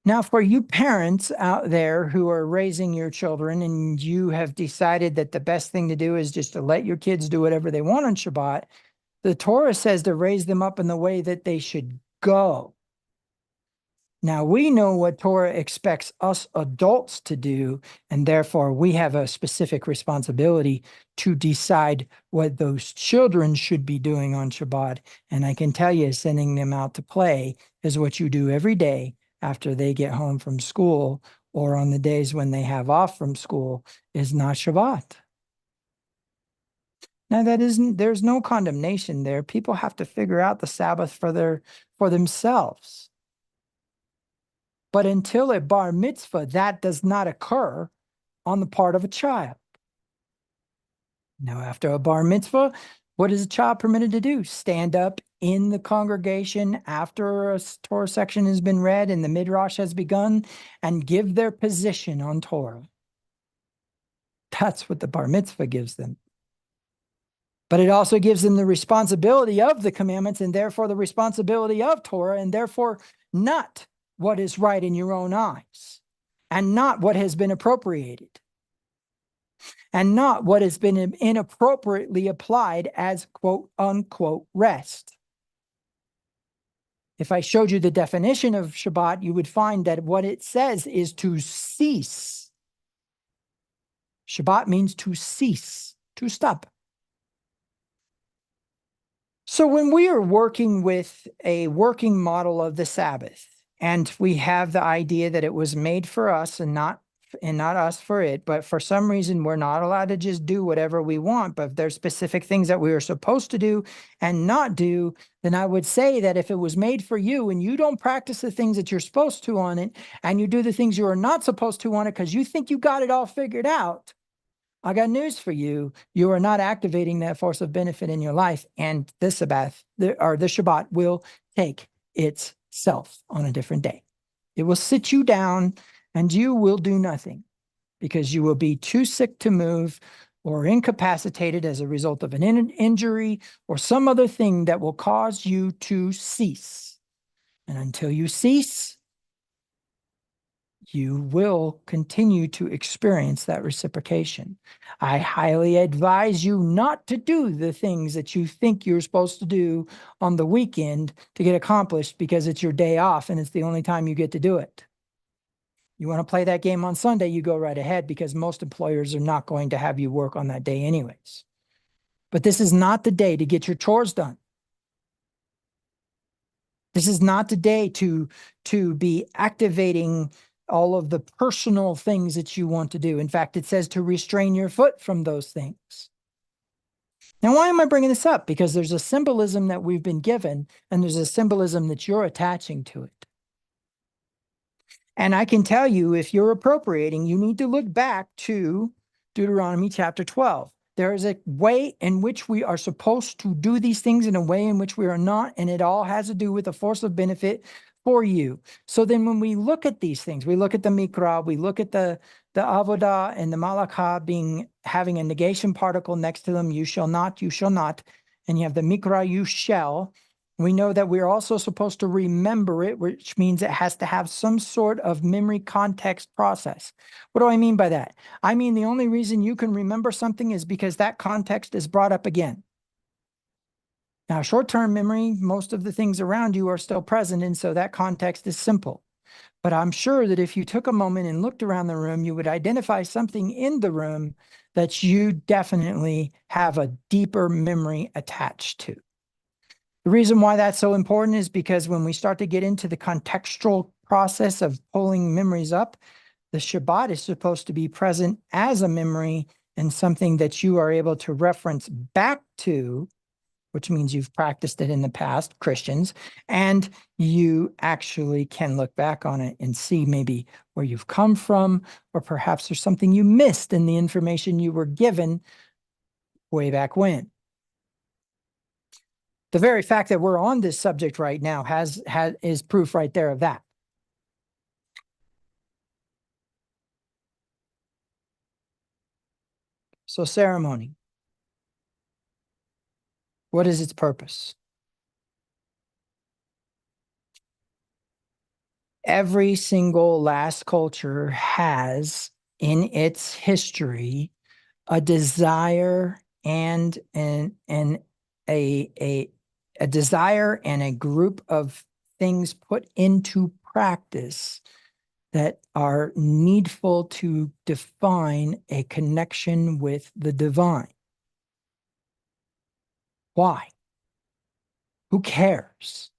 Now, for you parents out there who are raising your children and you have decided that the best thing to do is just to let your kids do whatever they want on Shabbat, the Torah says to raise them up in the way that they should go, Now we know what Torah expects us adults to do, and therefore we have a specific responsibility to decide what those children should be doing on Shabbat. And I can tell you, sending them out to play is what you do every day after they get home from school, or on the days when they have off from school, is not Shabbat. Now there's no condemnation there. People have to figure out the Sabbath for themselves. But until a bar mitzvah, that does not occur on the part of a child. Now, after a bar mitzvah, what is a child permitted to do? Stand up in the congregation after a Torah section has been read and the midrash has begun and give their position on Torah. That's what the bar mitzvah gives them. But it also gives them the responsibility of the commandments, and therefore the responsibility of Torah, and therefore not what is right in your own eyes, and not what has been appropriated, and not what has been inappropriately applied as quote unquote rest. If I showed you the definition of Shabbat, you would find that what it says is to cease. Shabbat means to cease, to stop. So when we are working with a working model of the Sabbath, and we have the idea that it was made for us and not us for it, but for some reason we're not allowed to just do whatever we want, but if there's specific things that we are supposed to do and not do, then I would say that if it was made for you and you don't practice the things that you're supposed to on it, and you do the things you are not supposed to on it because you think you got it all figured out, I got news for you. You are not activating that force of benefit in your life, and the Sabbath, the Shabbat will take itself on a different day. It will sit you down and you will do nothing because you will be too sick to move or incapacitated as a result of an injury or some other thing that will cause you to cease. And until you cease, you will continue to experience that reciprocation. I highly advise you not to do the things that you think you're supposed to do on the weekend to get accomplished because it's your day off and it's the only time you get to do it. You want to play that game on Sunday, you go right ahead because most employers are not going to have you work on that day anyways. But this is not the day to get your chores done. This is not the day to be activating all of the personal things that you want to do. In fact, it says to restrain your foot from those things. Now, why am I bringing this up? Because there's a symbolism that we've been given, and there's a symbolism that you're attaching to it. And I can tell you, if you're appropriating, you need to look back to Deuteronomy chapter 12. There is a way in which we are supposed to do these things in a way in which we are not, and it all has to do with the force of benefit for you. So then when we look at these things, we look at the mikra, we look at the avodah and the malakah having a negation particle next to them, you shall not, and you have the mikra, you shall. We know that we're also supposed to remember it, which means it has to have some sort of memory context process. What do I mean by that? I mean, the only reason you can remember something is because that context is brought up again. Now, short-term memory, most of the things around you are still present, and so that context is simple. But I'm sure that if you took a moment and looked around the room, you would identify something in the room that you definitely have a deeper memory attached to. The reason why that's so important is because when we start to get into the contextual process of pulling memories up, the Shabbat is supposed to be present as a memory and something that you are able to reference back to, which means you've practiced it in the past, Christians, and you actually can look back on it and see maybe where you've come from, or perhaps there's something you missed in the information you were given way back when. The very fact that we're on this subject right now is proof right there of that. So ceremony. What is its purpose? Every single last culture has in its history a desire and a desire and a group of things put into practice that are needful to define a connection with the divine. Why? Who cares?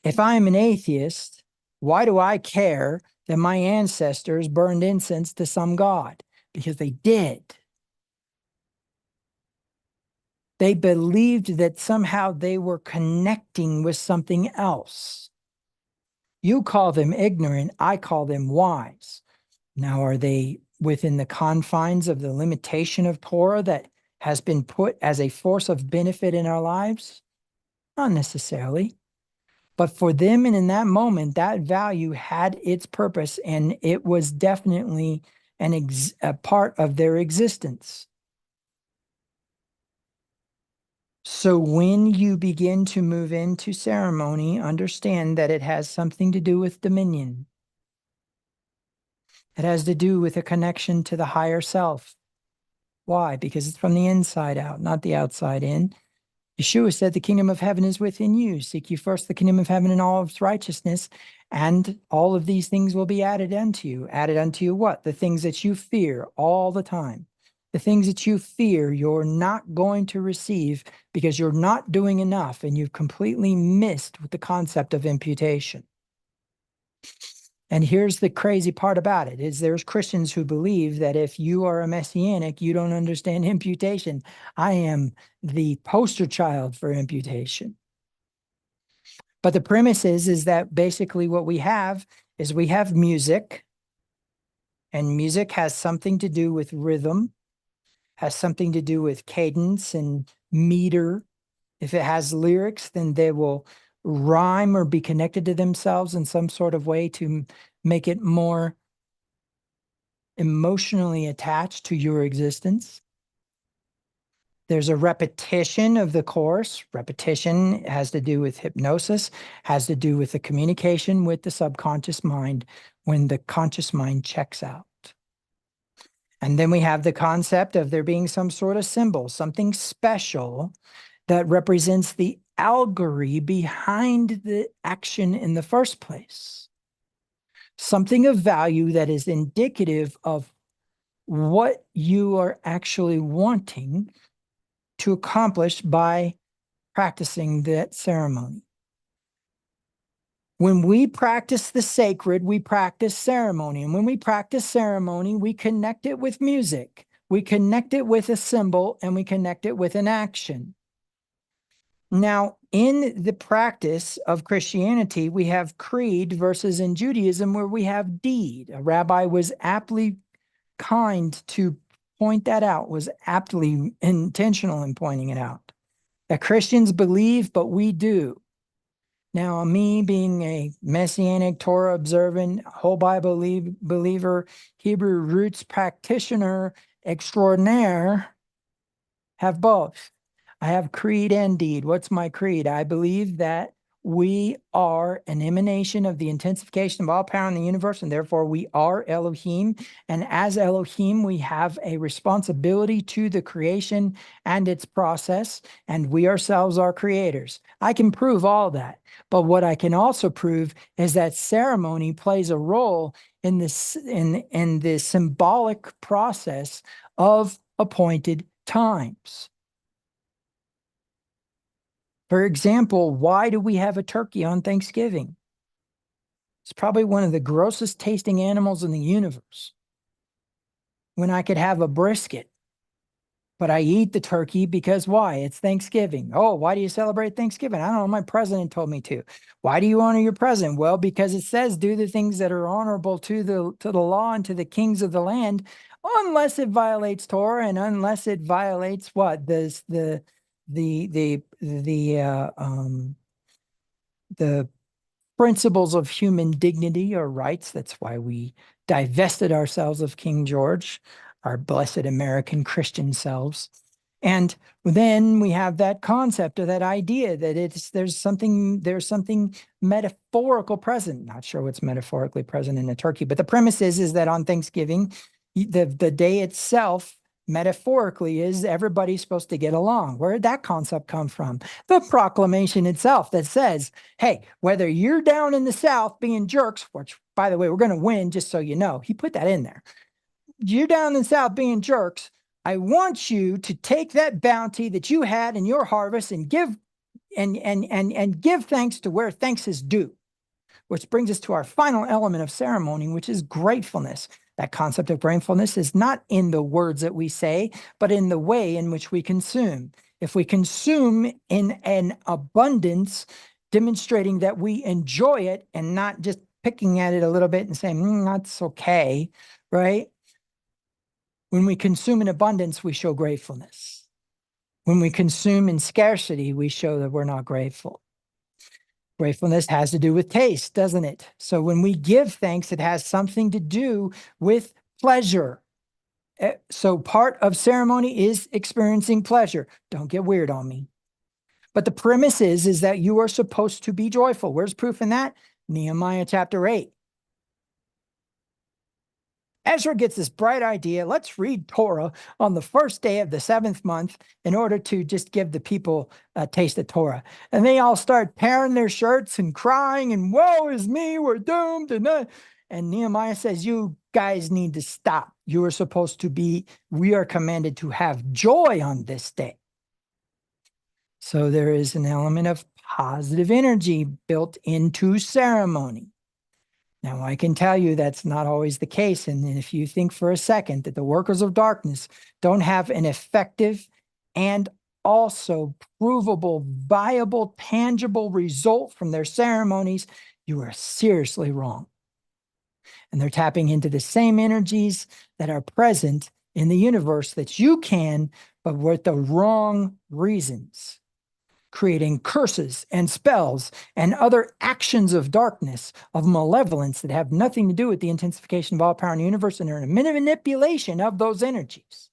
If I'm an atheist, why do I care that my ancestors burned incense to some god? Because they did. They believed that somehow they were connecting with something else. You call them ignorant, I call them wise. Now, are they within the confines of the limitation of Torah that has been put as a force of benefit in our lives? Not necessarily. But for them and in that moment, that value had its purpose, and it was definitely a part of their existence. So when you begin to move into ceremony, understand that it has something to do with dominion. It has to do with a connection to the higher self. Why? Because it's from the inside out, not the outside in. Yeshua said, the kingdom of heaven is within you. Seek you first the kingdom of heaven and all of its righteousness, and all of these things will be added unto you. Added unto you what? The things that you fear all the time. The things that you fear, you're not going to receive because you're not doing enough, and you've completely missed with the concept of imputation. And here's the crazy part about it, is there's Christians who believe that if you are a Messianic, you don't understand imputation. I am the poster child for imputation. But the premise is that basically what we have is we have music, and music has something to do with rhythm, has something to do with cadence and meter. If it has lyrics, then they will rhyme or be connected to themselves in some sort of way to make it more emotionally attached to your existence. There's a repetition of the course. Repetition has to do with hypnosis, has to do with the communication with the subconscious mind when the conscious mind checks out. And then we have the concept of there being some sort of symbol, something special that represents the allegory behind the action in the first place. Something of value that is indicative of what you are actually wanting to accomplish by practicing that ceremony. When we practice the sacred, we practice ceremony. And when we practice ceremony, we connect it with music. We connect it with a symbol, and we connect it with an action. Now, in the practice of Christianity, we have creed versus in Judaism where we have deed. A rabbi was aptly kind to point that out, was aptly intentional in pointing it out. That Christians believe, but we do. Now, me being a Messianic, Torah observant, whole Bible believer, Hebrew roots practitioner extraordinaire, have both. I have creed and deed. What's my creed? I believe that we are an emanation of the intensification of all power in the universe, and therefore we are Elohim. And as Elohim, we have a responsibility to the creation and its process, and we ourselves are creators. I can prove all that. But what I can also prove is that ceremony plays a role in this in the symbolic process of appointed times. For example, why do we have a turkey on Thanksgiving? It's probably one of the grossest tasting animals in the universe. When I could have a brisket, but I eat the turkey because why? It's Thanksgiving. Oh, why do you celebrate Thanksgiving? I don't know. My president told me to. Why do you honor your president? Well, because it says do the things that are honorable to the law and to the kings of the land, unless it violates Torah and unless it violates what? The principles of human dignity or rights. That's why we divested ourselves of King George, our blessed American Christian selves. And then we have that concept or that idea that there's something metaphorical present. Not sure what's metaphorically present in a turkey, but the premise is that on Thanksgiving, the day itself, metaphorically is everybody's supposed to get along. Where did that concept come from? The proclamation itself that says, hey, whether you're down in the South being jerks, which, by the way, we're going to win, just so you know, he put that in there. You're down in the South being jerks. I want you to take that bounty that you had in your harvest and give and give thanks to where thanks is due. Which brings us to our final element of ceremony, which is gratefulness. That concept of gratefulness is not in the words that we say, but in the way in which we consume. If we consume in an abundance, demonstrating that we enjoy it and not just picking at it a little bit and saying, that's okay, right? When we consume in abundance, we show gratefulness. When we consume in scarcity, we show that we're not grateful. Gratefulness has to do with taste, doesn't it? So when we give thanks, it has something to do with pleasure. So part of ceremony is experiencing pleasure. Don't get weird on me. But the premise is that you are supposed to be joyful. Where's proof in that? Nehemiah chapter 8. Ezra gets this bright idea. Let's read Torah on the first day of the 7th month in order to just give the people a taste of Torah. And they all start tearing their shirts and crying and woe is me, we're doomed. And Nehemiah says, you guys need to stop. You are supposed to be, we are commanded to have joy on this day. So there is an element of positive energy built into ceremony. Now, I can tell you that's not always the case. And if you think for a second that the workers of darkness don't have an effective and also provable, viable, tangible result from their ceremonies, you are seriously wrong. And they're tapping into the same energies that are present in the universe that you can, but with the wrong reasons. Creating curses and spells and other actions of darkness, of malevolence that have nothing to do with the intensification of all power in the universe and are a manipulation of those energies.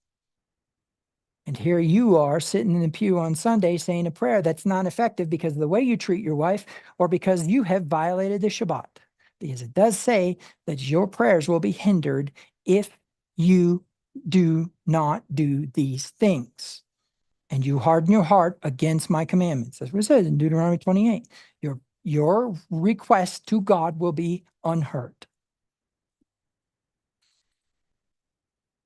And here you are sitting in the pew on Sunday saying a prayer that's not effective because of the way you treat your wife or because you have violated the Shabbat. Because it does say that your prayers will be hindered if you do not do these things. And you harden your heart against my commandments. That's what it says in Deuteronomy 28. Your request to God will be unheard.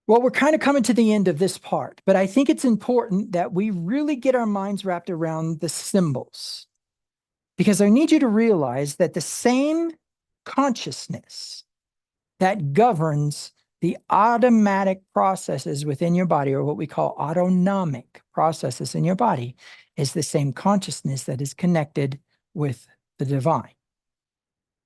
Well, we're kind of coming to the end of this part, but I think it's important that we really get our minds wrapped around the symbols. Because I need you to realize that the same consciousness that governs the automatic processes within your body, or what we call autonomic processes in your body, is the same consciousness that is connected with the divine.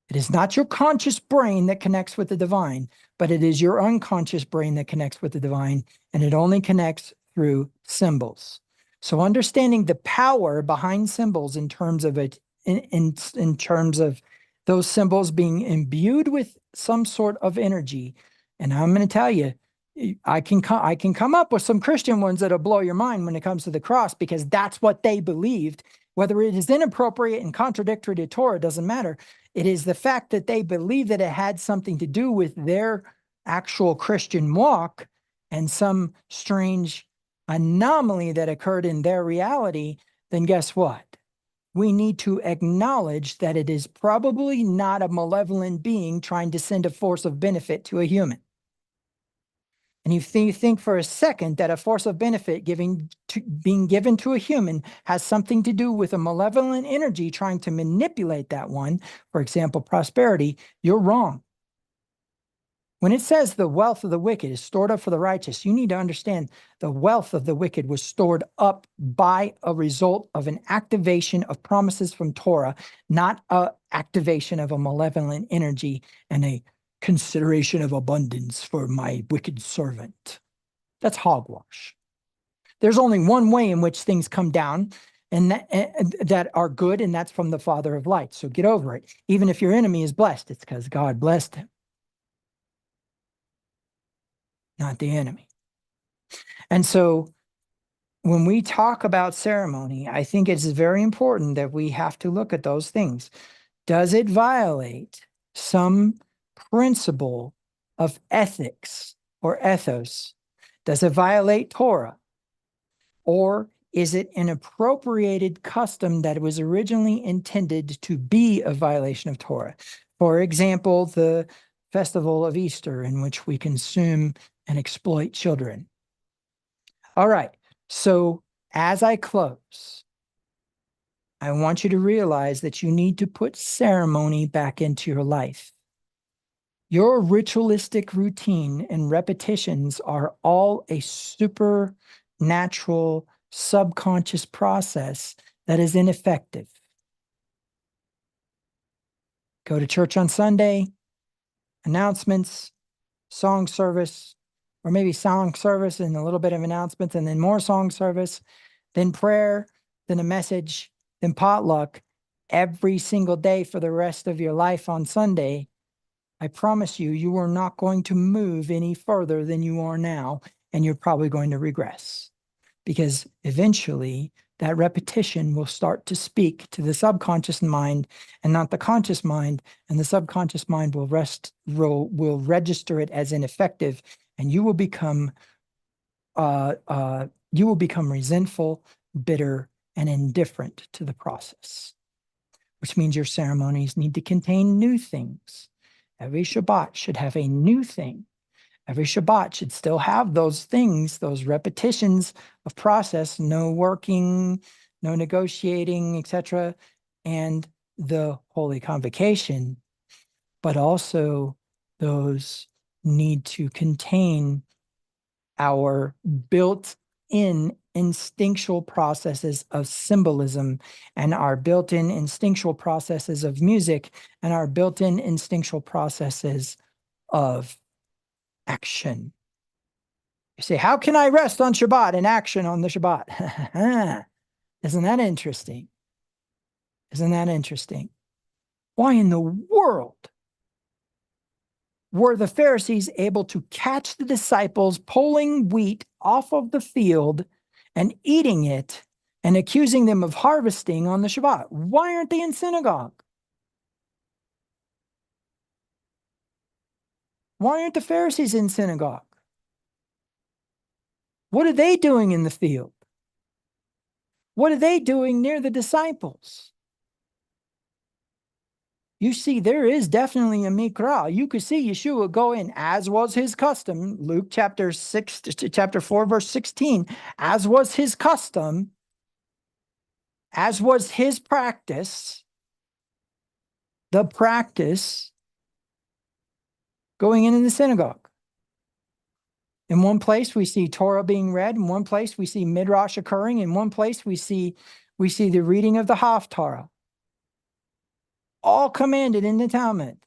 It is not your conscious brain that connects with the divine, but it is your unconscious brain that connects with the divine, and it only connects through symbols. So understanding the power behind symbols in terms of it, in terms of those symbols being imbued with some sort of energy. And I'm going to tell you, I can come up with some Christian ones that'll blow your mind when it comes to the cross, because that's what they believed. Whether it is inappropriate and contradictory to Torah, doesn't matter. It is the fact that they believe that it had something to do with their actual Christian walk and some strange anomaly that occurred in their reality. Then guess what? We need to acknowledge that it is probably not a malevolent being trying to send a force of benefit to a human. And if you think for a second that a force of benefit being given to a human has something to do with a malevolent energy trying to manipulate that one, for example, prosperity, you're wrong. When it says the wealth of the wicked is stored up for the righteous, you need to understand the wealth of the wicked was stored up by a result of an activation of promises from Torah, not an activation of a malevolent energy and a consideration of abundance for my wicked servant. That's hogwash. There's only one way in which things come down and that are good, and that's from the Father of lights. So get over it. Even if your enemy is blessed, it's because God blessed him, not the enemy. And so when we talk about ceremony, I think it's very important that we have to look at those things. Does it violate some principle of ethics or ethos? Does it violate Torah? Or is it an appropriated custom that was originally intended to be a violation of Torah? For example, the festival of Easter, in which we consume and exploit children. All right, so as I close, I want you to realize that you need to put ceremony back into your life. Your ritualistic routine and repetitions are all a supernatural, subconscious process that is ineffective. Go to church on Sunday, announcements, song service, or maybe song service and a little bit of announcements, and then more song service, then prayer, then a message, then potluck every single day for the rest of your life on Sunday. I promise you, you are not going to move any further than you are now, and you're probably going to regress, because eventually that repetition will start to speak to the subconscious mind and not the conscious mind, and the subconscious mind will register it as ineffective, and you will become resentful, bitter, and indifferent to the process, which means your ceremonies need to contain new things. Every Shabbat should have a new thing. Every Shabbat should still have those things, those repetitions of process, no working, no negotiating, etc., and the holy convocation, but also those need to contain our built-in instinctual processes of symbolism, and our built-in instinctual processes of music, and our built-in instinctual processes of action. You say, how can I rest on Shabbat and action on the Shabbat? Isn't that interesting? Isn't that interesting? Why in the world were the Pharisees able to catch the disciples pulling wheat off of the field and eating it and accusing them of harvesting on the Shabbat? Why aren't they in synagogue? Why aren't the Pharisees in synagogue? What are they doing in the field? What are they doing near the disciples? You see, there is definitely a mikra. You could see Yeshua go in, as was his custom, Luke chapter 4, verse 16, as was his custom, as was his practice, the practice going into the synagogue. In one place, we see Torah being read. In one place, we see Midrash occurring. In one place, we see the reading of the Haftarah. All commanded in the Talmud,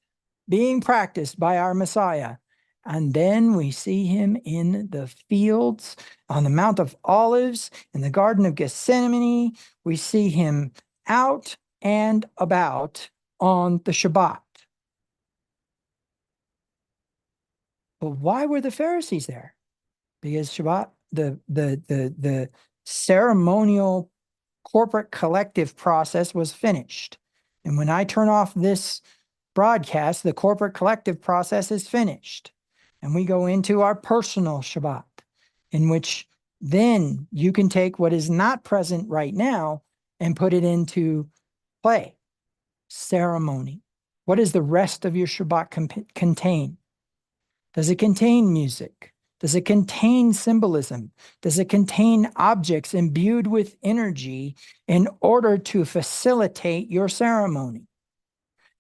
being practiced by our Messiah. And then we see him in the fields, on the Mount of Olives, in the Garden of Gethsemane. We see him out and about on the Shabbat. But why were the Pharisees there? Because Shabbat, the ceremonial corporate collective process was finished. And when I turn off this broadcast, the corporate collective process is finished. And we go into our personal Shabbat, in which then you can take what is not present right now and put it into play. Ceremony. What does the rest of your Shabbat contain? Does it contain music? Does it contain symbolism? Does it contain objects imbued with energy in order to facilitate your ceremony?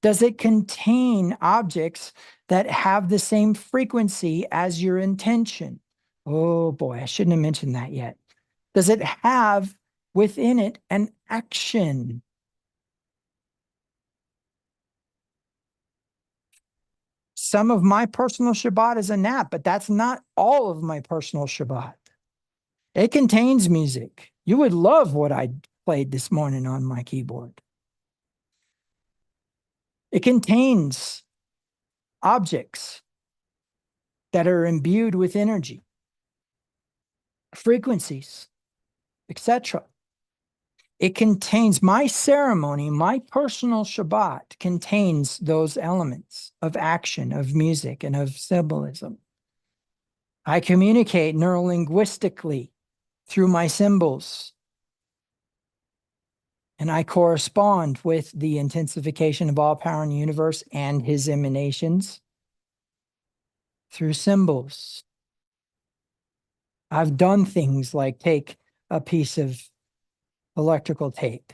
Does it contain objects that have the same frequency as your intention? Oh boy, I shouldn't have mentioned that yet. Does it have within it an action? Some of my personal Shabbat is a nap, but that's not all of my personal Shabbat. It contains music. You would love what I played this morning on my keyboard. It contains objects that are imbued with energy, frequencies, etc. It contains my ceremony, my personal Shabbat contains those elements of action, of music, and of symbolism. I communicate neurolinguistically through my symbols. And I correspond with the intensification of all power in the universe and his emanations through symbols. I've done things like take a piece of electrical tape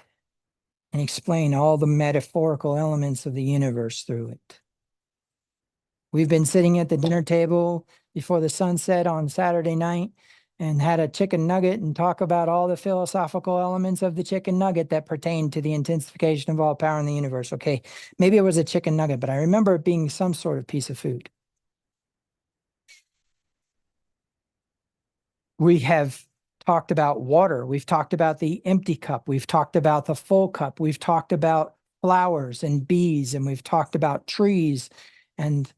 and explain all the metaphorical elements of the universe through it. We've been sitting at the dinner table before the sunset on Saturday night and had a chicken nugget and talk about all the philosophical elements of the chicken nugget that pertain to the intensification of all power in the universe. Okay, maybe it was a chicken nugget, but I remember it being some sort of piece of food. We have talked about water. We've talked about the empty cup. We've talked about the full cup. We've talked about flowers and bees, and we've talked about trees and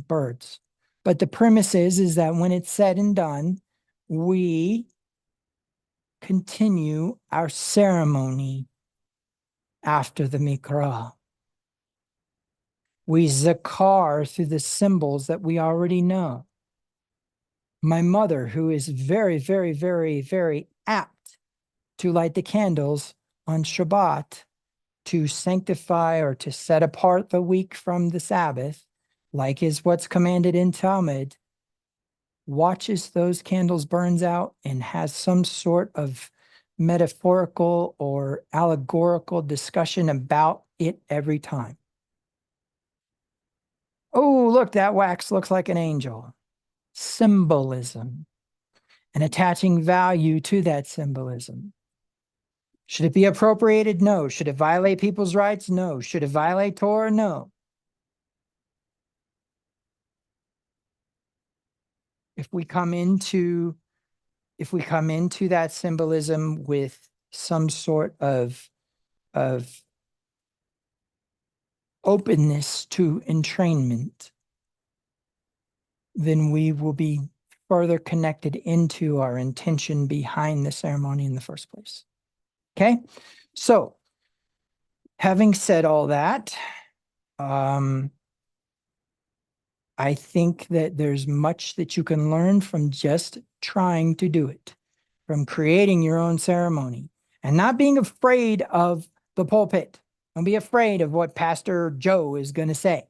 birds. But the premise is that when it's said and done, we continue our ceremony after the Mikra. We zakar through the symbols that we already know. My mother, who is very, very, very, very apt to light the candles on Shabbat to sanctify or to set apart the week from the Sabbath, like is what's commanded in Talmud, watches those candles burns out and has some sort of metaphorical or allegorical discussion about it every time. Oh, look, that wax looks like an angel. Symbolism and attaching value to that symbolism. Should it be appropriated? No. Should it violate people's rights? No. Should it violate Torah? No. If we come into that symbolism with some sort of openness to entrainment, then we will be further connected into our intention behind the ceremony in the first place. Okay? So, having said all that, I think that there's much that you can learn from just trying to do it, from creating your own ceremony and not being afraid of the pulpit. Don't be afraid of what Pastor Joe is going to say.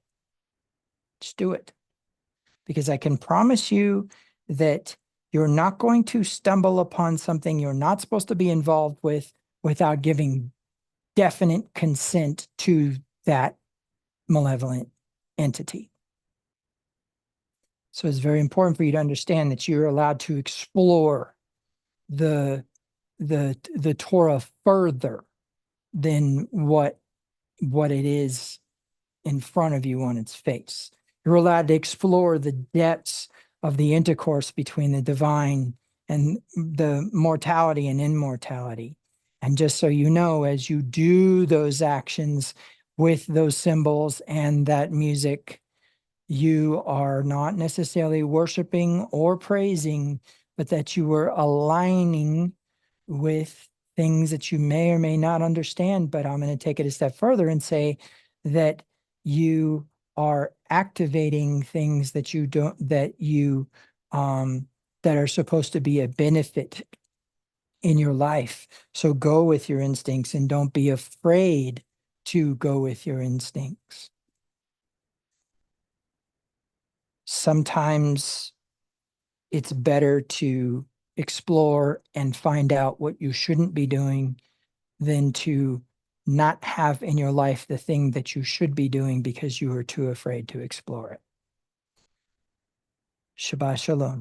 Just do it. Because I can promise you that you're not going to stumble upon something you're not supposed to be involved with without giving definite consent to that malevolent entity. So it's very important for you to understand that you're allowed to explore the Torah further than what it is in front of you on its face. You're allowed to explore the depths of the intercourse between the divine and the mortality and immortality. And just so you know, as you do those actions with those symbols and that music, you are not necessarily worshiping or praising, but that you are aligning with things that you may or may not understand. But I'm going to take it a step further and say that you are activating things that you don't, that are supposed to be a benefit in your life. So go with your instincts and don't be afraid to go with your instincts. Sometimes it's better to explore and find out what you shouldn't be doing than to not have in your life the thing that you should be doing because you are too afraid to explore it. Shabbat Shalom.